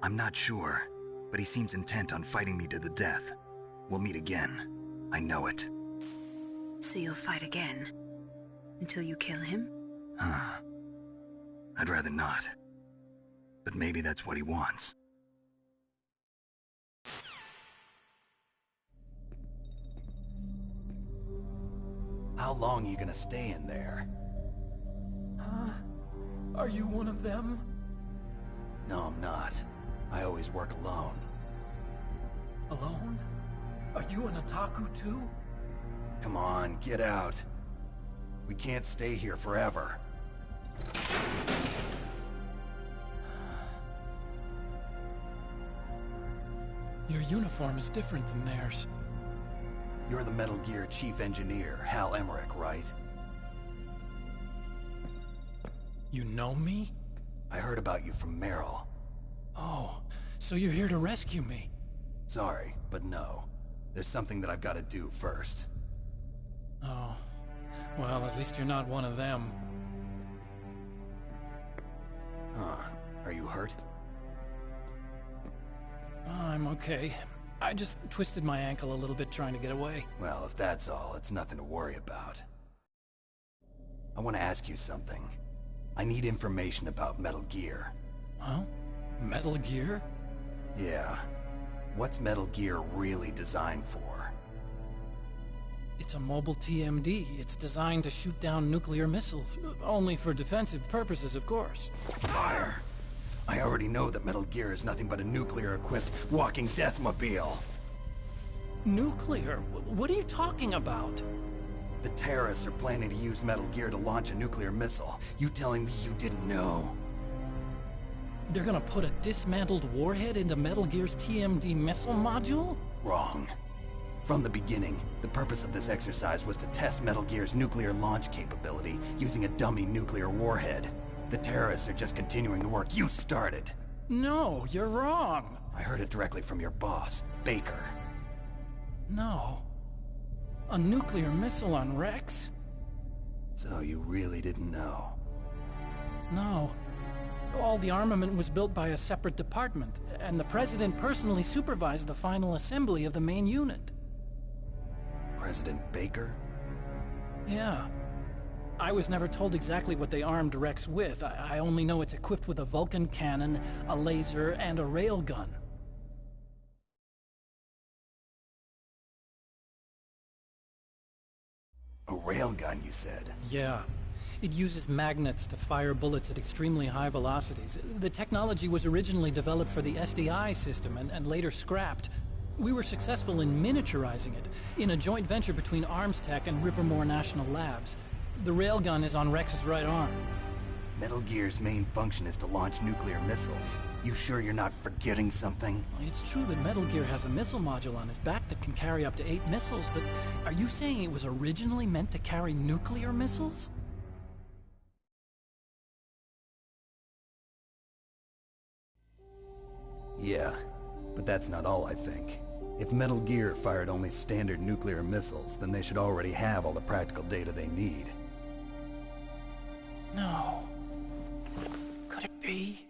I'm not sure, but he seems intent on fighting me to the death. We'll meet again. I know it. So you'll fight again? Until you kill him? I'd rather not. But maybe that's what he wants. How long are you gonna stay in there? Huh? Are you one of them? No, I'm not. I always work alone. Alone? Are you an otaku too? Come on, get out. We can't stay here forever. Your uniform is different than theirs. You're the Metal Gear Chief Engineer, Hal Emmerich, right? You know me? I heard about you from Meryl. Oh, so you're here to rescue me? Sorry, but no. There's something that I've got to do first. Oh. Well, at least you're not one of them. Huh. Are you hurt? I'm okay. I just twisted my ankle a little bit trying to get away. Well, if that's all, it's nothing to worry about. I want to ask you something. I need information about Metal Gear. Huh? Metal Gear? Yeah. What's Metal Gear really designed for? It's a mobile TMD. It's designed to shoot down nuclear missiles. Only for defensive purposes, of course. Liar! I already know that Metal Gear is nothing but a nuclear-equipped walking deathmobile. Nuclear? What are you talking about? The terrorists are planning to use Metal Gear to launch a nuclear missile. You telling me you didn't know? They're gonna put a dismantled warhead into Metal Gear's TMD missile module? Wrong. From the beginning, the purpose of this exercise was to test Metal Gear's nuclear launch capability using a dummy nuclear warhead. The terrorists are just continuing the work you started. No, you're wrong. I heard it directly from your boss, Baker. No. A nuclear missile on Rex? So you really didn't know? No. All the armament was built by a separate department, and the President personally supervised the final assembly of the main unit. President Baker? Yeah. I was never told exactly what they armed Rex with. I only know it's equipped with a Vulcan cannon, a laser, and a railgun. A railgun, you said? Yeah. It uses magnets to fire bullets at extremely high velocities. The technology was originally developed for the SDI system and later scrapped. We were successful in miniaturizing it, in a joint venture between ArmsTech and Rivermore National Labs. The railgun is on Rex's right arm. Metal Gear's main function is to launch nuclear missiles. You sure you're not forgetting something? It's true that Metal Gear has a missile module on his back that can carry up to 8 missiles, but are you saying it was originally meant to carry nuclear missiles? Yeah, but that's not all I think. If Metal Gear fired only standard nuclear missiles, then they should already have all the practical data they need. No. Could it be?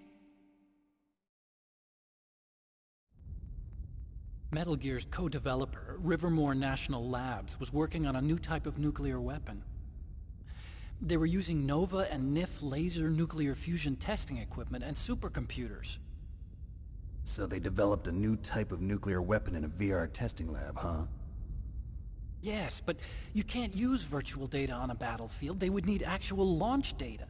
Metal Gear's co-developer, Rivermore National Labs, was working on a new type of nuclear weapon. They were using NOVA and NIF laser nuclear fusion testing equipment and supercomputers. So they developed a new type of nuclear weapon in a VR testing lab, huh? Yes, but you can't use virtual data on a battlefield. They would need actual launch data.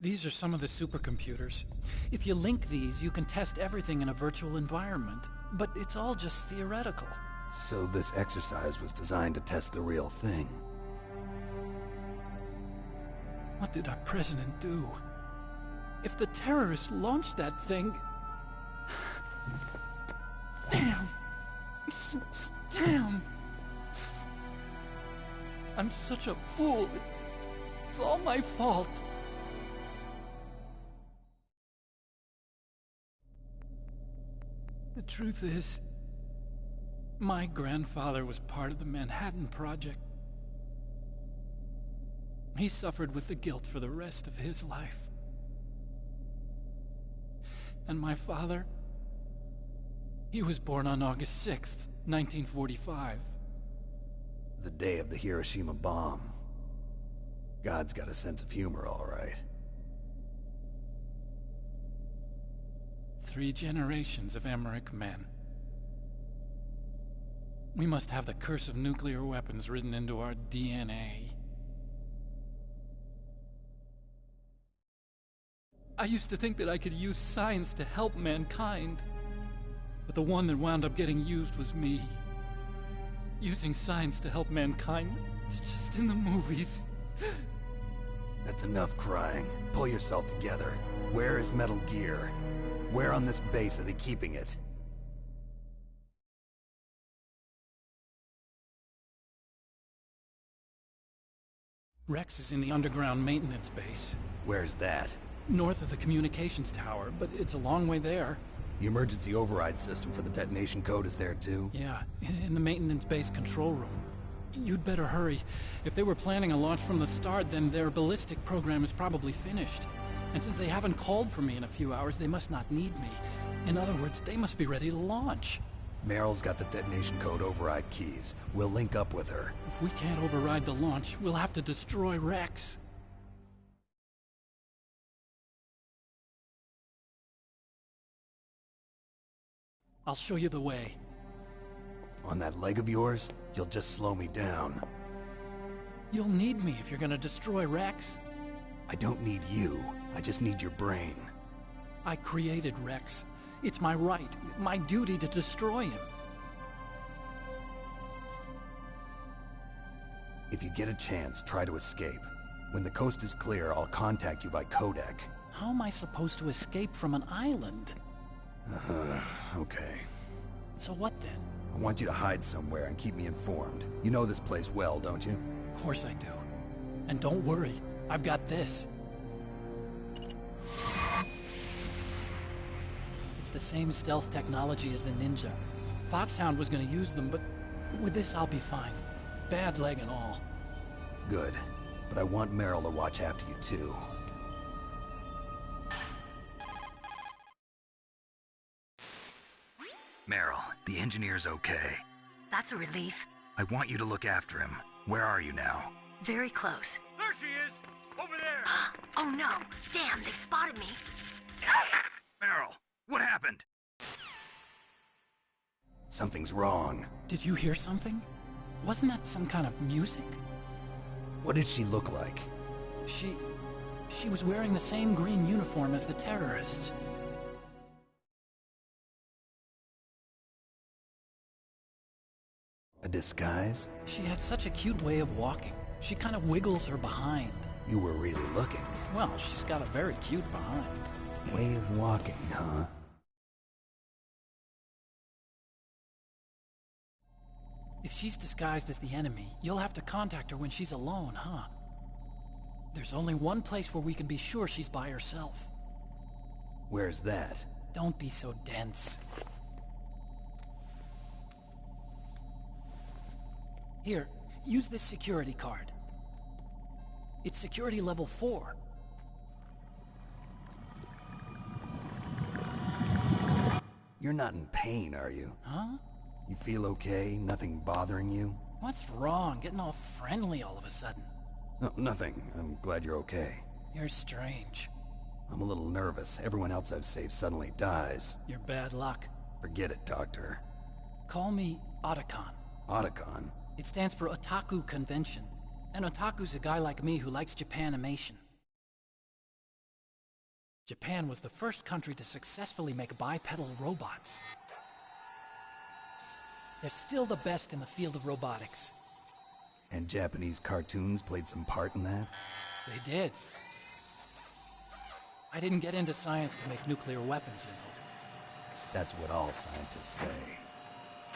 These are some of the supercomputers. If you link these, you can test everything in a virtual environment. But it's all just theoretical. So this exercise was designed to test the real thing. What did our president do? If the terrorists launched that thing... Damn! Damn! I'm such a fool. It's all my fault. The truth is, my grandfather was part of the Manhattan Project. He suffered with the guilt for the rest of his life. And my father, he was born on August 6th, 1945. The day of the Hiroshima bomb. God's got a sense of humor, all right. 3 generations of Emmerich men. We must have the curse of nuclear weapons written into our DNA. I used to think that I could use science to help mankind, but the one that wound up getting used was me. Using science to help mankind, it's just in the movies. That's enough crying. Pull yourself together. Where is Metal Gear? Where on this base are they keeping it? Rex is in the underground maintenance base. Where's that? North of the communications tower, but it's a long way there. The emergency override system for the detonation code is there too? Yeah, in the maintenance base control room. You'd better hurry. If they were planning a launch from the start, then their ballistic program is probably finished. And since they haven't called for me in a few hours, they must not need me. In other words, they must be ready to launch. Meryl's got the detonation code override keys. We'll link up with her. If we can't override the launch, we'll have to destroy Rex. I'll show you the way. On that leg of yours, you'll just slow me down. You'll need me if you're gonna destroy Rex. I don't need you. I just need your brain. I created Rex. It's my right, my duty to destroy him. If you get a chance, try to escape. When the coast is clear, I'll contact you by codec. How am I supposed to escape from an island? Okay. So what then? I want you to hide somewhere and keep me informed. You know this place well, don't you? Of course I do. And don't worry, I've got this. It's the same stealth technology as the Ninja. Foxhound was gonna use them, but with this I'll be fine. Bad leg and all. Good. But I want Meryl to watch after you too. Meryl, the engineer's okay. That's a relief. I want you to look after him. Where are you now? Very close. There she is! Over there! Oh no! Damn, they've spotted me! Meryl, what happened? Something's wrong. Did you hear something? Wasn't that some kind of music? What did she look like? She was wearing the same green uniform as the terrorists. A disguise? She had such a cute way of walking. She kind of wiggles her behind. You were really looking. Well, she's got a very cute behind. Way of walking, huh? If she's disguised as the enemy, you'll have to contact her when she's alone, huh? There's only one place where we can be sure she's by herself. Where's that? Don't be so dense. Here, use this security card. It's security level 4. You're not in pain, are you? Huh? You feel okay? Nothing bothering you? What's wrong? Getting all friendly all of a sudden. No, nothing. I'm glad you're okay. You're strange. I'm a little nervous. Everyone else I've saved suddenly dies. You're bad luck. Forget it, Doctor. Call me Otacon. Otacon? It stands for Otaku Convention. An otaku's a guy like me who likes Japanimation. Japan was the first country to successfully make bipedal robots. They're still the best in the field of robotics. And Japanese cartoons played some part in that? They did. I didn't get into science to make nuclear weapons, you know. That's what all scientists say.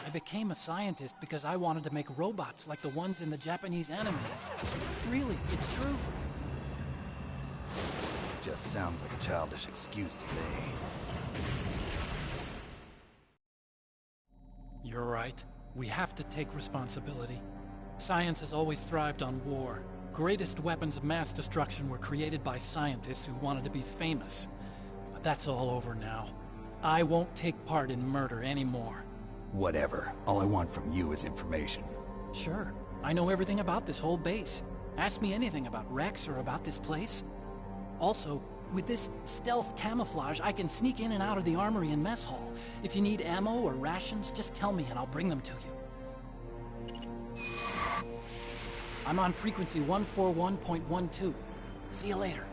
I became a scientist because I wanted to make robots like the ones in the Japanese animes. Really, it's true. Just sounds like a childish excuse to me. You're right. We have to take responsibility. Science has always thrived on war. Greatest weapons of mass destruction were created by scientists who wanted to be famous. But that's all over now. I won't take part in murder anymore. Whatever. All I want from you is information. Sure. I know everything about this whole base. Ask me anything about Rex or about this place. Also, with this stealth camouflage, I can sneak in and out of the armory and mess hall. If you need ammo or rations, just tell me and I'll bring them to you. I'm on frequency 141.12. See you later.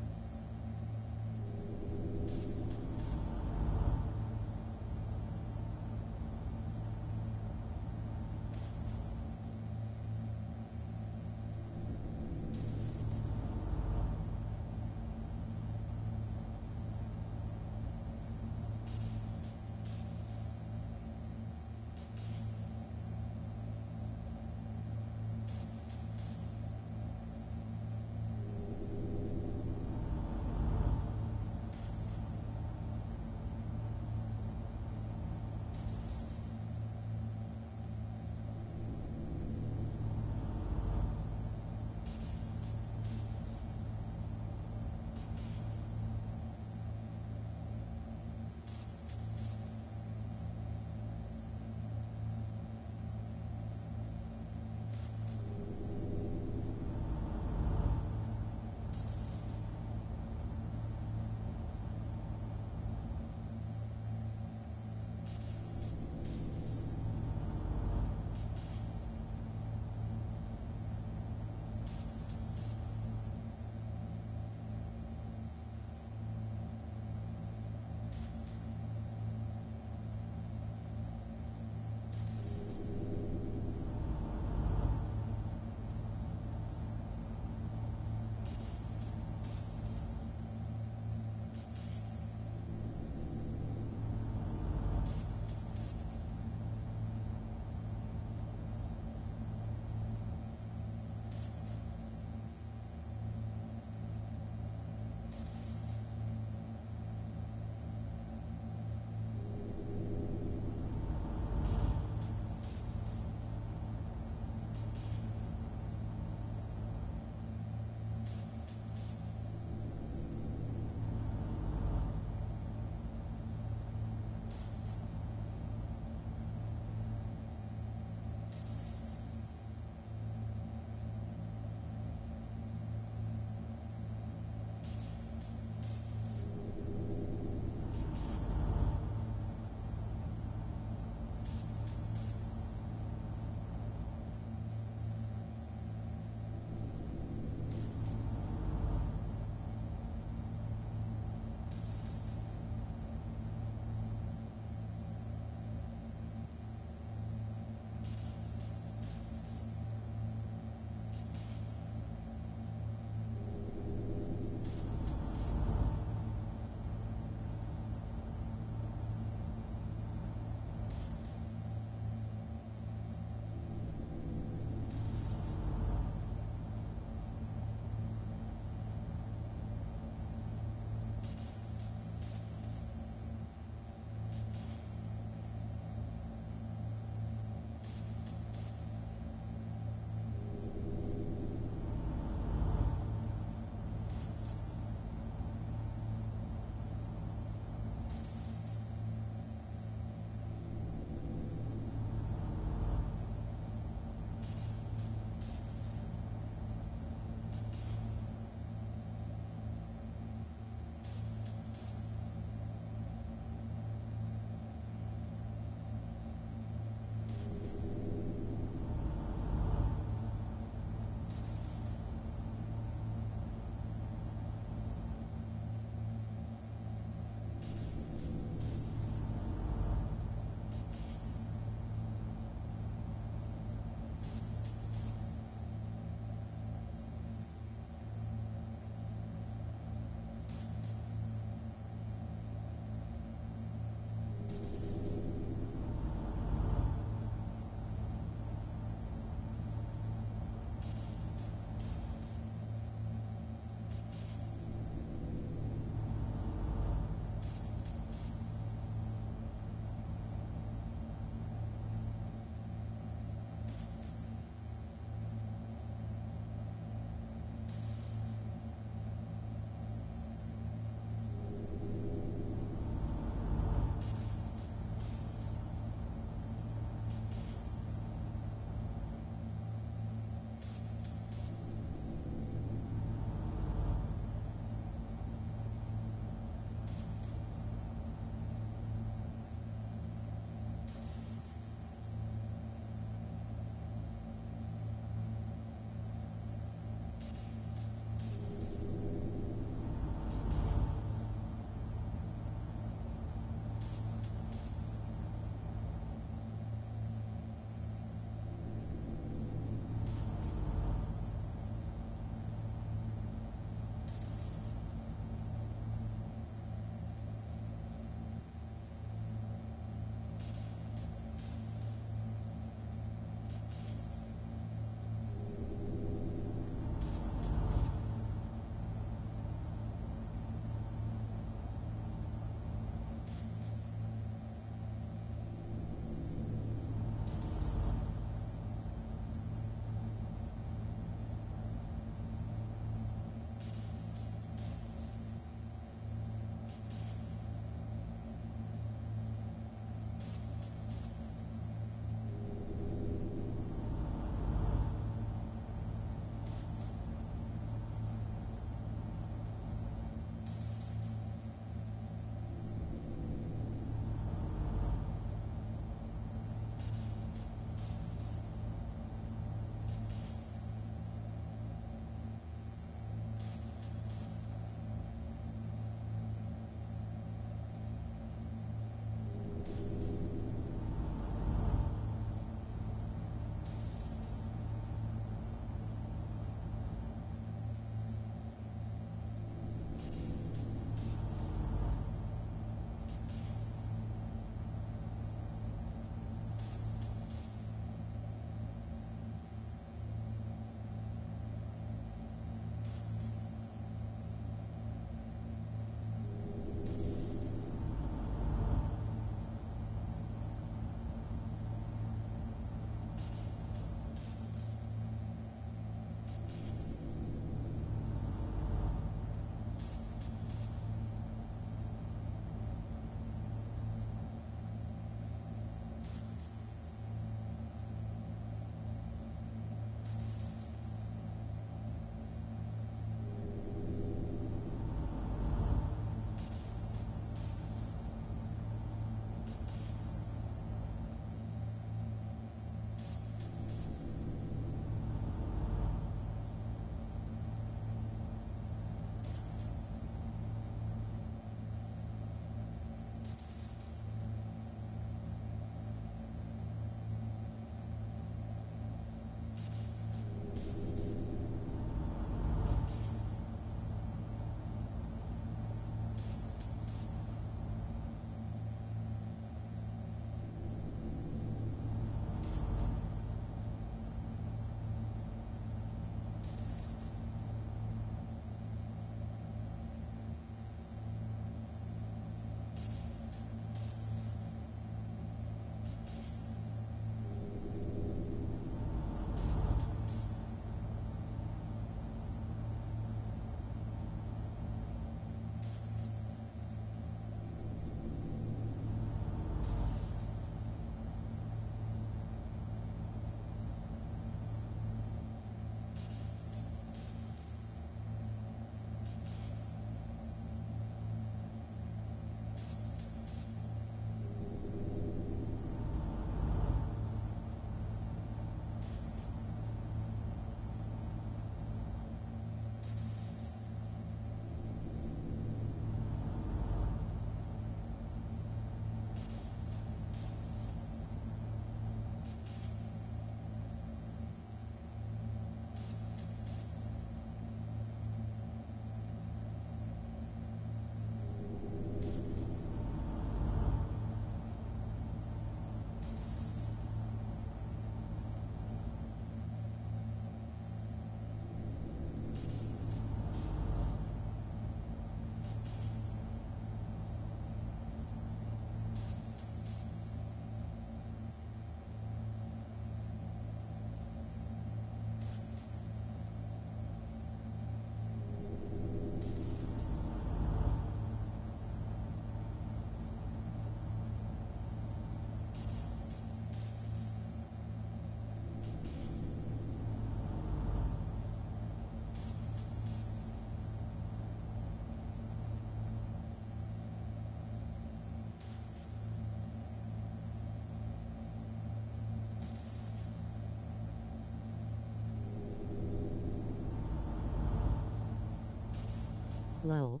Lol.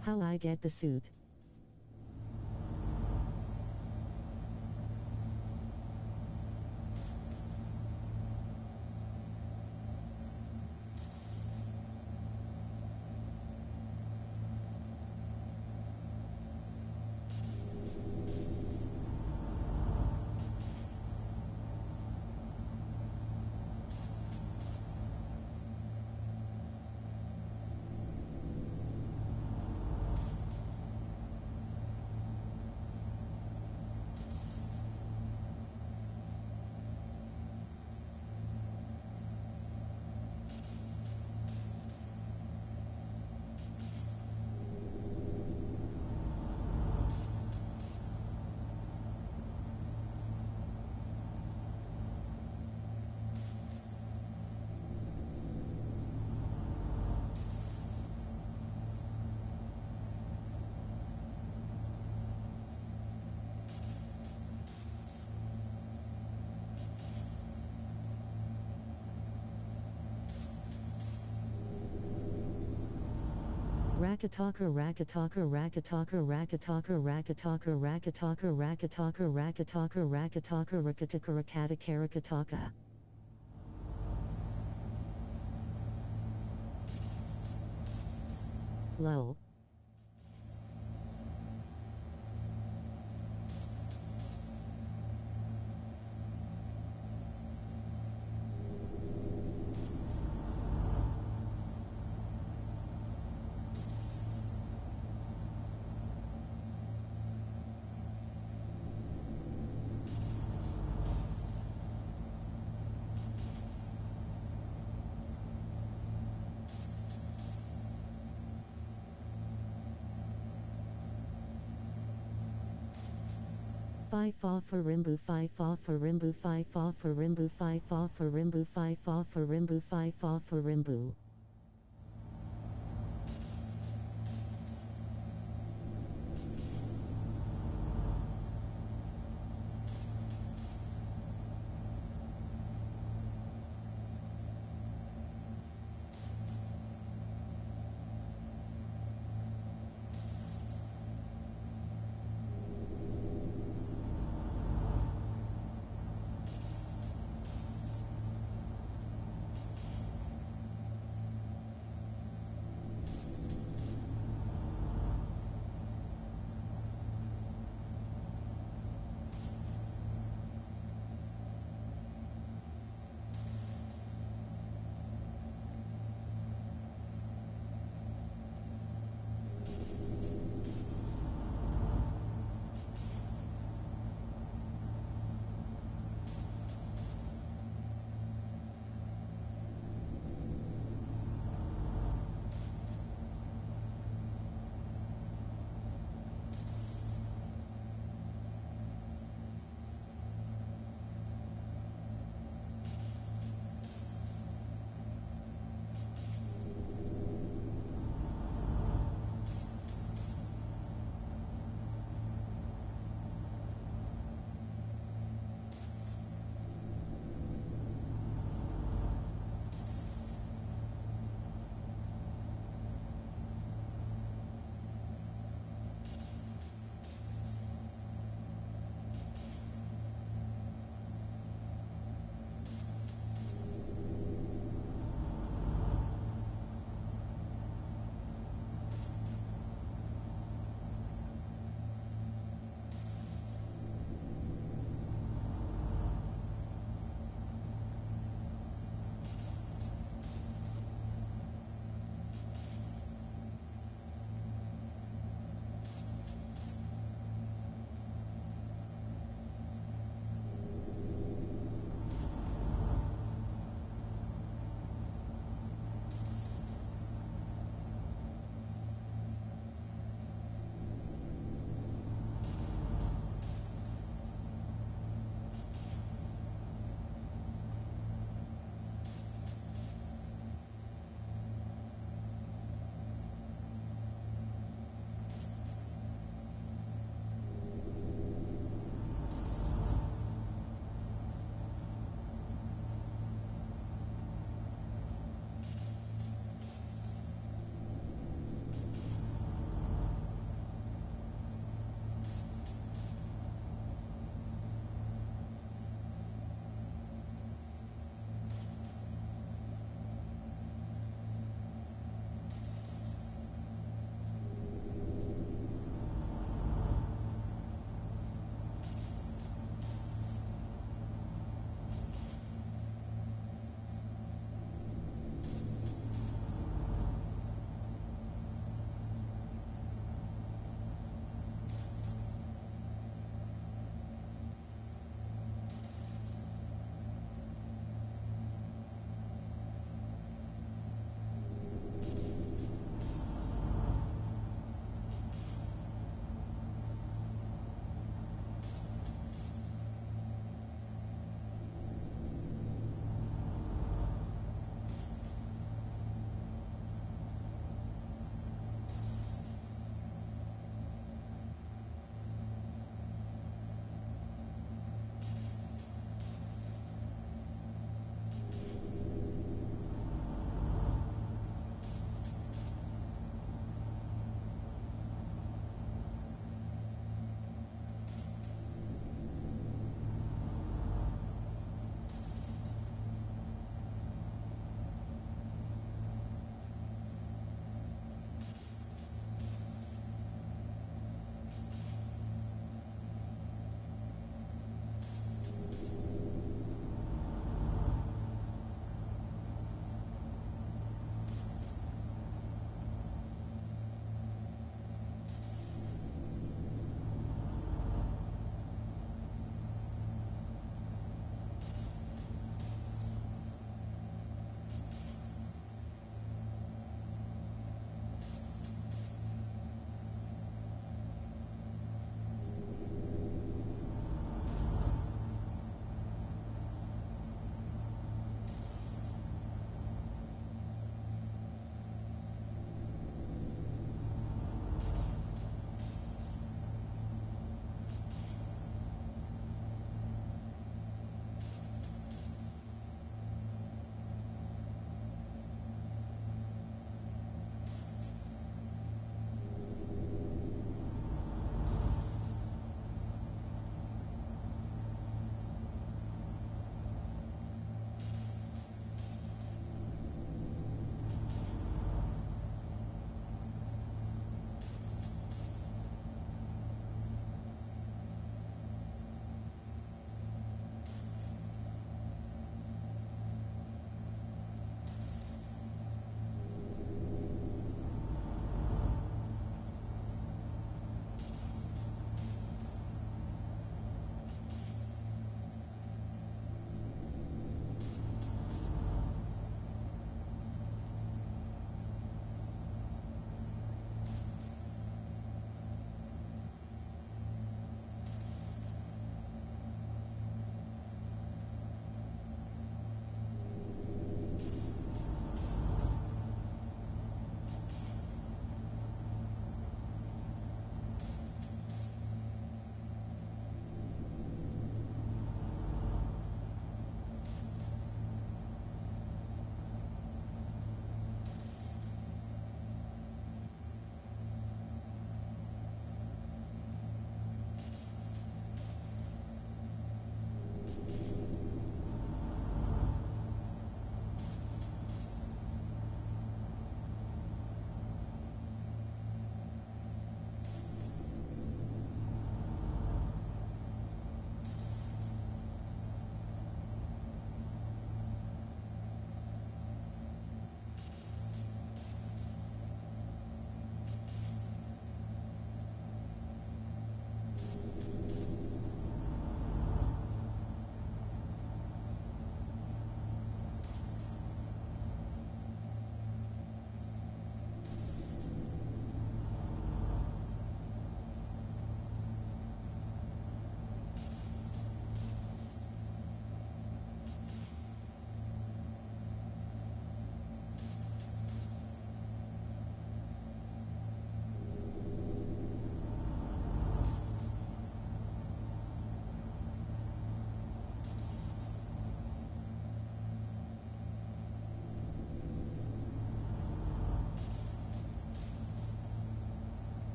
How I get the suit? Rakataka rakataka rakataka rakataka rakataka rakataka rakataka rakataka rakataka rakataka rakataka rakataka. Lol. Fi fa for rimbu fi fa for rimbu fi fa for rimbu fi fa for rimbu fi fa for rimbu fi fa for rimbu.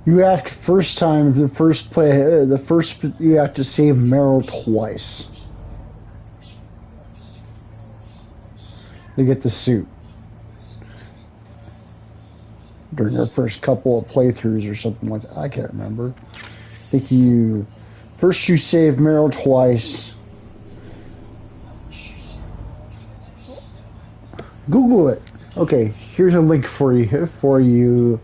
You have to first time the first play the first you have to save Meryl twice to get the suit during your first couple of playthroughs or something like that. I can't remember. I think you save Meryl twice. Google it. Okay, here's a link for you.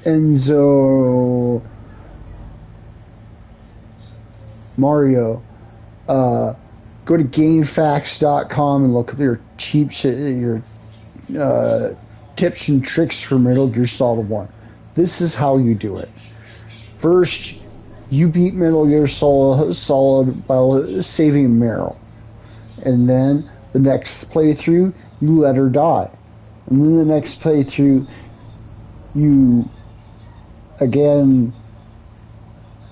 Enzo Mario. Go to GameFAQs.com and look up your tips and tricks for Metal Gear Solid 1. This is how you do it. First, you beat Metal Gear Solid by saving Meryl. And then the next playthrough, you let her die. And then the next playthrough, you again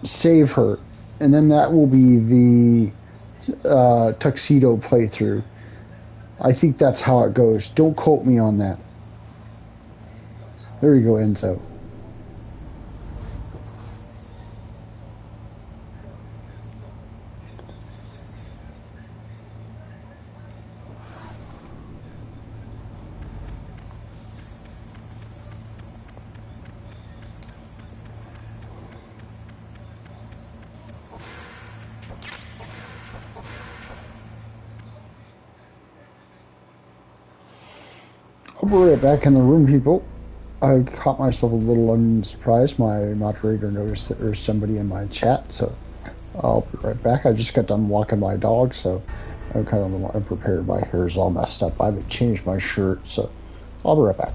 save her. And then that will be the tuxedo playthrough. I think that's how it goes. Don't quote me on that. There you go, Enzo. I'll be right back in the room, people. I caught myself a little unsurprised. My moderator noticed that there's somebody in my chat, so I'll be right back. I just got done walking my dog, so I'm kind of unprepared. My hair's all messed up. I haven't changed my shirt, so I'll be right back.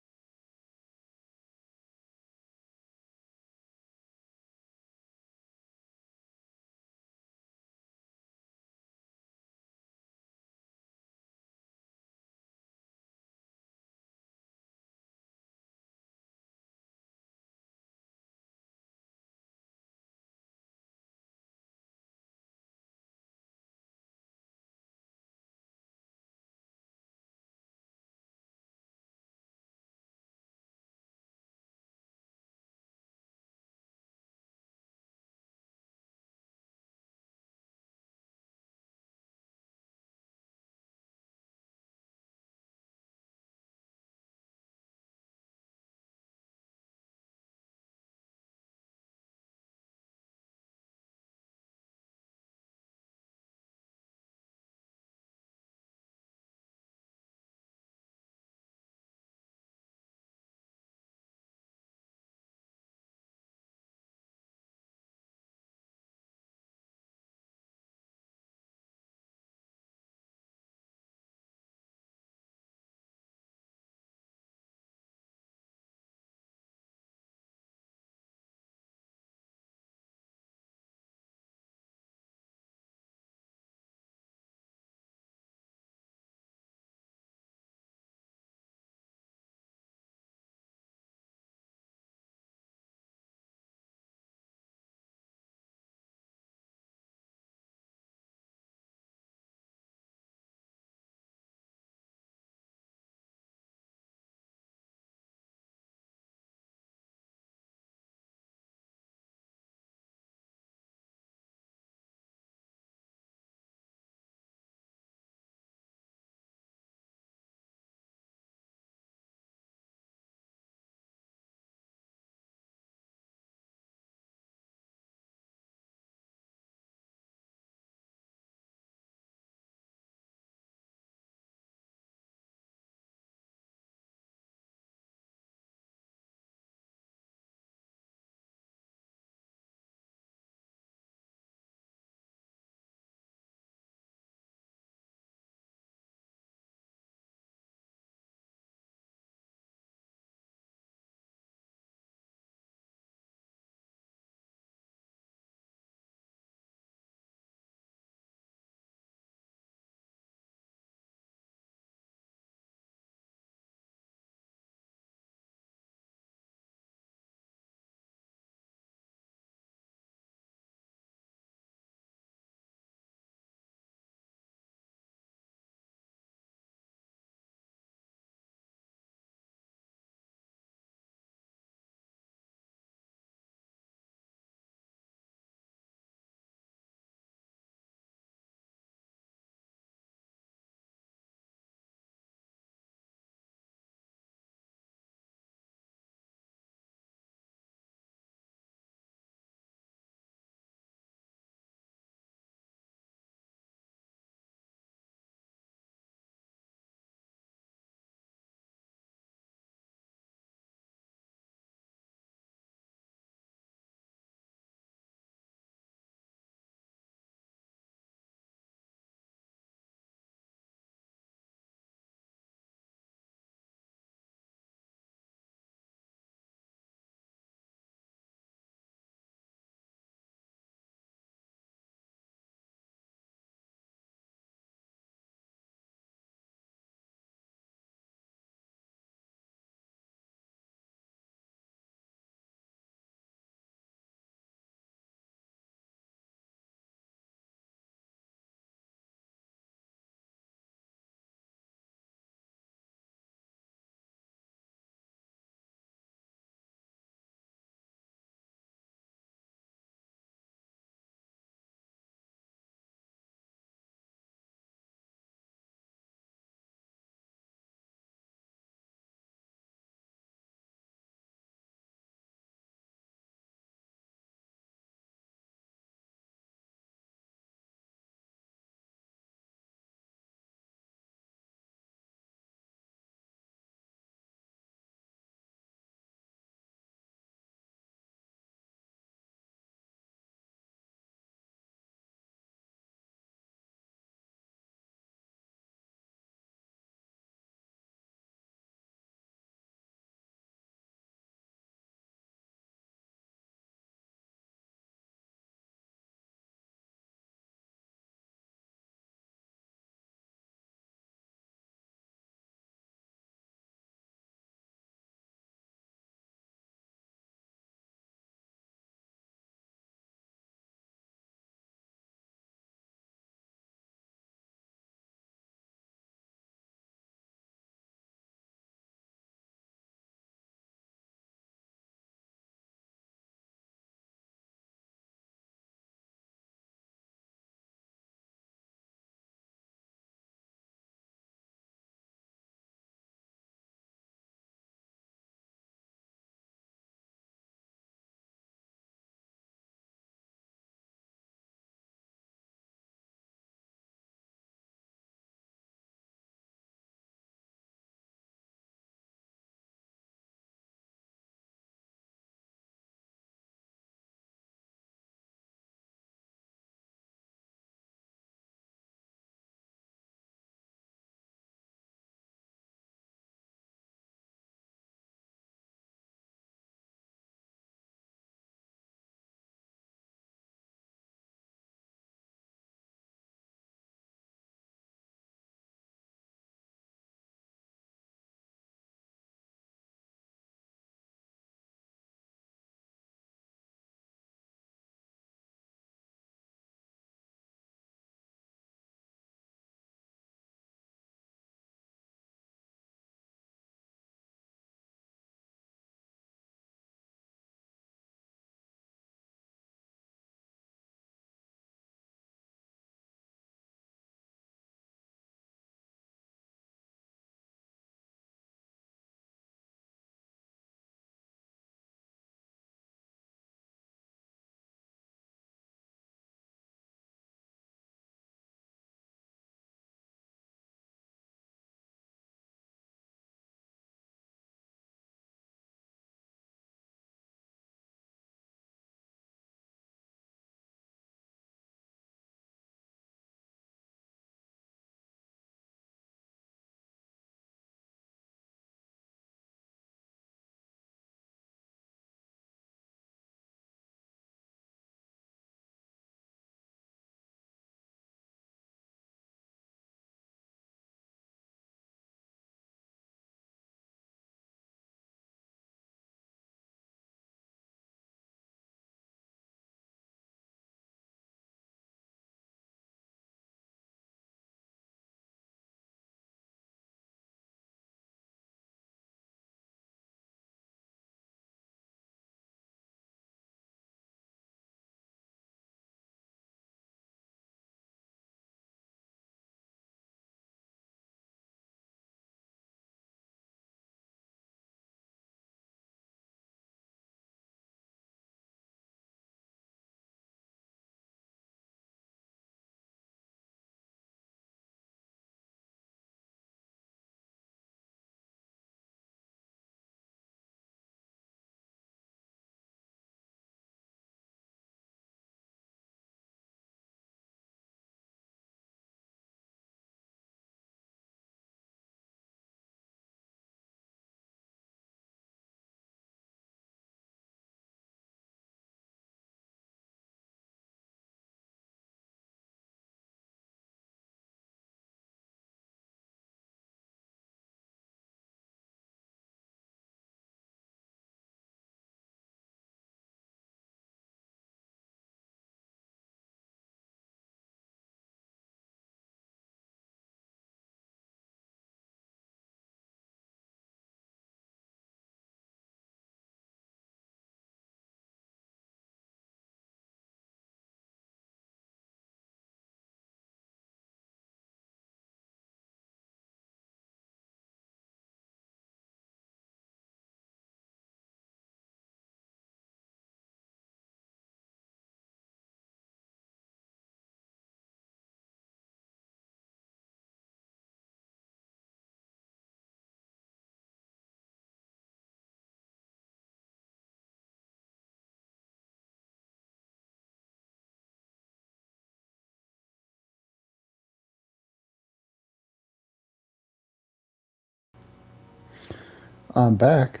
I'm back.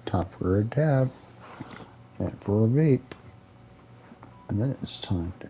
Time for a dab and for a vape. And then it's time to...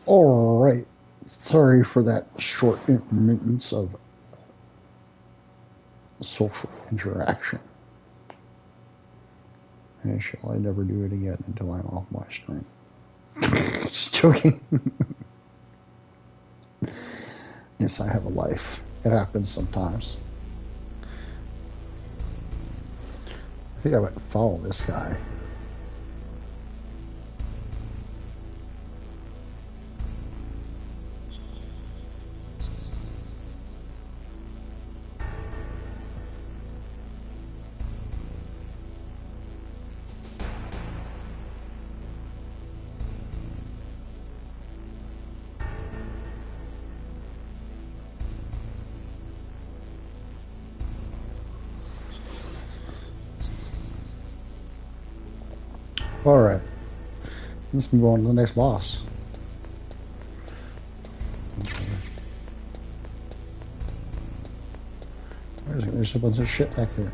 Alright, sorry for that short intermittence of social interaction. And shall I never do it again until I'm off my screen. Just joking. Yes, I have a life. It happens sometimes. I think I might follow this guy. Alright, let's move on to the next boss. There's a bunch of shit back here.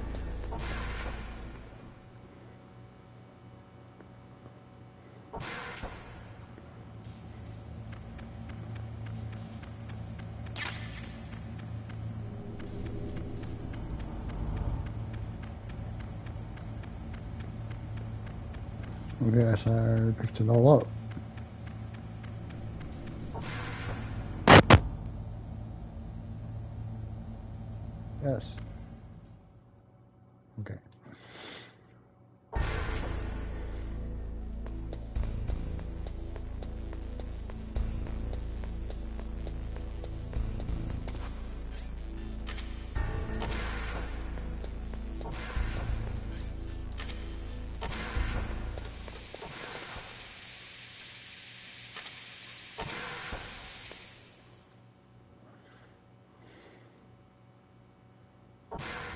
Okay, I picked it all up. Yes.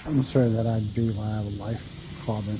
I'm sorry that I'd be when I have a life comment.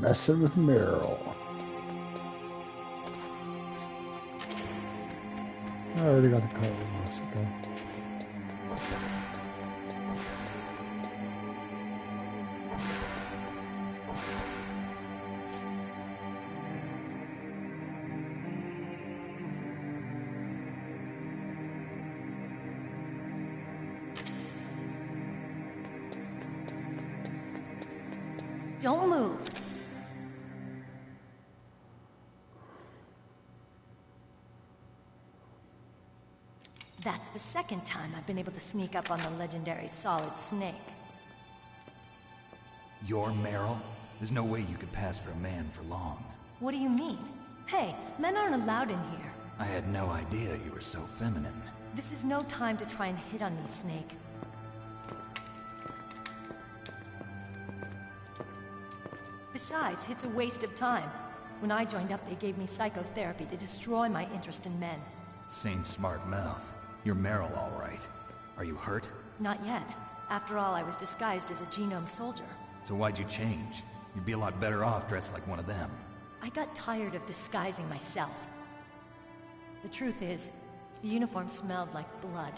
Messing with Meryl. I already got the card. Okay. Don't move. That's the second time I've been able to sneak up on the legendary Solid Snake. You're Meryl? There's no way you could pass for a man for long. What do you mean? Hey, men aren't allowed in here. I had no idea you were so feminine. This is no time to try and hit on me, Snake. Besides, it's a waste of time. When I joined up, they gave me psychotherapy to destroy my interest in men. Same smart mouth. You're Meryl, all right. Are you hurt? Not yet. After all, I was disguised as a genome soldier. So why'd you change? You'd be a lot better off dressed like one of them. I got tired of disguising myself. The truth is, the uniform smelled like blood.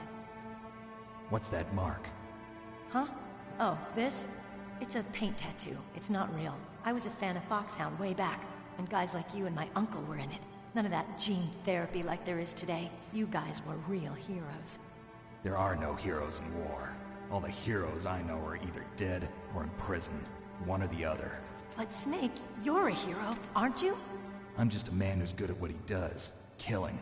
What's that mark? Huh? Oh, this? It's a paint tattoo. It's not real. I was a fan of Foxhound way back, and guys like you and my uncle were in it. None of that gene therapy like there is today. You guys were real heroes. There are no heroes in war. All the heroes I know are either dead or in prison. One or the other. But Snake, you're a hero, aren't you? I'm just a man who's good at what he does. Killing.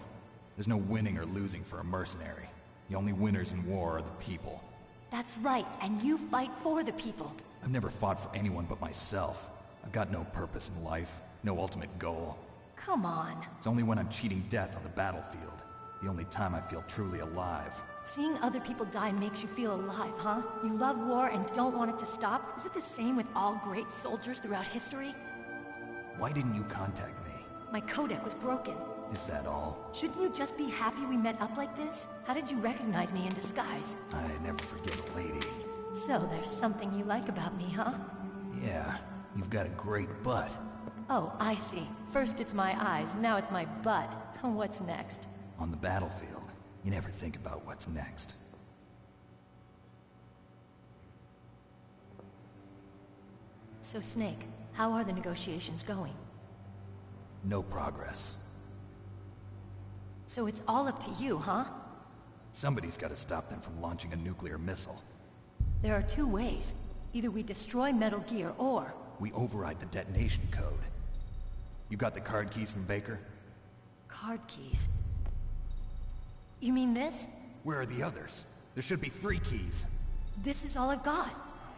There's no winning or losing for a mercenary. The only winners in war are the people. That's right, and you fight for the people. I've never fought for anyone but myself. I've got no purpose in life, no ultimate goal. Come on. It's only when I'm cheating death on the battlefield. The only time I feel truly alive. Seeing other people die makes you feel alive, huh? You love war and don't want it to stop? Is it the same with all great soldiers throughout history? Why didn't you contact me? My codec was broken. Is that all? Shouldn't you just be happy we met up like this? How did you recognize me in disguise? I never forget a lady. So there's something you like about me, huh? Yeah, you've got a great butt. Oh, I see. First it's my eyes, now it's my butt. What's next? On the battlefield, you never think about what's next. So Snake, how are the negotiations going? No progress. So it's all up to you, huh? Somebody's got to stop them from launching a nuclear missile. There are two ways. Either we destroy Metal Gear, or... we override the detonation code. You got the card keys from Baker? Card keys? You mean this? Where are the others? There should be 3 keys. This is all I've got.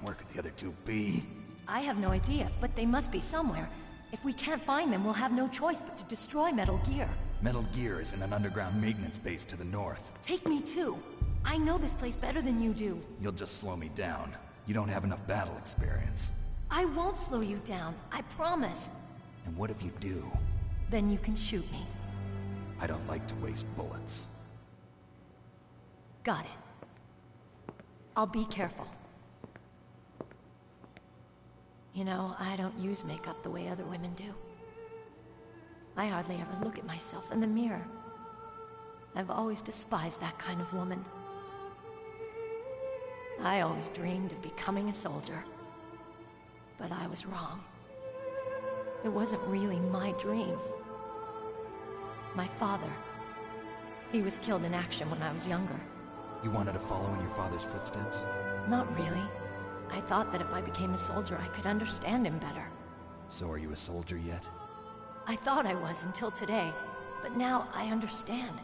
Where could the other 2 be? I have no idea, but they must be somewhere. If we can't find them, we'll have no choice but to destroy Metal Gear. Metal Gear is in an underground maintenance base to the north. Take me too. I know this place better than you do. You'll just slow me down. You don't have enough battle experience. I won't slow you down, I promise. And what if you do? Then you can shoot me. I don't like to waste bullets. Got it. I'll be careful. You know, I don't use makeup the way other women do. I hardly ever look at myself in the mirror. I've always despised that kind of woman. I always dreamed of becoming a soldier. But I was wrong. It wasn't really my dream. My father, he was killed in action when I was younger. You wanted to follow in your father's footsteps? Not really. I thought that if I became a soldier, I could understand him better. So are you a soldier yet? I thought I was until today, but now I understand.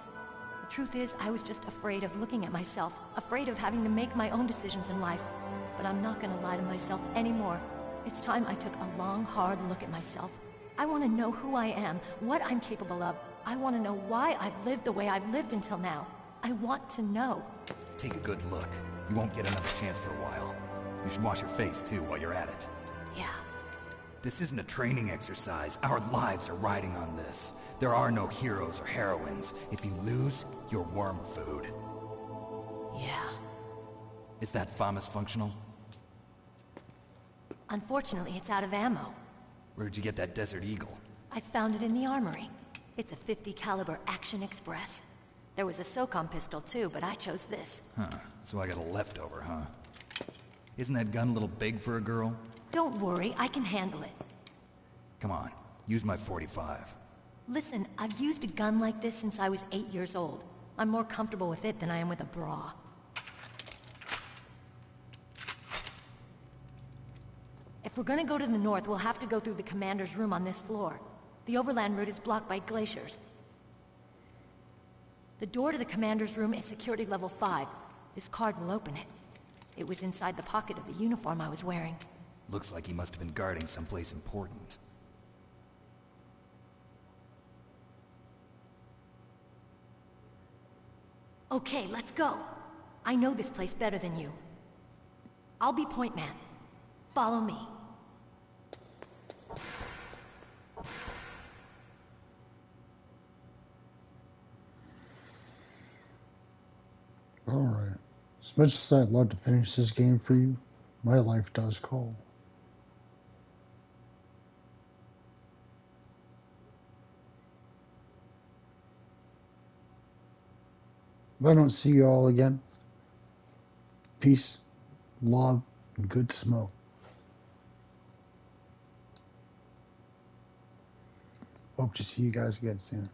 The truth is, I was just afraid of looking at myself, afraid of having to make my own decisions in life. But I'm not gonna lie to myself anymore. It's time I took a long, hard look at myself. I want to know who I am, what I'm capable of. I want to know why I've lived the way I've lived until now. I want to know. Take a good look. You won't get another chance for a while. You should wash your face, too, while you're at it. Yeah. This isn't a training exercise. Our lives are riding on this. There are no heroes or heroines. If you lose, you're worm food. Yeah. Is that FAMAS functional? Unfortunately, it's out of ammo. Where'd you get that Desert Eagle? I found it in the armory. It's a .50 caliber Action Express. There was a SOCOM pistol too, but I chose this. Huh, so I got a leftover, huh? Isn't that gun a little big for a girl? Don't worry, I can handle it. Come on, use my .45. Listen, I've used a gun like this since I was 8 years old. I'm more comfortable with it than I am with a bra. If we're gonna go to the north, we'll have to go through the commander's room on this floor. The overland route is blocked by glaciers. The door to the commander's room is security level 5. This card will open it. It was inside the pocket of the uniform I was wearing. Looks like he must have been guarding someplace important. Okay, let's go. I know this place better than you. I'll be point man. Follow me. Alright. As much as I'd love to finish this game for you, my life does call. If I don't see you all again, peace, love, and good smoke. Hope to see you guys again soon.